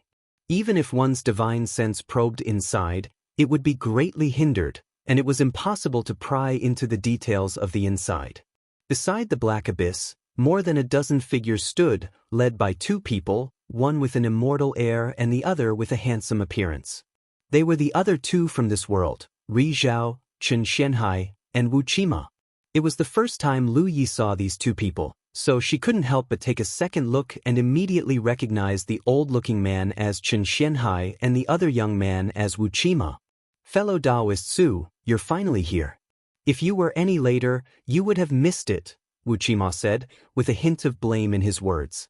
Even if one's divine sense probed inside, it would be greatly hindered, and it was impossible to pry into the details of the inside. Beside the Black Abyss, more than a dozen figures stood, led by 2 people, one with an immortal air and the other with a handsome appearance. They were the other 2 from this world, Ri Zhao, Chen Xianhai, and Wuxia. It was the first time Lu Yi saw these 2 people, so she couldn't help but take a second look and immediately recognized the old-looking man as Chen Xianhai and the other young man as Wuxia. Fellow Taoist Su, you're finally here. If you were any later, you would have missed it, Wuxia said, with a hint of blame in his words.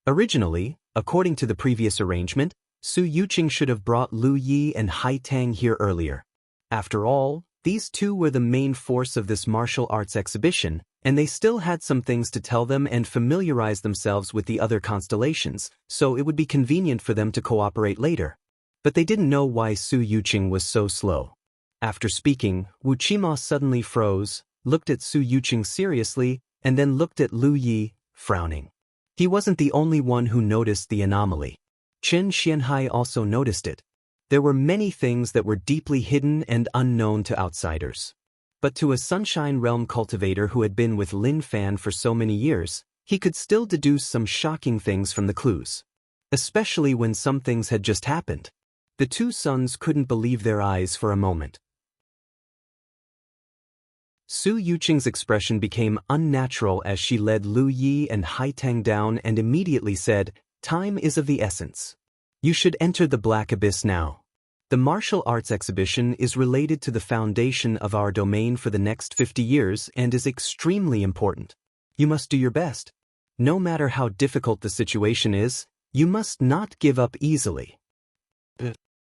Originally, according to the previous arrangement, Su Yuqing should have brought Lu Yi and Hai Tang here earlier. After all, these 2 were the main force of this martial arts exhibition, and they still had some things to tell them and familiarize themselves with the other constellations, so it would be convenient for them to cooperate later. But they didn't know why Su Yuqing was so slow. After speaking, Wuxia suddenly froze, looked at Su Yuqing seriously, and then looked at Lu Yi, frowning. He wasn't the only one who noticed the anomaly. Chen Xianhai also noticed it. There were many things that were deeply hidden and unknown to outsiders. But to a Sunshine Realm cultivator who had been with Lin Fan for so many years, he could still deduce some shocking things from the clues. Especially when some things had just happened. The 2 sons couldn't believe their eyes for a moment. Su Yuqing's expression became unnatural as she led Lu Yi and Hai Tang down and immediately said, time is of the essence. You should enter the Black Abyss now. The martial arts exhibition is related to the foundation of our domain for the next 50 years and is extremely important. You must do your best. No matter how difficult the situation is, you must not give up easily.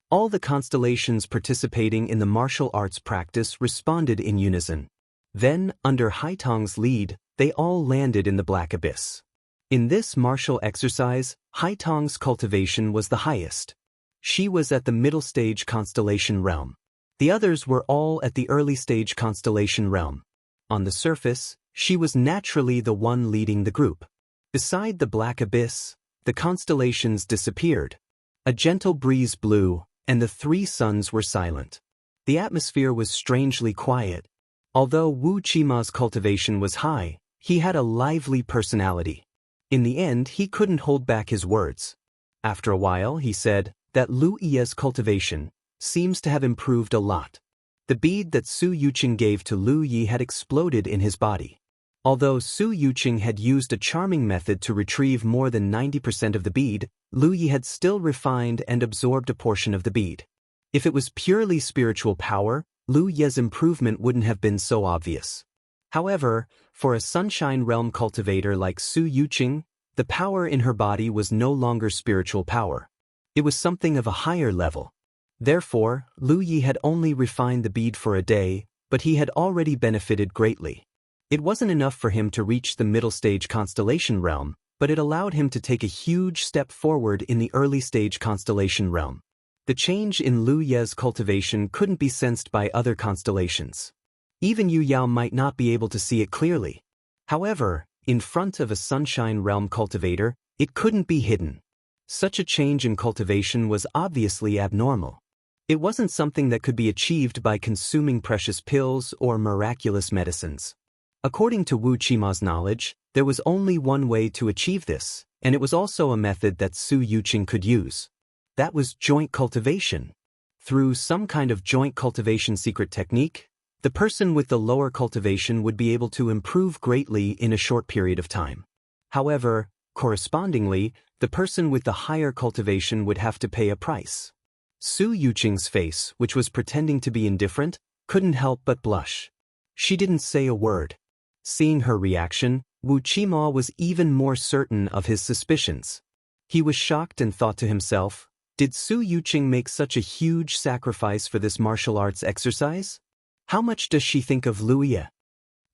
All the constellations participating in the martial arts practice responded in unison. Then, under Haitong's lead, they all landed in the Black Abyss. In this martial exercise, Haitong's cultivation was the highest. She was at the middle stage constellation realm. The others were all at the early stage constellation realm. On the surface, she was naturally the one leading the group. Beside the Black Abyss, the constellations disappeared. A gentle breeze blew, and the three suns were silent. The atmosphere was strangely quiet. Although Wu Qima's cultivation was high, he had a lively personality. In the end, he couldn't hold back his words. After a while, he said that Lu Ye's cultivation seems to have improved a lot. The bead that Su Yuqing gave to Lu Yi had exploded in his body. Although Su Yuqing had used a charming method to retrieve more than 90% of the bead, Lu Yi had still refined and absorbed a portion of the bead. If it was purely spiritual power, Lu Ye's improvement wouldn't have been so obvious. However, for a Sunshine Realm cultivator like Su Yuqing, the power in her body was no longer spiritual power. It was something of a higher level. Therefore, Lu Yi had only refined the bead for a day, but he had already benefited greatly. It wasn't enough for him to reach the middle stage constellation realm, but it allowed him to take a huge step forward in the early stage constellation realm. The change in Lu Ye's cultivation couldn't be sensed by other constellations. Even Yu Yao might not be able to see it clearly. However, in front of a Sunshine Realm cultivator, it couldn't be hidden. Such a change in cultivation was obviously abnormal. It wasn't something that could be achieved by consuming precious pills or miraculous medicines. According to Wu Qima's knowledge, there was only one way to achieve this, and it was also a method that Su Yuqing could use. That was joint cultivation. Through some kind of joint cultivation secret technique, the person with the lower cultivation would be able to improve greatly in a short period of time. However, correspondingly, the person with the higher cultivation would have to pay a price. Su Yuqing's face, which was pretending to be indifferent, couldn't help but blush. She didn't say a word. Seeing her reaction, Wu Qima was even more certain of his suspicions. He was shocked and thought to himself, did Su Yuqing make such a huge sacrifice for this martial arts exercise? How much does she think of Lu Ye?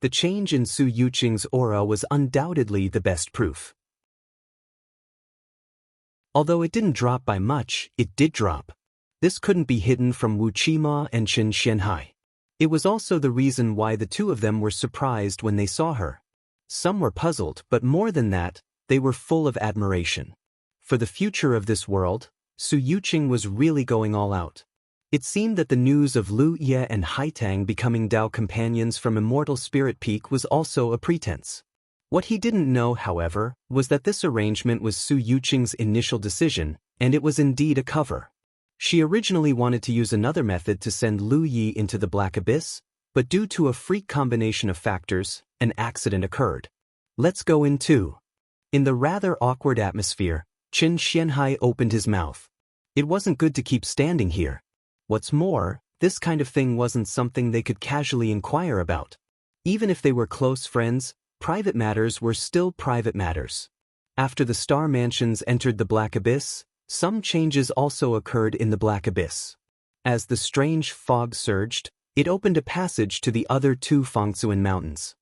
The change in Su Yuqing's aura was undoubtedly the best proof. Although it didn't drop by much, it did drop. This couldn't be hidden from Wu Qima and Qin Xianhai. It was also the reason why the two of them were surprised when they saw her. Some were puzzled, but more than that, they were full of admiration. For the future of this world, Su Yuqing was really going all out. It seemed that the news of Lu Ye and Haitang becoming Dao companions from Immortal Spirit Peak was also a pretense. What he didn't know, however, was that this arrangement was Su Yuqing's initial decision, and it was indeed a cover. She originally wanted to use another method to send Lu Yi into the Black Abyss, but due to a freak combination of factors, an accident occurred. Let's go in too. In the rather awkward atmosphere, Qin Xianhai opened his mouth. It wasn't good to keep standing here. What's more, this kind of thing wasn't something they could casually inquire about. Even if they were close friends, private matters were still private matters. After the Star Mansions entered the Black Abyss, some changes also occurred in the Black Abyss. As the strange fog surged, it opened a passage to the other two Fangsuan mountains.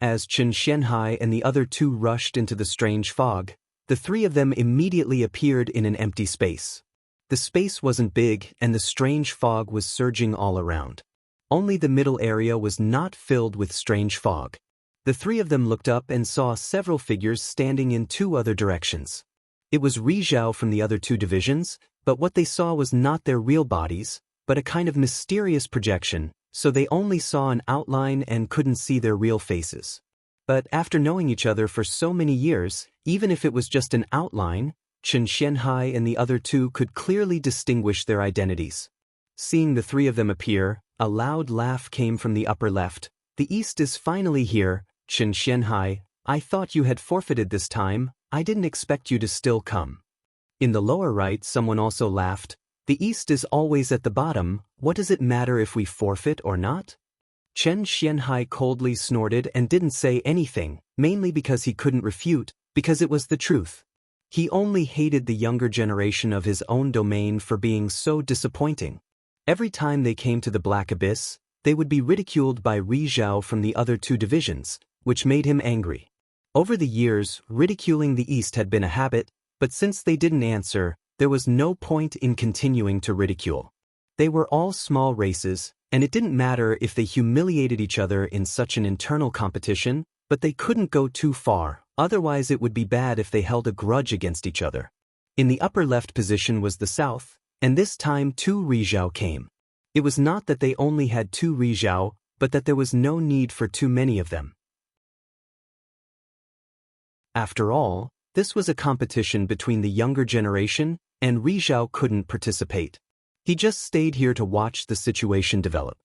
As Qin Xianhai and the other two rushed into the strange fog, the three of them immediately appeared in an empty space. The space wasn't big, and the strange fog was surging all around. Only the middle area was not filled with strange fog. The three of them looked up and saw several figures standing in two other directions. It was Rizhao from the other two divisions, but what they saw was not their real bodies, but a kind of mysterious projection, so they only saw an outline and couldn't see their real faces. But after knowing each other for so many years, even if it was just an outline, Qin Xianhai and the other two could clearly distinguish their identities. Seeing the three of them appear, a loud laugh came from the upper left. The East is finally here, Qin Xianhai. I thought you had forfeited this time. I didn't expect you to still come. In the lower right, someone also laughed. The East is always at the bottom. What does it matter if we forfeit or not? Qin Xianhai coldly snorted and didn't say anything, mainly because he couldn't refute, because it was the truth. He only hated the younger generation of his own domain for being so disappointing. Every time they came to the Black Abyss, they would be ridiculed by Ri Zhao from the other two divisions, which made him angry. Over the years, ridiculing the East had been a habit, but since they didn't answer, there was no point in continuing to ridicule. They were all small races, and it didn't matter if they humiliated each other in such an internal competition, but they couldn't go too far, otherwise it would be bad if they held a grudge against each other. In the upper left position was the South, and this time 2 Ri Zhao came. It was not that they only had 2 Ri Zhao, but that there was no need for too many of them. After all, this was a competition between the younger generation, and Ri Zhao couldn't participate. He just stayed here to watch the situation develop.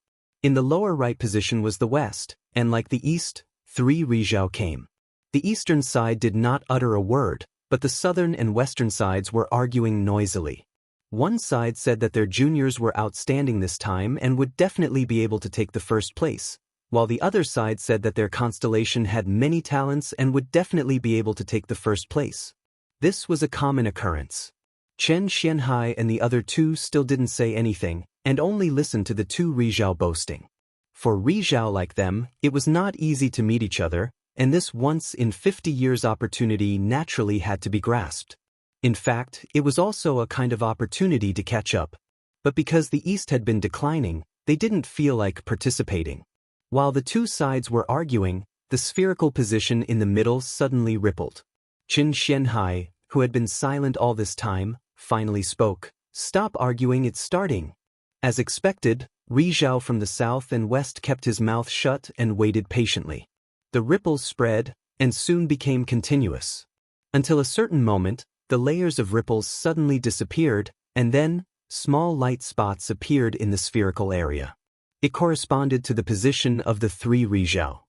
In the lower right position was the West, and like the East, 3 Ri Zhao came. The eastern side did not utter a word, but the southern and western sides were arguing noisily. One side said that their juniors were outstanding this time and would definitely be able to take the first place, while the other side said that their constellation had many talents and would definitely be able to take the first place. This was a common occurrence. Chen Xianhai and the other two still didn't say anything, and only listened to the 2 Ri Zhao boasting. For Ri Zhao like them, it was not easy to meet each other, and this once in 50 years opportunity naturally had to be grasped. In fact, it was also a kind of opportunity to catch up. But because the East had been declining, they didn't feel like participating. While the two sides were arguing, the spherical position in the middle suddenly rippled. Qin Xianhai, who had been silent all this time, finally spoke. "Stop arguing, it's starting." As expected, Ri Zhao from the south and west kept his mouth shut and waited patiently. The ripples spread, and soon became continuous. Until a certain moment, the layers of ripples suddenly disappeared, and then, small light spots appeared in the spherical area. It corresponded to the position of the 3 Ri Zhao.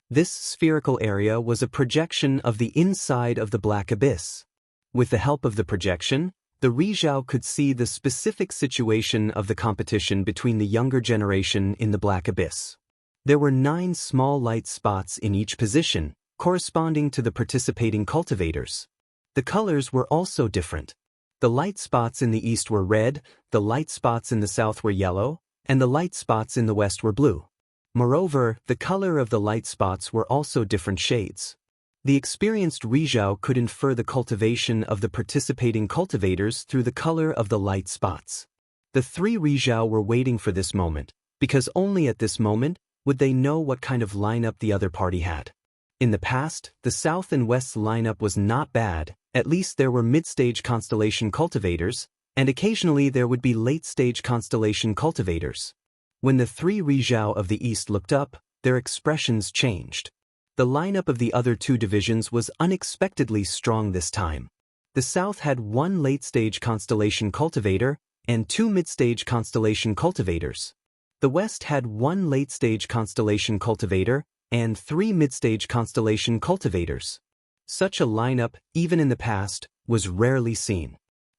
This spherical area was a projection of the inside of the Black Abyss. With the help of the projection, the Ri Zhao could see the specific situation of the competition between the younger generation in the Black Abyss. There were 9 small light spots in each position, corresponding to the participating cultivators. The colors were also different. The light spots in the east were red, the light spots in the south were yellow, and the light spots in the west were blue. Moreover, the color of the light spots were also different shades. The experienced Ri Zhao could infer the cultivation of the participating cultivators through the color of the light spots. The 3 Ri Zhao were waiting for this moment, because only at this moment would they know what kind of lineup the other party had. In the past, the South and West's lineup was not bad. At least there were mid-stage constellation cultivators, and occasionally there would be late-stage constellation cultivators. When the 3 Ri Zhao of the East looked up, their expressions changed. The lineup of the other two divisions was unexpectedly strong this time. The South had 1 late-stage constellation cultivator and 2 mid-stage constellation cultivators. The West had 1 late-stage constellation cultivator and 3 mid-stage constellation cultivators. Such a lineup, even in the past, was rarely seen.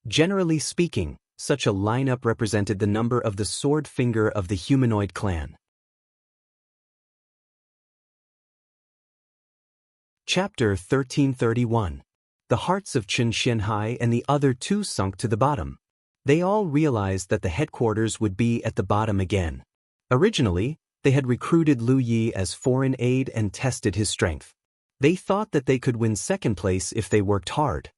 Generally speaking, such a lineup represented the number of the sword finger of the humanoid clan. Chapter 1331. The hearts of Qin Xianhai and the other two sunk to the bottom. They all realized that the headquarters would be at the bottom again. Originally, they had recruited Lu Yi as foreign aid and tested his strength. They thought that they could win second place if they worked hard.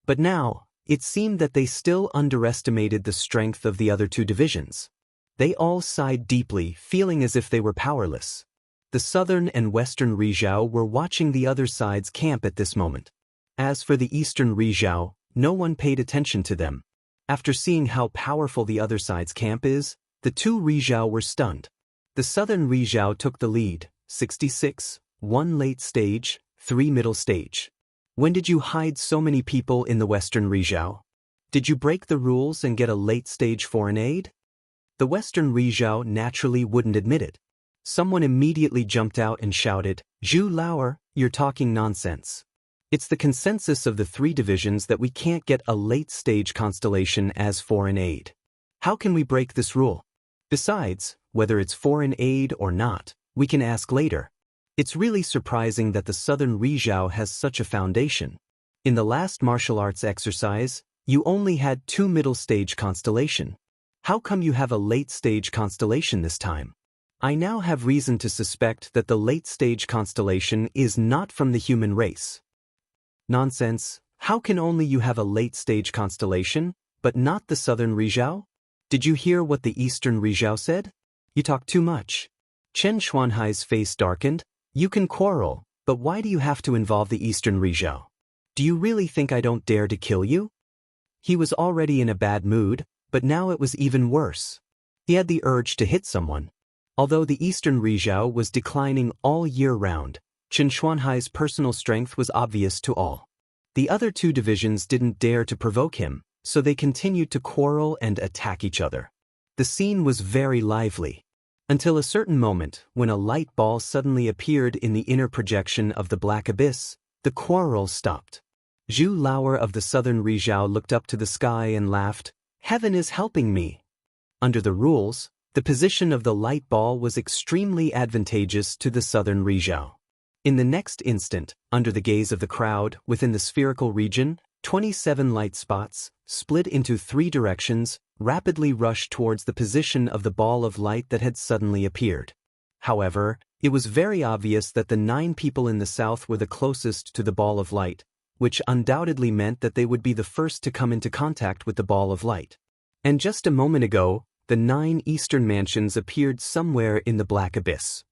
But now, it seemed that they still underestimated the strength of the other two divisions. They all sighed deeply, feeling as if they were powerless. The southern and western Ri Zhao were watching the other side's camp at this moment. As for the eastern Ri Zhao, no one paid attention to them. After seeing how powerful the other side's camp is, the 2 Ri Zhao were stunned. The southern Ri Zhao took the lead, 66, 1 late stage, 3 middle stage. When did you hide so many people in the western Ri Zhao? Did you break the rules and get a late stage foreign aid? The western Ri Zhao naturally wouldn't admit it. Someone immediately jumped out and shouted, "Zhu Lauer, you're talking nonsense. It's the consensus of the 3 divisions that we can't get a late stage constellation as foreign aid. How can we break this rule? Besides, whether it's foreign aid or not, we can ask later. It's really surprising that the southern Ri Zhao has such a foundation. In the last martial arts exercise, you only had 2 middle stage constellation. How come you have a late stage constellation this time? I now have reason to suspect that the late stage constellation is not from the human race. Nonsense, how can only you have a late stage constellation, but not the southern Rizhao? Did you hear what the eastern Rizhao said? You talk too much. Chen Xuanhai's face darkened. You can quarrel, but why do you have to involve the eastern Rizhao? Do you really think I don't dare to kill you? He was already in a bad mood, but now it was even worse. He had the urge to hit someone. Although the eastern Rizhao was declining all year round, Chen Xuanhai's personal strength was obvious to all. The other 2 divisions didn't dare to provoke him, so they continued to quarrel and attack each other. The scene was very lively. Until a certain moment, when a light ball suddenly appeared in the inner projection of the black abyss, the quarrel stopped. Zhu Lauer of the southern Rizhao looked up to the sky and laughed. Heaven is helping me. Under the rules, the position of the light ball was extremely advantageous to the southern Rizhao. In the next instant, under the gaze of the crowd, within the spherical region, 27 light spots, split into 3 directions, rapidly rushed towards the position of the ball of light that had suddenly appeared. However, it was very obvious that the 9 people in the south were the closest to the ball of light, which undoubtedly meant that they would be the first to come into contact with the ball of light. And just a moment ago, the 9 eastern mansions appeared somewhere in the black abyss.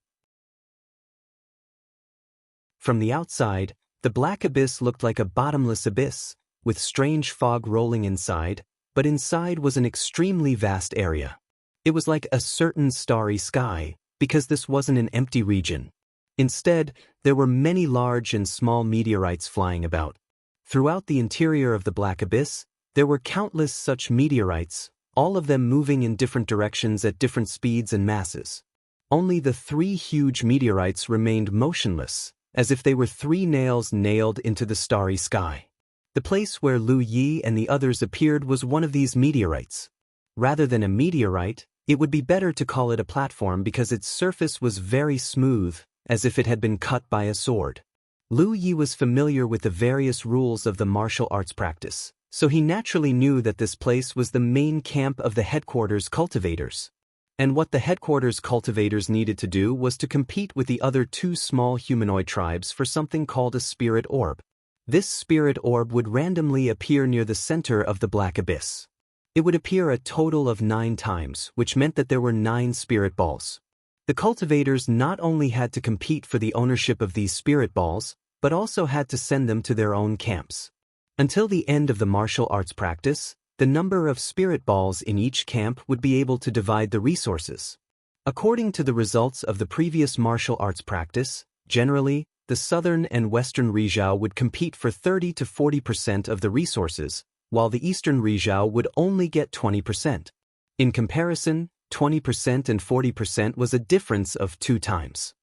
From the outside, the black abyss looked like a bottomless abyss, with strange fog rolling inside, but inside was an extremely vast area. It was like a certain starry sky, because this wasn't an empty region. Instead, there were many large and small meteorites flying about. Throughout the interior of the black abyss, there were countless such meteorites, all of them moving in different directions at different speeds and masses. Only the 3 huge meteorites remained motionless, as if they were 3 nails nailed into the starry sky. The place where Lu Yi and the others appeared was one of these meteorites. Rather than a meteorite, it would be better to call it a platform because its surface was very smooth, as if it had been cut by a sword. Lu Yi was familiar with the various rules of the martial arts practice, so he naturally knew that this place was the main camp of the headquarters cultivators. And what the headquarters cultivators needed to do was to compete with the other 2 small humanoid tribes for something called a spirit orb. This spirit orb would randomly appear near the center of the black abyss. It would appear a total of 9 times, which meant that there were 9 spirit balls. The cultivators not only had to compete for the ownership of these spirit balls, but also had to send them to their own camps. Until the end of the martial arts practice, the number of spirit balls in each camp would be able to divide the resources. According to the results of the previous martial arts practice, generally, the southern and western Rizhao would compete for 30 to 40% of the resources, while the eastern Rizhao would only get 20%. In comparison, 20% and 40% was a difference of 2 times.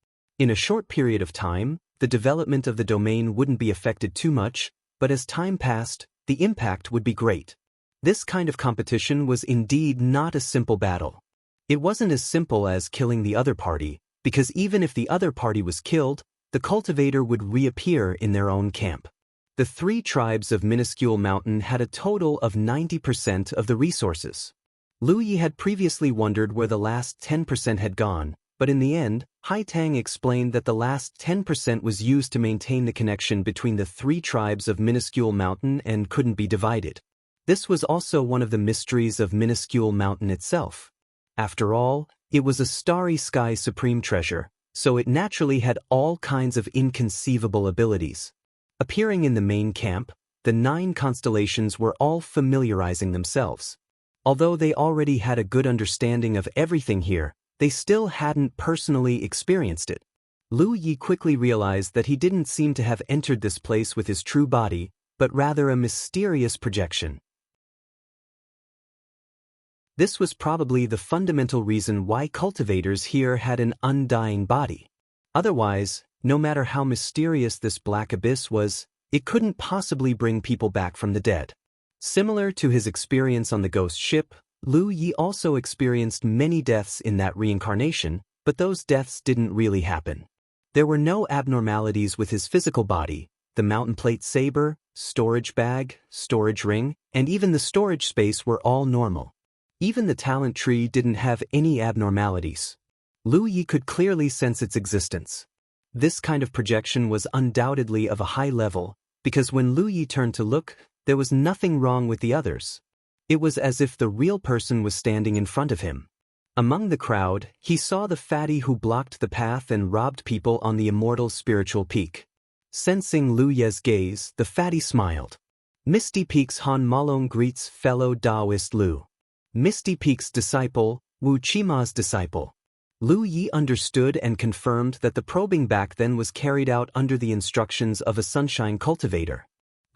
In a short period of time, the development of the domain wouldn't be affected too much, but as time passed, the impact would be great. This kind of competition was indeed not a simple battle. It wasn't as simple as killing the other party, because even if the other party was killed, the cultivator would reappear in their own camp. The 3 tribes of Minuscule Mountain had a total of 90% of the resources. Lu Yi had previously wondered where the last 10% had gone, but in the end, Hai Tang explained that the last 10% was used to maintain the connection between the 3 tribes of Minuscule Mountain and couldn't be divided. This was also one of the mysteries of Minuscule Mountain itself. After all, it was a starry sky supreme treasure, so it naturally had all kinds of inconceivable abilities. Appearing in the main camp, the 9 constellations were all familiarizing themselves. Although they already had a good understanding of everything here, they still hadn't personally experienced it. Lu Yi quickly realized that he didn't seem to have entered this place with his true body, but rather a mysterious projection. This was probably the fundamental reason why cultivators here had an undying body. Otherwise, no matter how mysterious this black abyss was, it couldn't possibly bring people back from the dead. Similar to his experience on the ghost ship, Lu Yi also experienced many deaths in that reincarnation, but those deaths didn't really happen. There were no abnormalities with his physical body, the mountain plate saber, storage bag, storage ring, and even the storage space were all normal. Even the talent tree didn't have any abnormalities. Lu Yi could clearly sense its existence. This kind of projection was undoubtedly of a high level, because when Lu Yi turned to look, there was nothing wrong with the others. It was as if the real person was standing in front of him. Among the crowd, he saw the fatty who blocked the path and robbed people on the Immortal spiritual peak. Sensing Lu Ye's gaze, the fatty smiled. Misty Peak's Han Malong greets fellow Taoist Lu. Misty Peak's disciple, Wuxia's disciple. Lu Yi understood and confirmed that the probing back then was carried out under the instructions of a sunshine cultivator.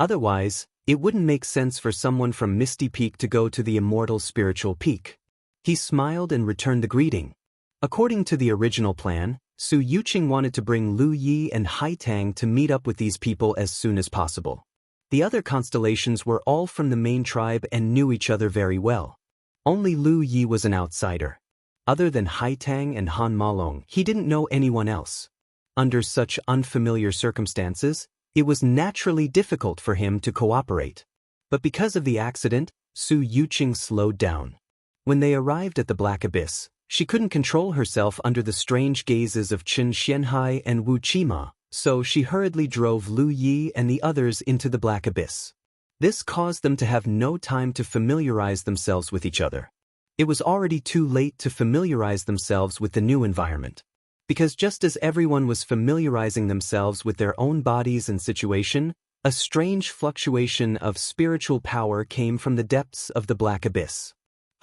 Otherwise, it wouldn't make sense for someone from Misty Peak to go to the Immortal spiritual peak. He smiled and returned the greeting. According to the original plan, Su Yuqing wanted to bring Lu Yi and Haitang to meet up with these people as soon as possible. The other constellations were all from the main tribe and knew each other very well. Only Lu Yi was an outsider. Other than Haitang and Han Malong, he didn't know anyone else. Under such unfamiliar circumstances, it was naturally difficult for him to cooperate. But because of the accident, Su Yuqing slowed down. When they arrived at the Black Abyss, she couldn't control herself under the strange gazes of Qin Xianhai and Wu Qima, so she hurriedly drove Lu Yi and the others into the Black Abyss. This caused them to have no time to familiarize themselves with each other. It was already too late to familiarize themselves with the new environment. Because just as everyone was familiarizing themselves with their own bodies and situation, a strange fluctuation of spiritual power came from the depths of the Black Abyss.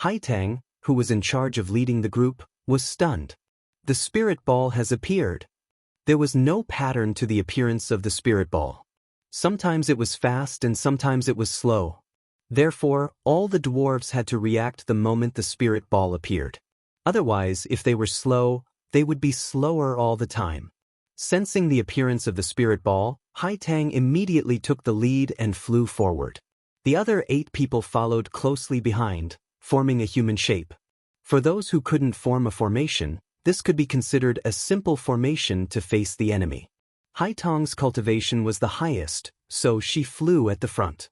Haitang, who was in charge of leading the group, was stunned. The spirit ball has appeared. There was no pattern to the appearance of the spirit ball. Sometimes it was fast and sometimes it was slow. Therefore, all the dwarves had to react the moment the spirit ball appeared. Otherwise, if they were slow, they would be slower all the time. Sensing the appearance of the spirit ball, Haitang immediately took the lead and flew forward. The other 8 people followed closely behind, forming a human shape. For those who couldn't form a formation, this could be considered a simple formation to face the enemy. Haitang's cultivation was the highest, so she flew at the front.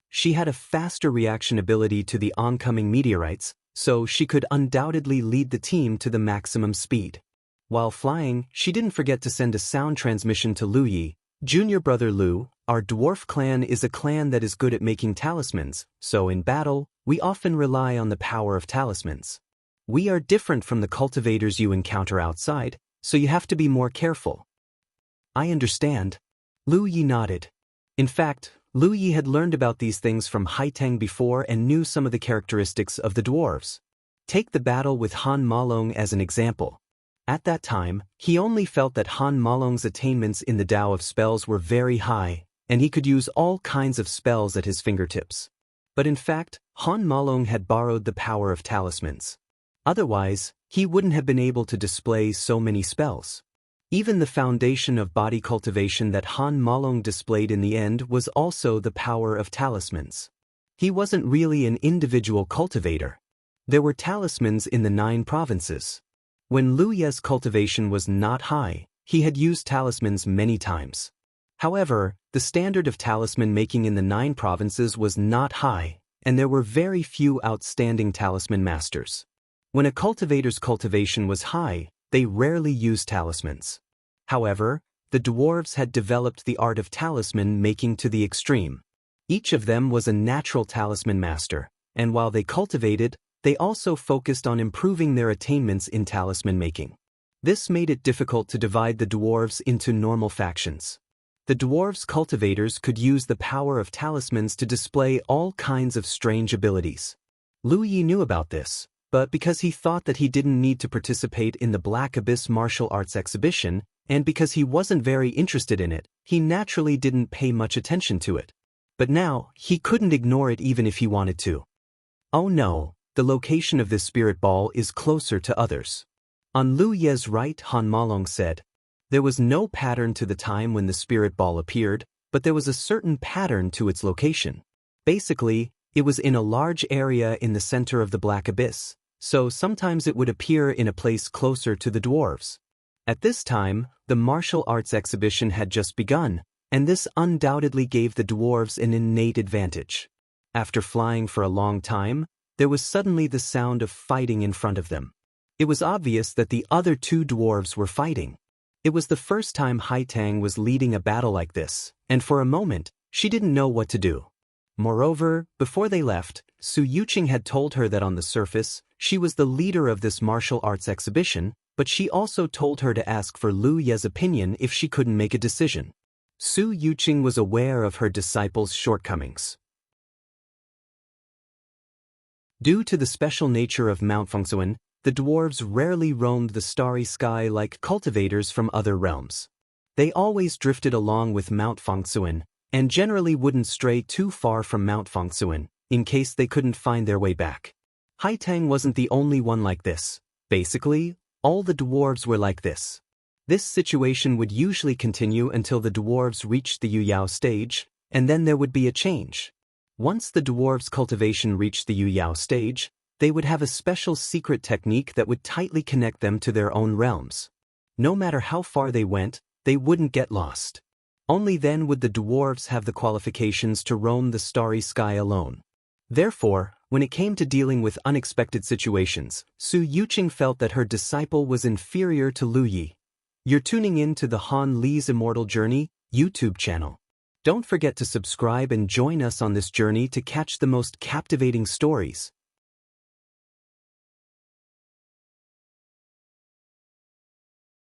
She had a faster reaction ability to the oncoming meteorites, so she could undoubtedly lead the team to the maximum speed. While flying, she didn't forget to send a sound transmission to Lu Yi. Junior brother Lu, our dwarf clan is a clan that is good at making talismans, so in battle, we often rely on the power of talismans. We are different from the cultivators you encounter outside, so you have to be more careful. I understand. Lu Yi nodded. In fact, Lu Yi had learned about these things from Haitang before and knew some of the characteristics of the dwarves. Take the battle with Han Malong as an example. At that time, he only felt that Han Malong's attainments in the Tao of spells were very high, and he could use all kinds of spells at his fingertips. But in fact, Han Malong had borrowed the power of talismans. Otherwise, he wouldn't have been able to display so many spells. Even the foundation of body cultivation that Han Malong displayed in the end was also the power of talismans. He wasn't really an individual cultivator. There were talismans in the 9 provinces. When Lu Ye's cultivation was not high, he had used talismans many times. However, the standard of talisman making in the 9 provinces was not high, and there were very few outstanding talisman masters. When a cultivator's cultivation was high, they rarely used talismans. However, the dwarves had developed the art of talisman making to the extreme. Each of them was a natural talisman master, and while they cultivated, they also focused on improving their attainments in talisman making. This made it difficult to divide the dwarves into normal factions. The dwarves' cultivators could use the power of talismans to display all kinds of strange abilities. Lu Yi knew about this, but because he thought that he didn't need to participate in the Black Abyss martial arts exhibition, and because he wasn't very interested in it, he naturally didn't pay much attention to it. But now, he couldn't ignore it even if he wanted to. Oh no, the location of this spirit ball is closer to others. On Lu Ye's right, Han Malong said. There was no pattern to the time when the spirit ball appeared, but there was a certain pattern to its location. Basically, it was in a large area in the center of the Black Abyss, so sometimes it would appear in a place closer to the dwarves. At this time, the martial arts exhibition had just begun, and this undoubtedly gave the dwarves an innate advantage. After flying for a long time, there was suddenly the sound of fighting in front of them. It was obvious that the other two dwarves were fighting. It was the first time Haitang was leading a battle like this, and for a moment, she didn't know what to do. Moreover, before they left, Su Yuqing had told her that on the surface, she was the leader of this martial arts exhibition, but she also told her to ask for Lu Ye's opinion if she couldn't make a decision. Su Yuqing was aware of her disciple's shortcomings. Due to the special nature of Mount Fengsuan, the dwarves rarely roamed the starry sky like cultivators from other realms. They always drifted along with Mount Fengsuan, and generally wouldn't stray too far from Mount Fengsuan, in case they couldn't find their way back. Haitang wasn't the only one like this. Basically, all the dwarves were like this. This situation would usually continue until the dwarves reached the Yuyao stage, and then there would be a change. Once the dwarves' cultivation reached the Yuyao stage, they would have a special secret technique that would tightly connect them to their own realms. No matter how far they went, they wouldn't get lost. Only then would the dwarves have the qualifications to roam the starry sky alone. Therefore, when it came to dealing with unexpected situations, Su Yuqing felt that her disciple was inferior to Lu Yi. You're tuning in to the Han Li's Immortal Journey YouTube channel. Don't forget to subscribe and join us on this journey to catch the most captivating stories,